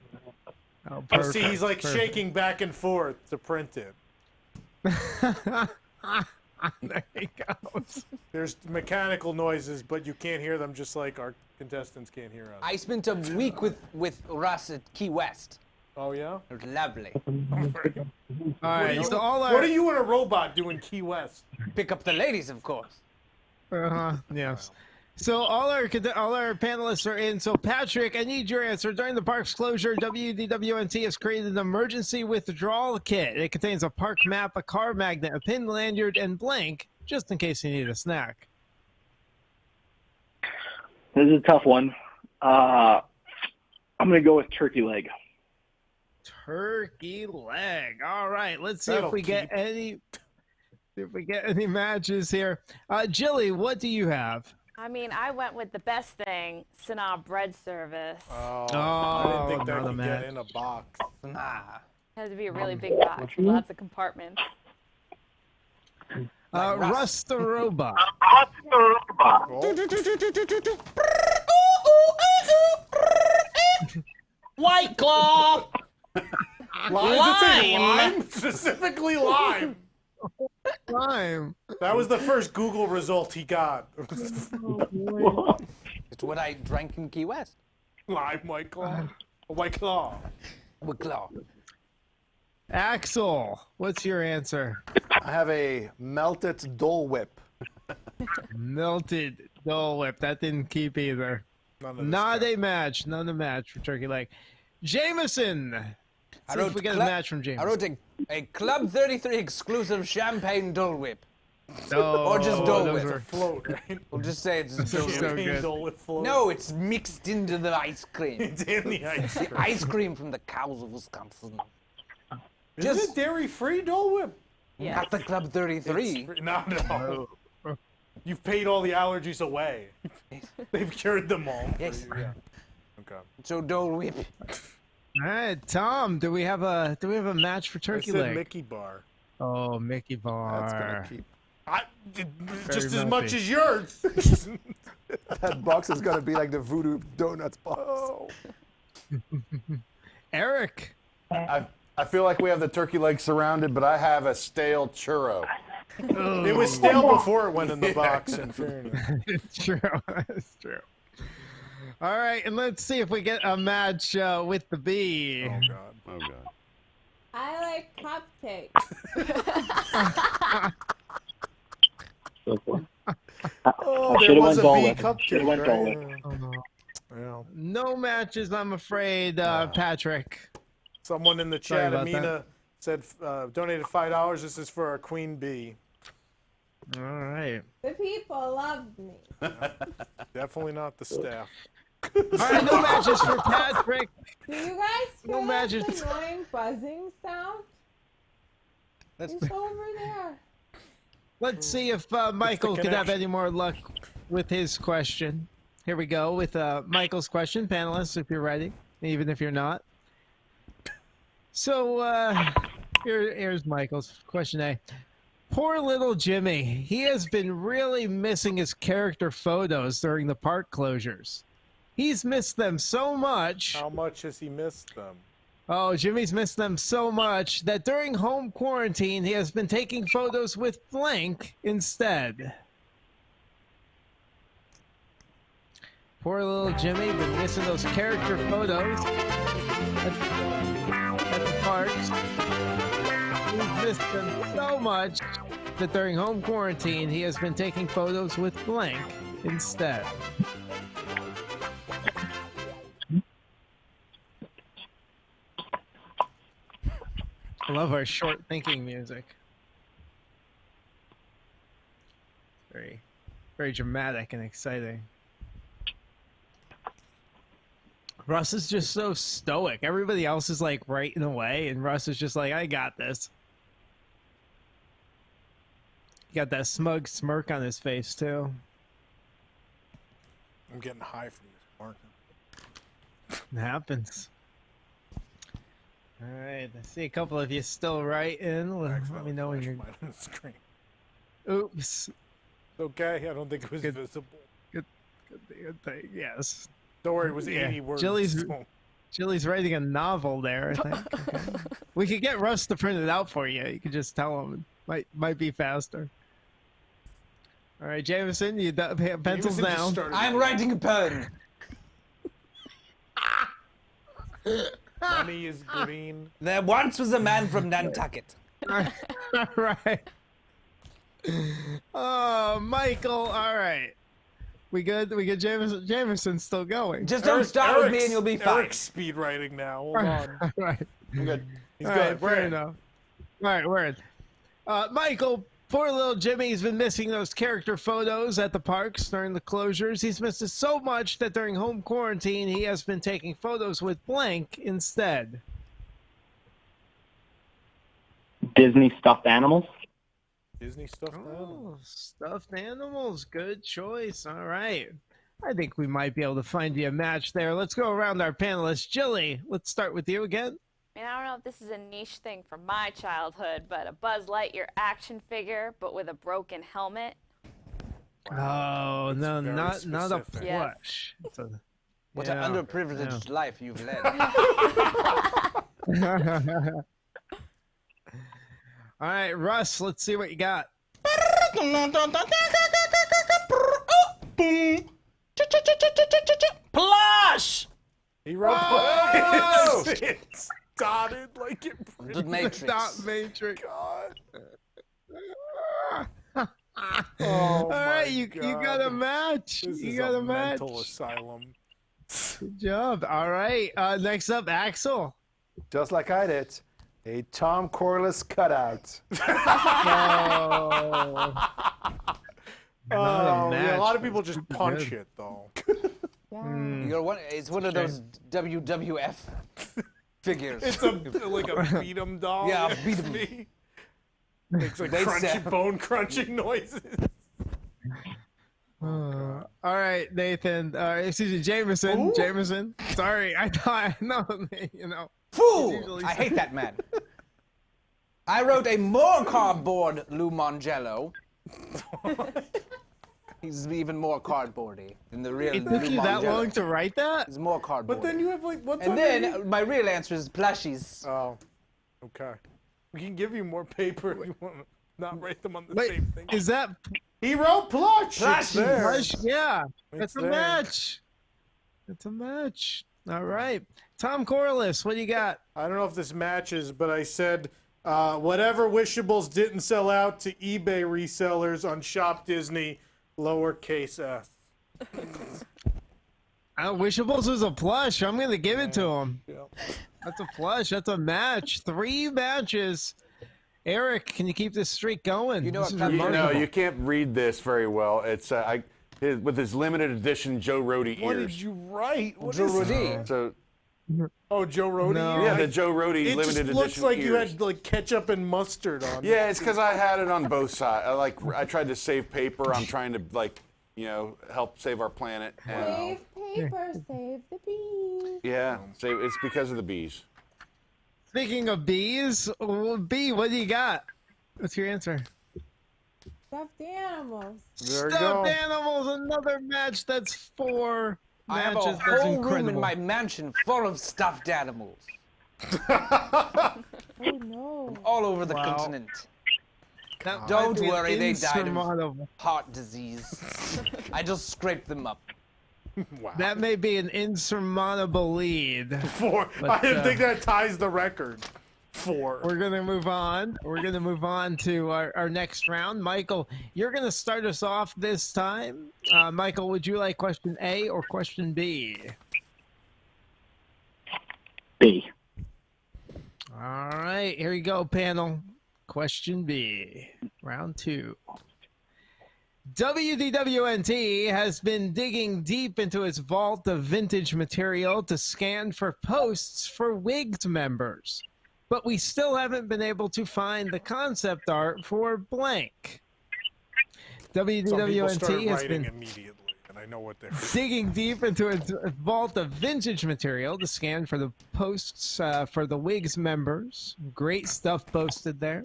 Oh, You perfect, see, he's like perfect. shaking back and forth to print it. There he goes. There's mechanical noises, but you can't hear them, just like our contestants can't hear us. I spent a week with Russ at Key West. Oh yeah. It was lovely. All right, so all our... What are you and a robot doing Key West? Pick up the ladies, of course. Yes. So all our panelists are in. So Patrick, I need your answer. During the park's closure, WDWNT has created an emergency withdrawal kit. It contains a park map, a car magnet, a pin lanyard, and blank, just in case you need a snack. This is a tough one. I'm going to go with turkey leg. Turkey leg. All right. Let's see That'll if we get keep. any. If we get any matches here. Jilly, what do you have? I mean, I went with the best thing, Sanaa bread service. Oh, I didn't think that not a could match. get in a box. Nah. It has to be a really big box with lots of compartments. Russ the robot. White Claw! Lime? Specifically lime. Lime. That was the first Google result he got. It's what I drank in Key West. Lime White Claw. White Claw. With Claw. Axel, what's your answer? I have a melted Dole Whip. Melted Dole Whip. That didn't keep either. Not a match. Not a match for turkey leg. Jameson. See if we get a match from Jameson. I wrote a Club 33 exclusive champagne Dole Whip. Oh, or just Dole those Whip. were- Float, right? We'll just say it's Those Dole are so Whip. good. Dole Whip float. No, it's mixed into the ice cream. It's in the ice cream. Ice cream from the cows of Wisconsin. Isn't it dairy-free Dole Whip? Not the Club 33. No. You've paid all the allergies away. They've cured them all. for Yes. you, yeah. Okay. So Dole Whip. All right, Tom. Do we have a match for turkey I said leg? Mickey Bar. Oh, Mickey Bar. That's gonna keep. Just as melty. much as yours. That box is gonna be like the Voodoo Donuts box. Eric. I feel like we have the turkey leg surrounded, but I have a stale churro. It was stale before it went in the box, in fairness. It's true. It's true. All right, and let's see if we get a match with the B. Oh, God. Oh, God. I like cupcakes. Oh, I there should've was went a Dole B Whip. cupcake. Should've went Dole Right? Whip. Yeah. No matches, I'm afraid, Patrick. Someone in the Sorry chat, about Amina, said donated $5. This is for our queen bee. All right. The people loved me. Definitely not the staff. All right, no matches for Patrick. Do you guys No hear matches. that annoying buzzing sound? Let's It's over there. Let's see if Michael could have any more luck with his question. Here we go with Michael's question, panelists, if you're ready, even if you're not. So here's Michael's question A. Poor little Jimmy. He has been really missing his character photos during the park closures. He's missed them so much. How much has he missed them? Oh, Jimmy's missed them so much that during home quarantine, he has been taking photos with blank instead. Poor little Jimmy, been missing those character photos at the parks. He's missed them so much that during home quarantine, he has been taking photos with blank instead. I love our short thinking music. Very, very dramatic and exciting. Russ is just so stoic. Everybody else is like writing away, and Russ is just like, I got this. He got that smug smirk on his face, too. I'm getting high from this marker. It happens. All right, I see a couple of you still writing. Let me know when you're. On the screen. Oops. It's okay. I don't think it was visible. Good thing. Yes. Don't worry, it was 80 words. Jilly's writing a novel there, I think. Okay. We could get Russ to print it out for you. You could just tell him. It might be faster. All right, Jameson, you pencils down. I'm writing a poem. Money is green. There once was a man from Nantucket. All right. Oh, Michael. All right. We good? Jameson's still going. Just don't start with me and you'll be fine. Eric's speed writing now. Hold on. All right. I'm good. He's All good. right, fair enough. All right, we're in. Michael, poor little Jimmy's been missing those character photos at the parks during the closures. He's missed it so much that during home quarantine, he has been taking photos with blank instead. Disney stuffed animals. Disney stuffed animals. Stuffed animals. Good choice. All right. I think we might be able to find you a match there. Let's go around our panelists. Jilly, let's start with you again. I mean, I don't know if this is a niche thing from my childhood, but a Buzz Lightyear action figure, but with a broken helmet. Oh, no, not a plush. Yes. What an underprivileged life you've led. All right, Russ, let's see what you got. Plush! He wrote plush. It's dotted like it. The Matrix. Dot Matrix. God. All right, you got a match. This you is got a match. Mental asylum. Good job. All right, next up, Axel. Just like I did. A Tom Corliss cutout. Yeah, a lot of people just punch it though. It's one of those WWF figures. It's like a beat 'em doll. Yeah, beat 'em. Makes like bone crunching noises. All right, Nathan. Excuse me, Jameson. Ooh. Jameson. Sorry, I thought you know. Fool! I hate that man. I wrote a more cardboard Lou Mangello. He's even more cardboardy than the real. It took you that long to write that? He's more cardboard. But then you have like what's And then my real answer is plushies. Oh, okay. We can give you more paper if you want to not write them on the same thing. Is that He wrote plush. Plush. It's there. plush? Yeah, It's that's a there. match. That's a match. All right, Tom Corliss, what do you got? I don't know if this matches, but I said whatever wishables didn't sell out to eBay resellers on Shop Disney, lowercase s. Wishables was a plush. I'm gonna give it to him. Yeah. That's a plush. That's a match. 3 matches. Eric, can you keep this streak going? You know This is what? remarkable. No, you can't read this very well. It's with his limited edition Joe Rohde ears. What did you write? What Joe is Rohde. this? So, Oh, Joe Rohde. No. ears? yeah, the Joe Rohde It limited just edition looks like ears. you had like ketchup and mustard on. Yeah, it's because I had it on both sides. I tried to save paper. I'm trying to help save our planet. And, Save paper, save the bees. yeah, it's because of the bees. Speaking of bees, B, what do you got? What's your answer? Stuffed animals. There you Stuffed go. animals, another match. That's 4 I have a matches. That's whole room incredible. in my mansion full of stuffed animals. Oh no. All over the Wow. continent. That Don't might be an worry, they died of insurmountable- heart disease. I just scraped them up. Wow. That may be an insurmountable lead. 4. But, I think that ties the record. 4. We're going to move on. We're going to move on to our next round. Michael, you're going to start us off this time. Michael, would you like question A or question B? B. All right, here you go, panel. Question B, round 2. WDWNT has been digging deep into its vault of vintage material to scan for posts for Wigs members, but we still haven't been able to find the concept art for blank. Some people WDWNT started has writing been immediately, and I know what they're. digging deep into its vault of vintage material to scan for the posts for the Wigs members. Great stuff posted there.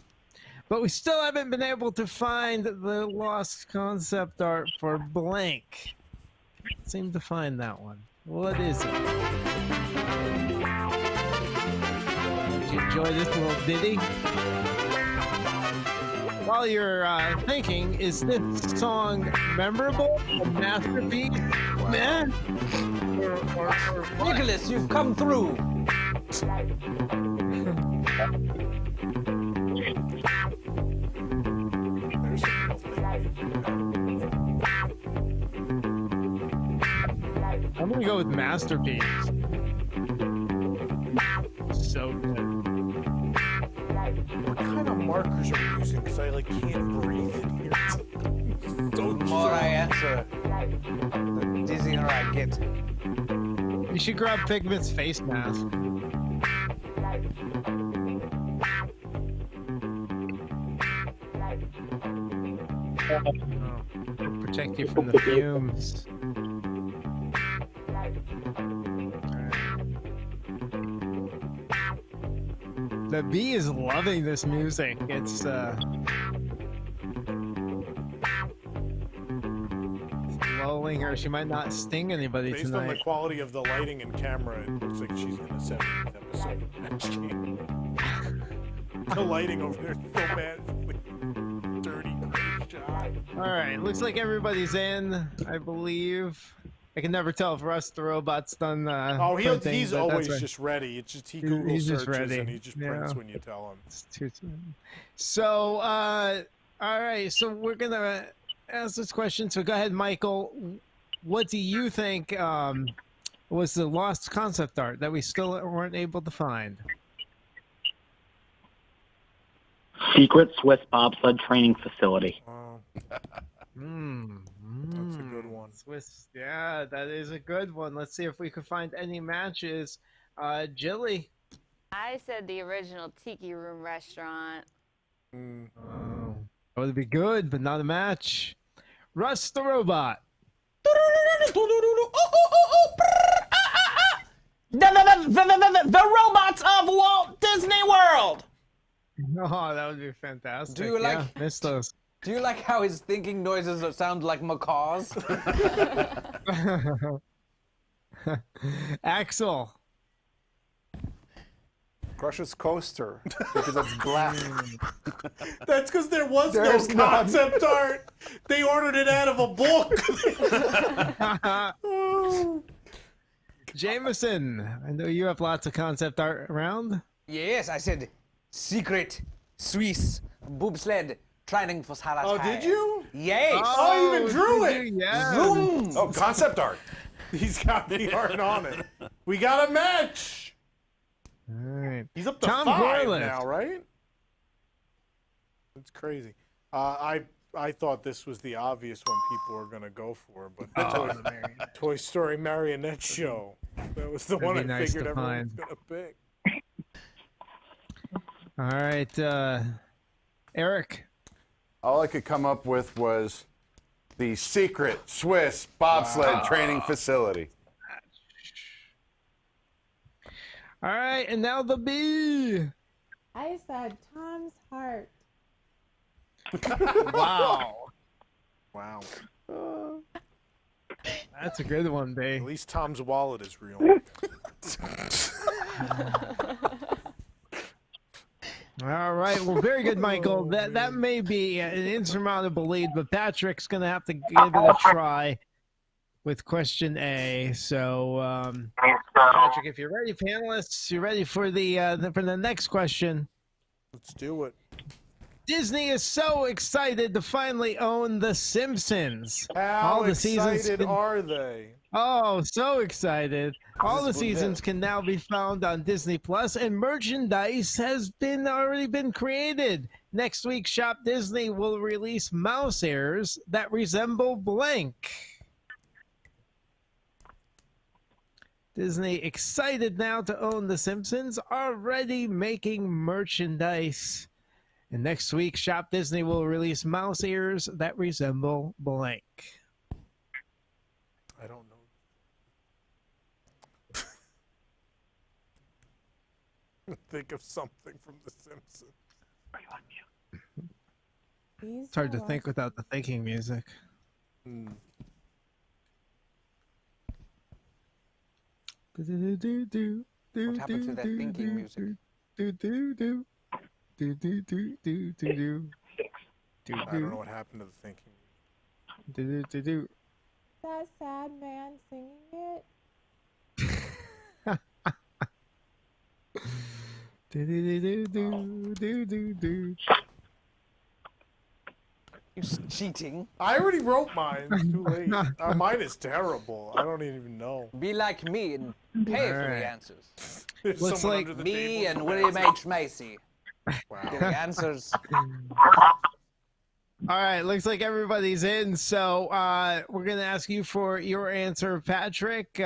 But we still haven't been able to find the lost concept art for blank. Can't seem to find that one. What is it? Did you enjoy this little ditty? While you're thinking, is this song memorable? A masterpiece? Man? Or what? Nicholas, you've come through. I'm gonna go with masterpiece. So good. What kind of markers are you using? Because I can't breathe in here. The more I answer, the dizzier I get. You should grab Pigment's face mask. It'll protect you from the fumes. The bee is loving this music. It's lulling her. She might not sting anybody Based on the tonight. quality of the lighting and camera, it looks like she's in a 70th episode of Match Game. The lighting over there is so bad. It's like dirty, great shot. All right, looks like everybody's in, I believe. I can never tell if Russ the Robot's done. Printing, He's but always that's right. just ready. It's just he He's Google just searches ready. and he just prints Yeah. when you tell him. So, all right, so we're gonna ask this question. So go ahead, Michael. What do you think was the lost concept art that we still weren't able to find? Secret Swiss bobsled training facility. That's a good one. Swiss, yeah, that is a good one. Let's see if we could find any matches. Jilly. I said the original Tiki Room restaurant. Oh, that would be good, but not a match. Russ the Robot. The robots of Walt Disney World. Oh, that would be fantastic. Do you like? Yeah, missed those. Do you like how his thinking noises sound like macaws? Axel. Crush's coaster because it's black. That's because there was There's no none. concept art. They ordered it out of a book. Jameson, I know you have lots of concept art around. Yes, I said secret Swiss bobsled training for Salas. Oh, did you? Yes. Oh, I even drew did it. you? Yeah. Zoom. Oh, concept art. He's got the art on it. We got a match. right. He's up to Tom 5 Corliss. now, right? That's crazy. I thought this was the obvious one people were gonna go for, but Toy Story Marionette Show. That was the That'd one be I nice figured to everyone was find. gonna pick. All right, Eric. All I could come up with was the secret Swiss bobsled training facility. All right, and now the B. I said Tom's heart. Wow. Wow. That's a good one, B. At least Tom's wallet is real. All right. Well, very good, Michael. That may be an insurmountable lead, but Patrick's going to have to give it a try with question A. So, Patrick, if you're ready, panelists, you're ready for the next question. Let's do it. Disney is so excited to finally own The Simpsons. How the excited are they? Oh, so excited. All the This is seasons can now be found on Disney Plus, and merchandise has already been created. Next week, Shop Disney will release mouse ears that resemble blank. Disney excited now to own The Simpsons, already making merchandise. And next week, Shop Disney will release mouse ears that resemble blank. I don't know. Think of something from The Simpsons. It's hard to think without the thinking music. What happened to that thinking music? I don't know what happened to the thinking. That sad man singing it. You cheating. I already wrote mine. It's too late. Mine is terrible. I don't even know. Be like me and pay for Alright. the answers. There's Looks someone like under the Me table. and William H. Macy. Wow. The answers. All right, looks like everybody's in. So we're going to ask you for your answer, Patrick.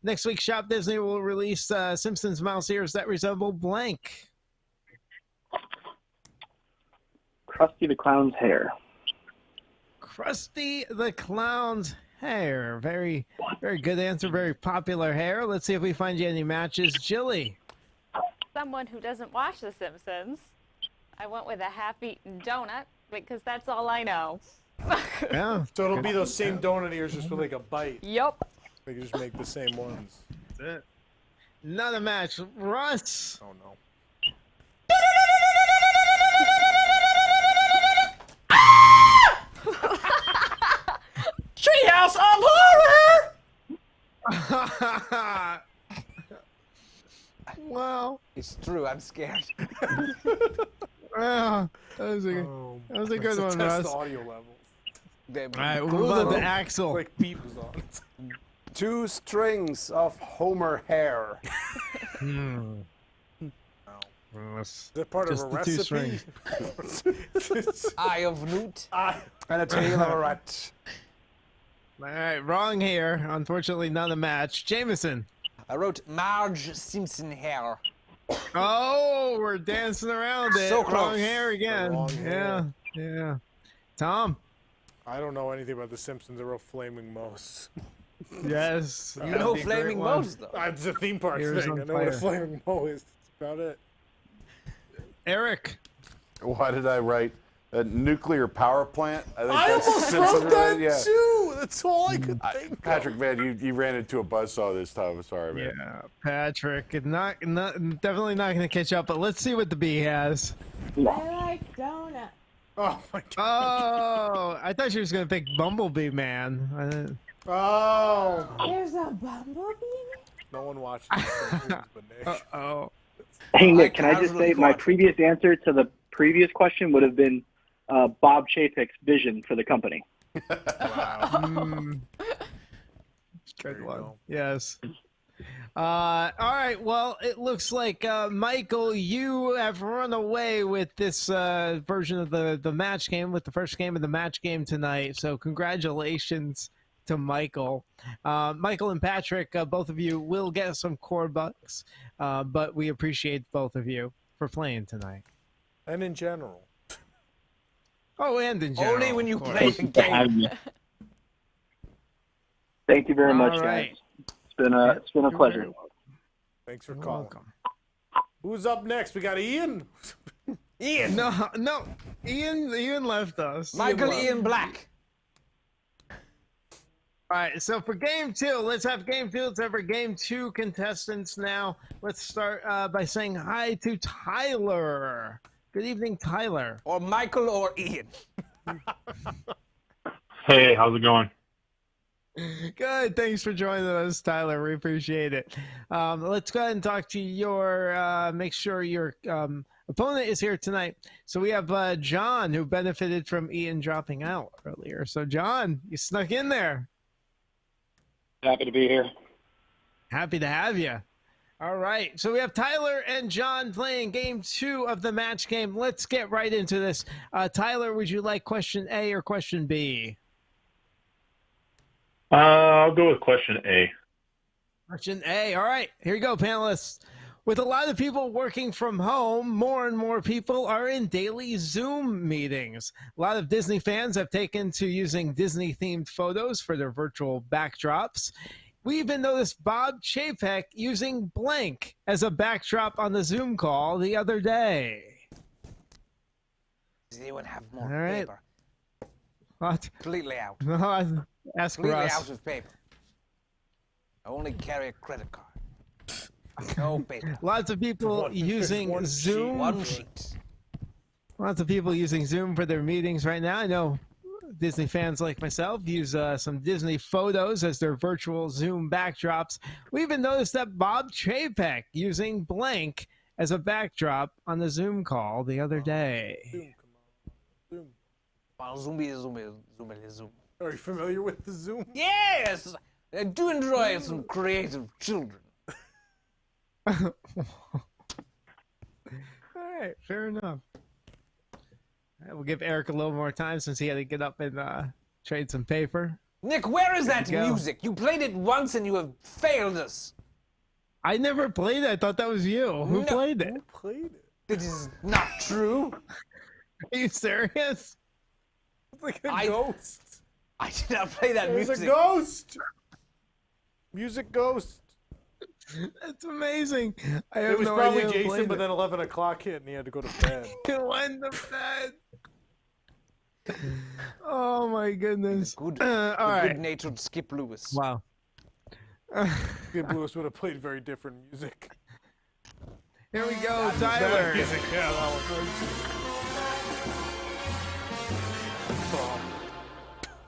Next week, Shop Disney will release Simpsons mouse ears that resemble blank. Krusty the Clown's hair. Krusty the Clown's hair. Very, very good answer. Very popular hair. Let's see if we find you any matches. Jilly. Someone who doesn't watch The Simpsons, I went with a half-eaten donut because that's all I know. Yeah. So it'll be those same donut ears just with like a bite. Yup. They can just make the same ones. That's it. Another match. Russ. Oh no. Treehouse of Horror! Wow. It's true, I'm scared. Wow. That was a good one, Test Russ. the audio levels. All right, we'll move on to Axel. Like beat was on. 2 strings of Homer hair. Is that part Just of a the 2 recipe? strings. Eye of Newt. And a tail of a rat. All right, wrong here. Unfortunately, not a match. Jameson. I wrote Marge Simpson hair. Oh, we're dancing around it. So Wrong close. hair again. Wrong hair. Yeah. Tom. I don't know anything about The Simpsons. I wrote Flaming Mouse. Yes. You know Flaming Moe's, though. It's a theme park Ears thing. on I know what a fire. Flaming Moe is. That's about it. Eric. Why did I write a nuclear power plant? I think I that's almost Simpson wrote that related, yeah. too. That's all I could think. Patrick, man, you ran into a buzzsaw this time. I'm sorry, man. Yeah, Patrick. Definitely not going to catch up, but let's see what the B has. I like donuts. Oh my god. Oh, I thought she was going to pick Bumblebee, man. Oh. There's a bumblebee? No one watched The Simpsons but Nick. Uh-oh. Hey, Nick, can I just say my previous answer to the previous question would have been Bob Chapek's vision for the company. Good one. Yes. All right. Well, it looks like Michael, you have run away with this version of the match game, with the first game of the match game tonight. So congratulations to Michael. Michael and Patrick, both of you will get some core bucks, but we appreciate both of you for playing tonight. And in general. Oh, and in general. Only when you of play course. the game. Thank you very much, All right. guys. It's been a pleasure. Thanks for calling. Who's up next? We got Ian. Ian. No. Ian left us. Michael Ian Black. All right, so for game 2, let's have game 2. Let's have our game 2 contestants now. Let's start by saying hi to Tyler. Good evening, Tyler. Or Michael or Ian. Hey, how's it going? Good. Thanks for joining us, Tyler. We appreciate it. Let's go ahead and talk to your, make sure your opponent is here tonight. So we have John, who benefited from Ian dropping out earlier. So, John, you snuck in there. Happy to be here. Happy to have you. All right. So we have Tyler and John playing game 2 of the match game. Let's get right into this. Tyler, would you like question A or question B? I'll go with question A. Question A. All right. Here you go, panelists. With a lot of people working from home, more and more people are in daily Zoom meetings. A lot of Disney fans have taken to using Disney-themed photos for their virtual backdrops. We even noticed Bob Chapek using blank as a backdrop on the Zoom call the other day. Does anyone have more All right. paper? What? Completely out. No, ask Completely Russ. out of paper. I only carry a credit card. No paper. Lots of people using Zoom. One sheet. Lots of people using Zoom for their meetings right now. I know Disney fans like myself use some Disney photos as their virtual Zoom backdrops. We even noticed that Bob Chapek using blank as a backdrop on the Zoom call the other day. Zoom. Zoom. Are you familiar with the Zoom? Yes! I do enjoy some creative children. All right, fair enough. We'll give Eric a little more time since he had to get up and trade some paper. Nick, where is that you go. music? You played it once and you have failed us. I never played it. I thought that was you. Who played it? Who played it? It is not true. Are you serious? It's like a ghost. I did not play that There's music. a ghost. Music ghost. That's amazing. I have It was no probably idea who Jason, played but it. then 11 o'clock hit and he had to go to bed. He went to bed. Oh my goodness. Good, all right. good-natured Skip Lewis. Wow. Skip Lewis would have played very different music. Here we go, Tyler. Music, yeah, that one.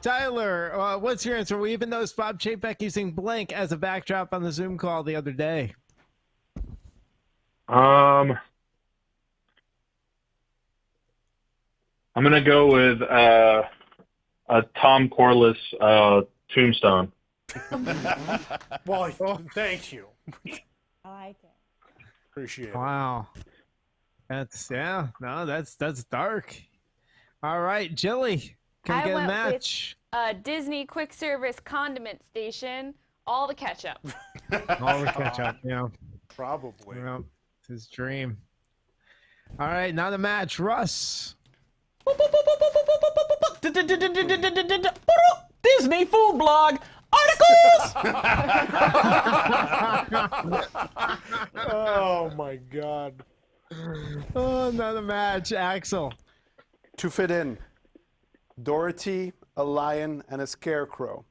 Tyler, what's your answer? We even noticed Bob Chapek using blank as a backdrop on the Zoom call the other day. I'm gonna go with a Tom Corliss tombstone. Well, thank you. I like it. Appreciate it. Wow. That's that's dark. All right, Jilly, can we I get a went match? with Disney quick service condiment station. All the ketchup. All the ketchup, yeah. Probably. Yeah, it's his dream. All right, not a match. Russ. Disney food blog articles. Oh my God. Oh, not a match. Axel. To fit in, Dorothy, a lion, and a scarecrow.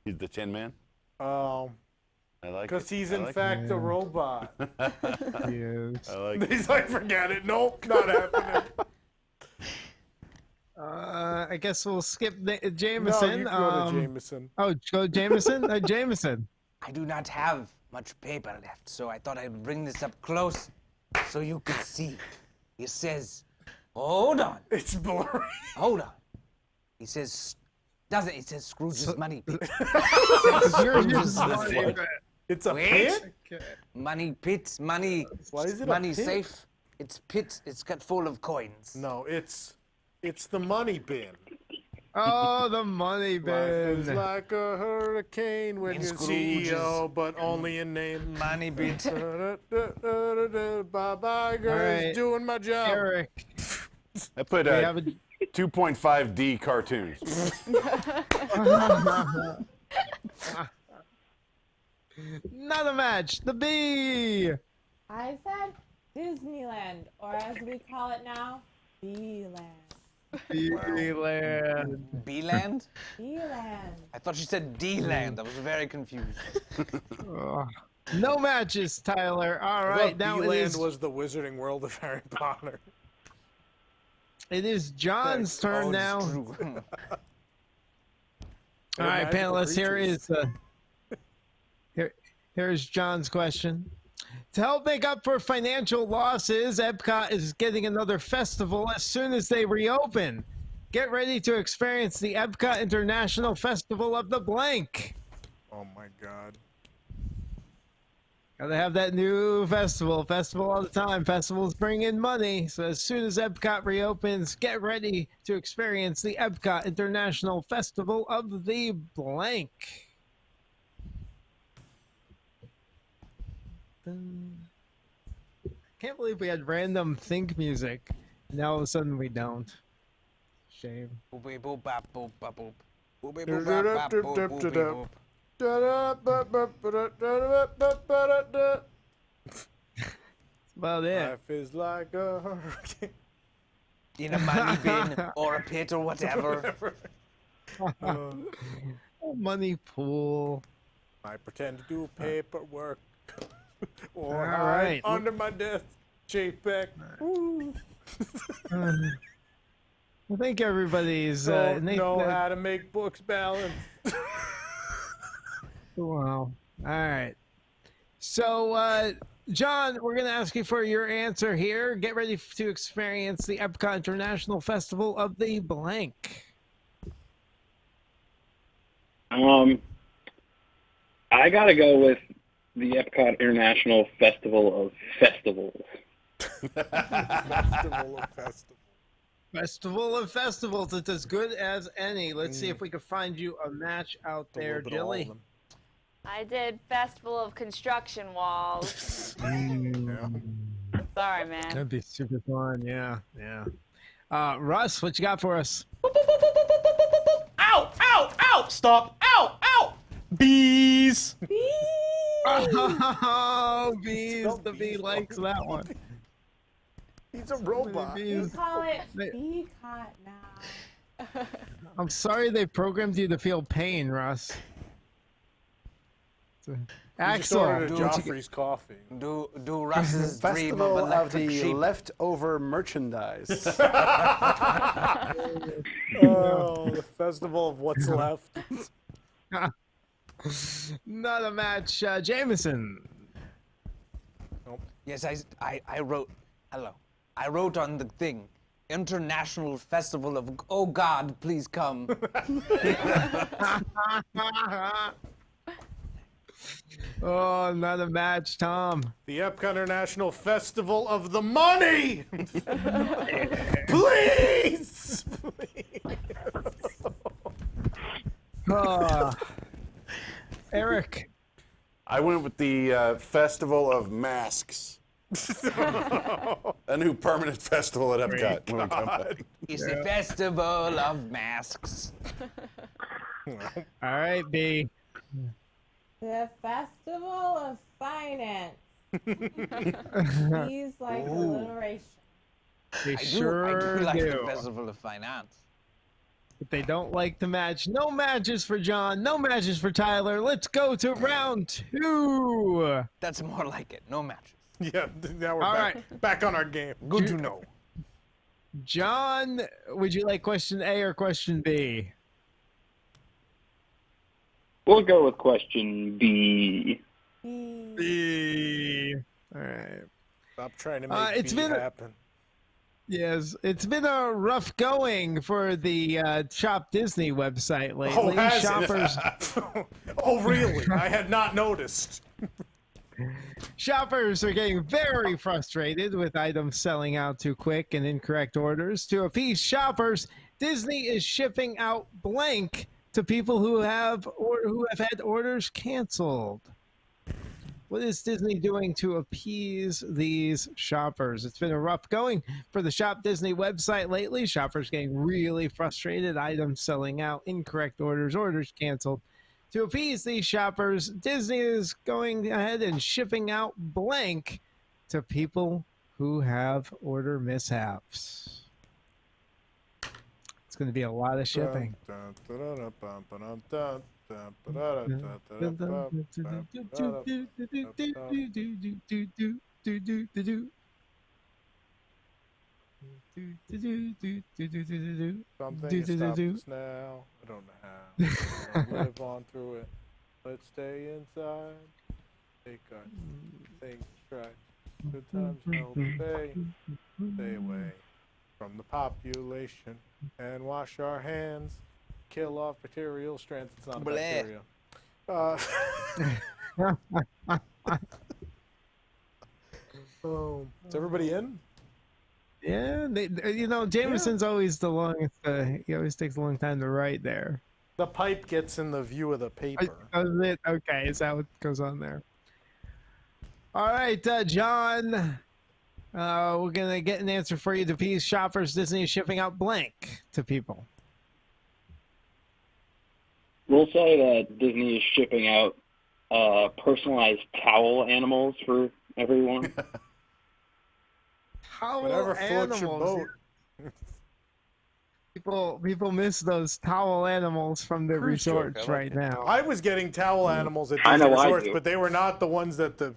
He's the Tin Man. I like because it. he's I in like fact it. a robot. Yes. I like it. He's like, forget it. Nope, not happening. I guess we'll skip Jameson. No, you go to Jameson. Oh, go Jameson? Jameson. I do not have much paper left, so I thought I'd bring this up close so you could see. It says, hold on. It's blurry. Hold on. He says, Doesn't it? Says Scrooge's money pit. Scrooge's money pit. It's a Wait. pit? Money pit, money. Why is it a money pit? safe? It's pit. It's got full of coins. No, it's the money bin. Oh, the money bin. Life is like a hurricane when And you're Scrooge's CEO, but only in name. Money bin. Bye-bye, girls. right. Doing my job. Eric. I put We have a- 2.5D cartoons. Not a match. The B. I said Disneyland, or as we call it now, B-Land. B-Land. B-Land? B-Land. I thought you said D-Land. I was very confused. No matches, Tyler. All right, now it B-Land is, was the Wizarding World of Harry Potter. it is John's turn Oh, it's now. true. All right, magical panelists, creatures. here's John's question. To help make up for financial losses, Epcot is getting another festival as soon as they reopen. Get ready to experience the Epcot International Festival of the Blank. Oh my God. Gotta have that new festival all the time. Festivals bring in money. So as soon as Epcot reopens, get ready to experience the Epcot International Festival of the Blank. Can't believe we had random think music. Now all of a sudden we don't. Shame. Boopy boop bop boop bop boop. Boopy boop bop bop boop boopy boop. About it. Life is like a hurricane. In a money bin or a pit or whatever. Money pool. I pretend to do paperwork. Or All right. I'm under my desk. Shake back. Woo. I think everybody's Don't Nathan- know how to make books balance. Wow. All right. So, John, we're going to ask you for your answer here. Get ready to experience the Epcot International Festival of the Blank. I gotta go with the Epcot International Festival of Festivals. Festival of festivals. Festival of Festivals. It's as good as any. Let's see if we can find you a match out there, Dilly. I did Festival of Construction Walls. Sorry, man. That'd be super fun. Yeah. Russ, what you got for us? Ow! Ow! Ow! Stop! Ow! Ow! Bees! Oh, bees. The bee likes that one. He's a robot. We call it B-Cot now. I'm sorry they programmed you to feel pain, Russ. Axel, ordered a Joffrey's coffee. Do Russ's dream Festival of of electric the sheep. leftover merchandise. Oh, the festival of what's left. Not a match, Jameson. Nope. Yes, I wrote. Hello. I wrote on the thing. International Festival of. Oh God, please come. Oh, not a match, Tom. The Epcot International Festival of the Money! Please! Eric. I went with the Festival of Masks. A new permanent festival at Epcot when we come back. It's the Festival of Masks. All right, B. The Festival of Finance. He's like alliteration. They I sure do like do. the Festival of Finance. But they don't like the match. No matches for John. No matches for Tyler. Let's go to round 2. That's more like it. No matches. Yeah, now we're All back on our game. Good to know. John, would you like question A or question B? We'll go with question B. B. All right. Stop trying to make it's B been happen. Yes, it's been a rough going for the Shop Disney website lately. has Shoppers, it? Oh, really? I had not noticed. shoppers are getting very frustrated with items selling out too quick and incorrect orders. To appease shoppers, Disney is shipping out blank to people who have had orders canceled. What is Disney doing to appease these shoppers? It's been a rough going for the Shop Disney website lately. Shoppers getting really frustrated, items selling out, incorrect orders canceled. To appease these shoppers, Disney is going ahead and shipping out blank to people who have order mishaps. It's going to be a lot of shipping. Something stops us now. I don't know how. We'll live on through it. Let's stay inside. Take our things right. Good times no stay. Stay away from the population and wash our hands. Kill off bacterial strands. It's not a bacteria. Is everybody in? Yeah, Jameson's always the longest. He always takes a long time to write there. The pipe gets in the view of the paper. Oh, is it? Okay, is that what goes on there? All right, John. We're gonna get an answer for you. To appease shoppers, Disney is shipping out blank to people. We'll say that Disney is shipping out personalized towel animals for everyone. Whatever floats your boat. People miss those towel animals from the resorts right now. I was getting towel animals at these resorts, but they were not the ones that the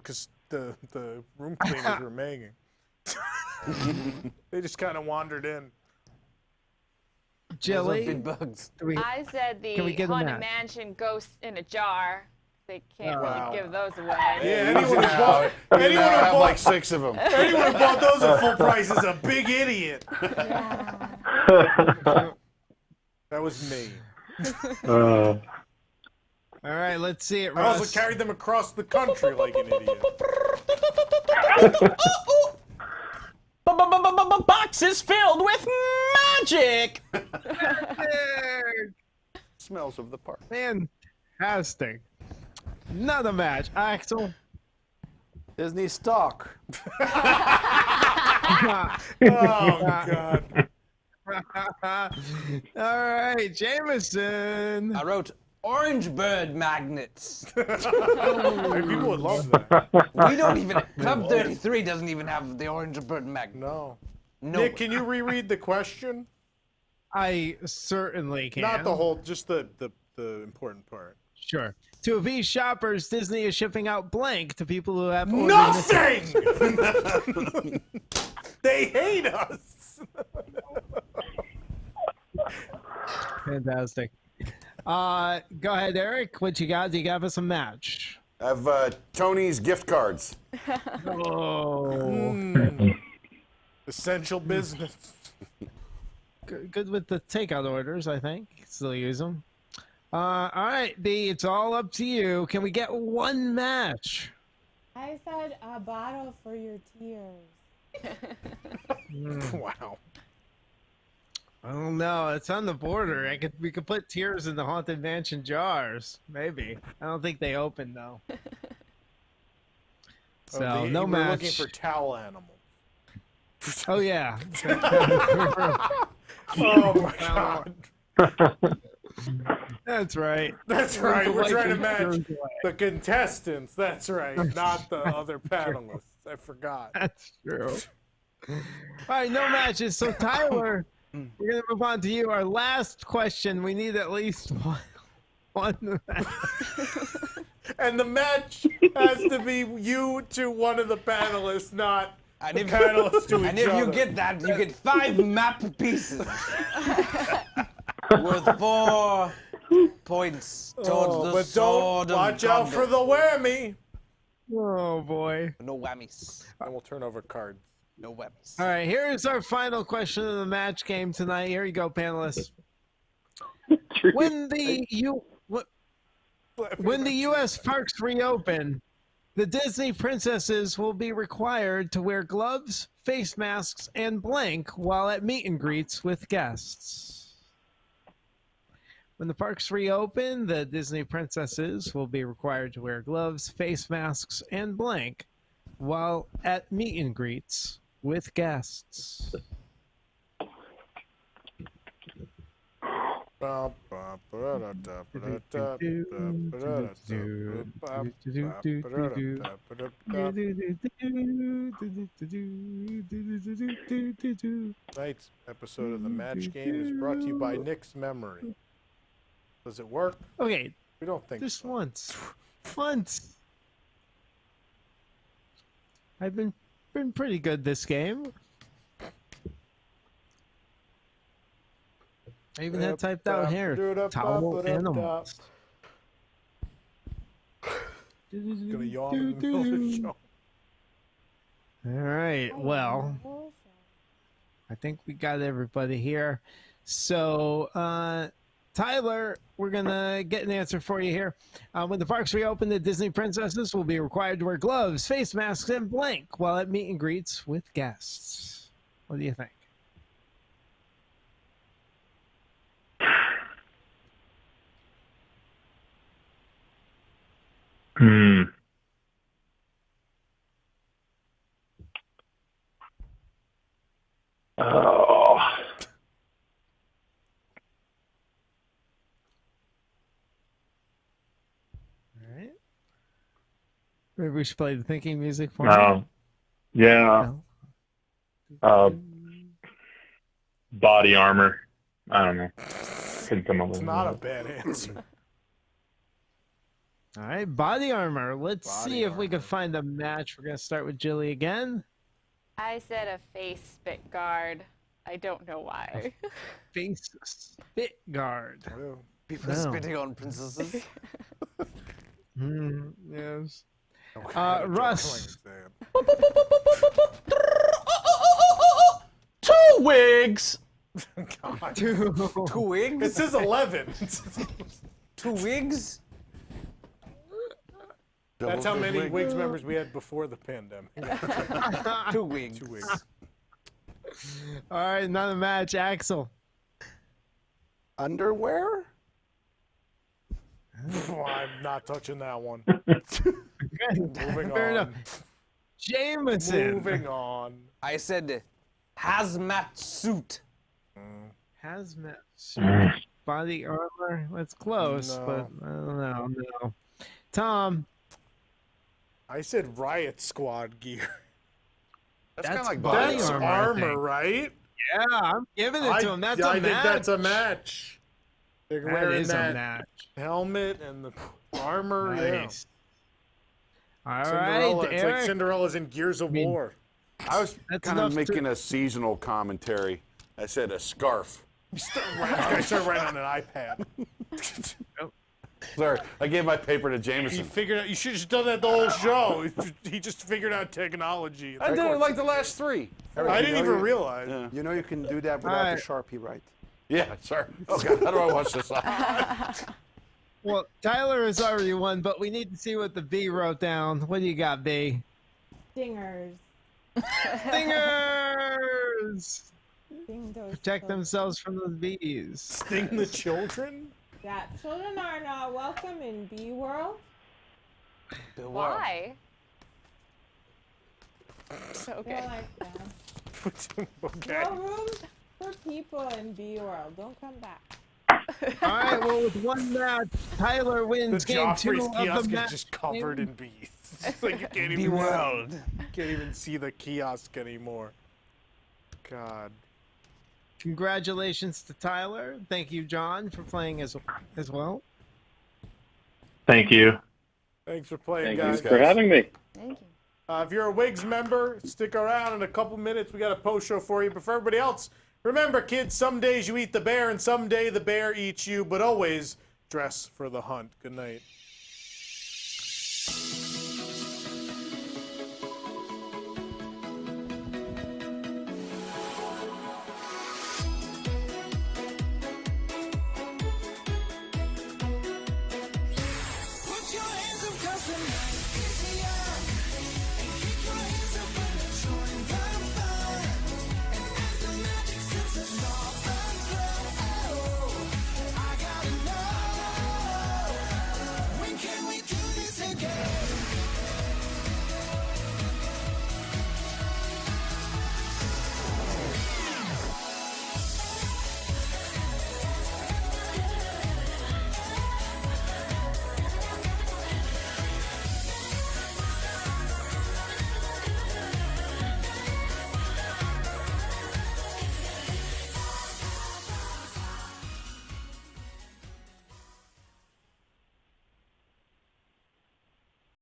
room cleaners were making. They just kind of wandered in. Jelly. Big bugs. I said the Haunted Mansion ghost in a jar. They can't really give those away. Yeah, anyone who bought, like 6 of them. Anyone who bought those at full price is a big idiot. That was me. All right, let's see it, I Russ. also carried them across the country like an idiot. Boxes filled with magic. Smells of the park. Fantastic. Another match. Axel. Disney stock. Oh, God. All right, Jameson. I wrote orange bird magnets. People would love that. We don't even. Club 33 doesn't even have the orange bird magnet. No. No. Nick, can you reread the question? I certainly can. Not the whole, just the important part. Sure. To appease shoppers, Disney is shipping out blank to people who have nothing. They hate us. Fantastic. Go ahead, Eric. What you got? Do you have us a match? I have Tony's gift cards. Essential business. Good with the takeout orders, I think. Still use them. All right, B, it's all up to you. Can we get one match? I said a bottle for your tears. Wow. I don't know. It's on the border. We could put tears in the Haunted Mansion jars. Maybe. I don't think they open though. So no match. We're looking for towel animals. Oh yeah. Oh my God. That's right. That's right. We're trying to match the contestants. That's right. Not the other panelists. I forgot. That's true. All right, no matches. So Tyler, we're gonna move on to you. Our last question. We need at least one match. And the match has to be you to one of the panelists, not the panelists to each other. And if you get that, you get 5 map pieces. Worth 4 points towards the sword. Don't watch out for the whammy. Oh boy. No whammies. And we'll turn over cards. No weapons. All right, here's our final question of the match game tonight. Here you go, panelists. When the U.S. parks reopen, the Disney princesses will be required to wear gloves, face masks, and blank while at meet and greets with guests. When the parks reopen, the Disney princesses will be required to wear gloves, face masks, and blank while at meet and greets with guests. Tonight's episode of the match game is brought to you by Nick's Memory. Does it work? Okay. We don't think just so. once. Once. I've been pretty good this game. I even had typed out here. Towel animals. Gonna yawn in the middle of the show. All right. Well, I think we got everybody here. So, Tyler, we're going to get an answer for you here. When the parks reopen, the Disney princesses will be required to wear gloves, face masks, and blank while at meet and greets with guests. What do you think? Oh. All right. Maybe we should play the thinking music for No. Yeah. Body armor. I don't know. Couldn't come up with It's not a bad answer. All right, body armor. Let's see if we can find a match. We're going to start with Jilly again. I said a face spit guard. I don't know why. Face spit guard. People spitting on princesses. Yes. Russ. Two wigs. God. Two wigs? It says 11. Two wigs? That's how many Wigs members we had before the pandemic. Two wigs. 2 wigs. All right, another match. Axel. Underwear? I'm not touching that one. Moving Fair on. enough. Jameson. Moving on. I said hazmat suit. Hazmat suit. Body armor. That's close, No. but I don't know. No. Tom. I said riot squad gear. That's kind of like body That's armor, I armor, think. right? Yeah, I'm giving it to him. That's a I think match. that's a match. They're That wearing is a that match. helmet and the armor. Nice. Yeah. All Cinderella. right, It's Eric. like Cinderella's in Gears of War. I was That's kind of enough to- making a seasonal commentary. I said a scarf. I started writing on an iPad. Sorry, I gave my paper to He Jameson. figured out. You should have just done that the whole show. He just figured out technology. I did it like the last three. I didn't even realize. Yeah. You know you can do that without Alright. the Sharpie, right? Yeah, sorry. Oh God, how do I watch this off? Well, Tyler has already won, but we need to see what the B wrote down. What do you got, B? Stingers. Stingers! Sting those Protect children. themselves from the bees. Sting the children? Yeah, children are not welcome in Bee World. Why? They're Okay. like that. Okay. No room for people in Bee World. Don't come back. All right, well, with one match, Tyler The wins game 2 Joffrey's of the kiosk match. is just covered in bees. It's like you can't Bee even world. can't even see the kiosk anymore. God. Congratulations to Tyler. Thank you, John, for playing as well. Thank you. Thanks for playing, Thank you, guys. for having me. Thank you. If you're a Wigs member, stick around in a couple minutes. We got a post show for you. But for everybody else, remember, kids, some days you eat the bear and some day the bear eats you, but always dress for the hunt. Good night.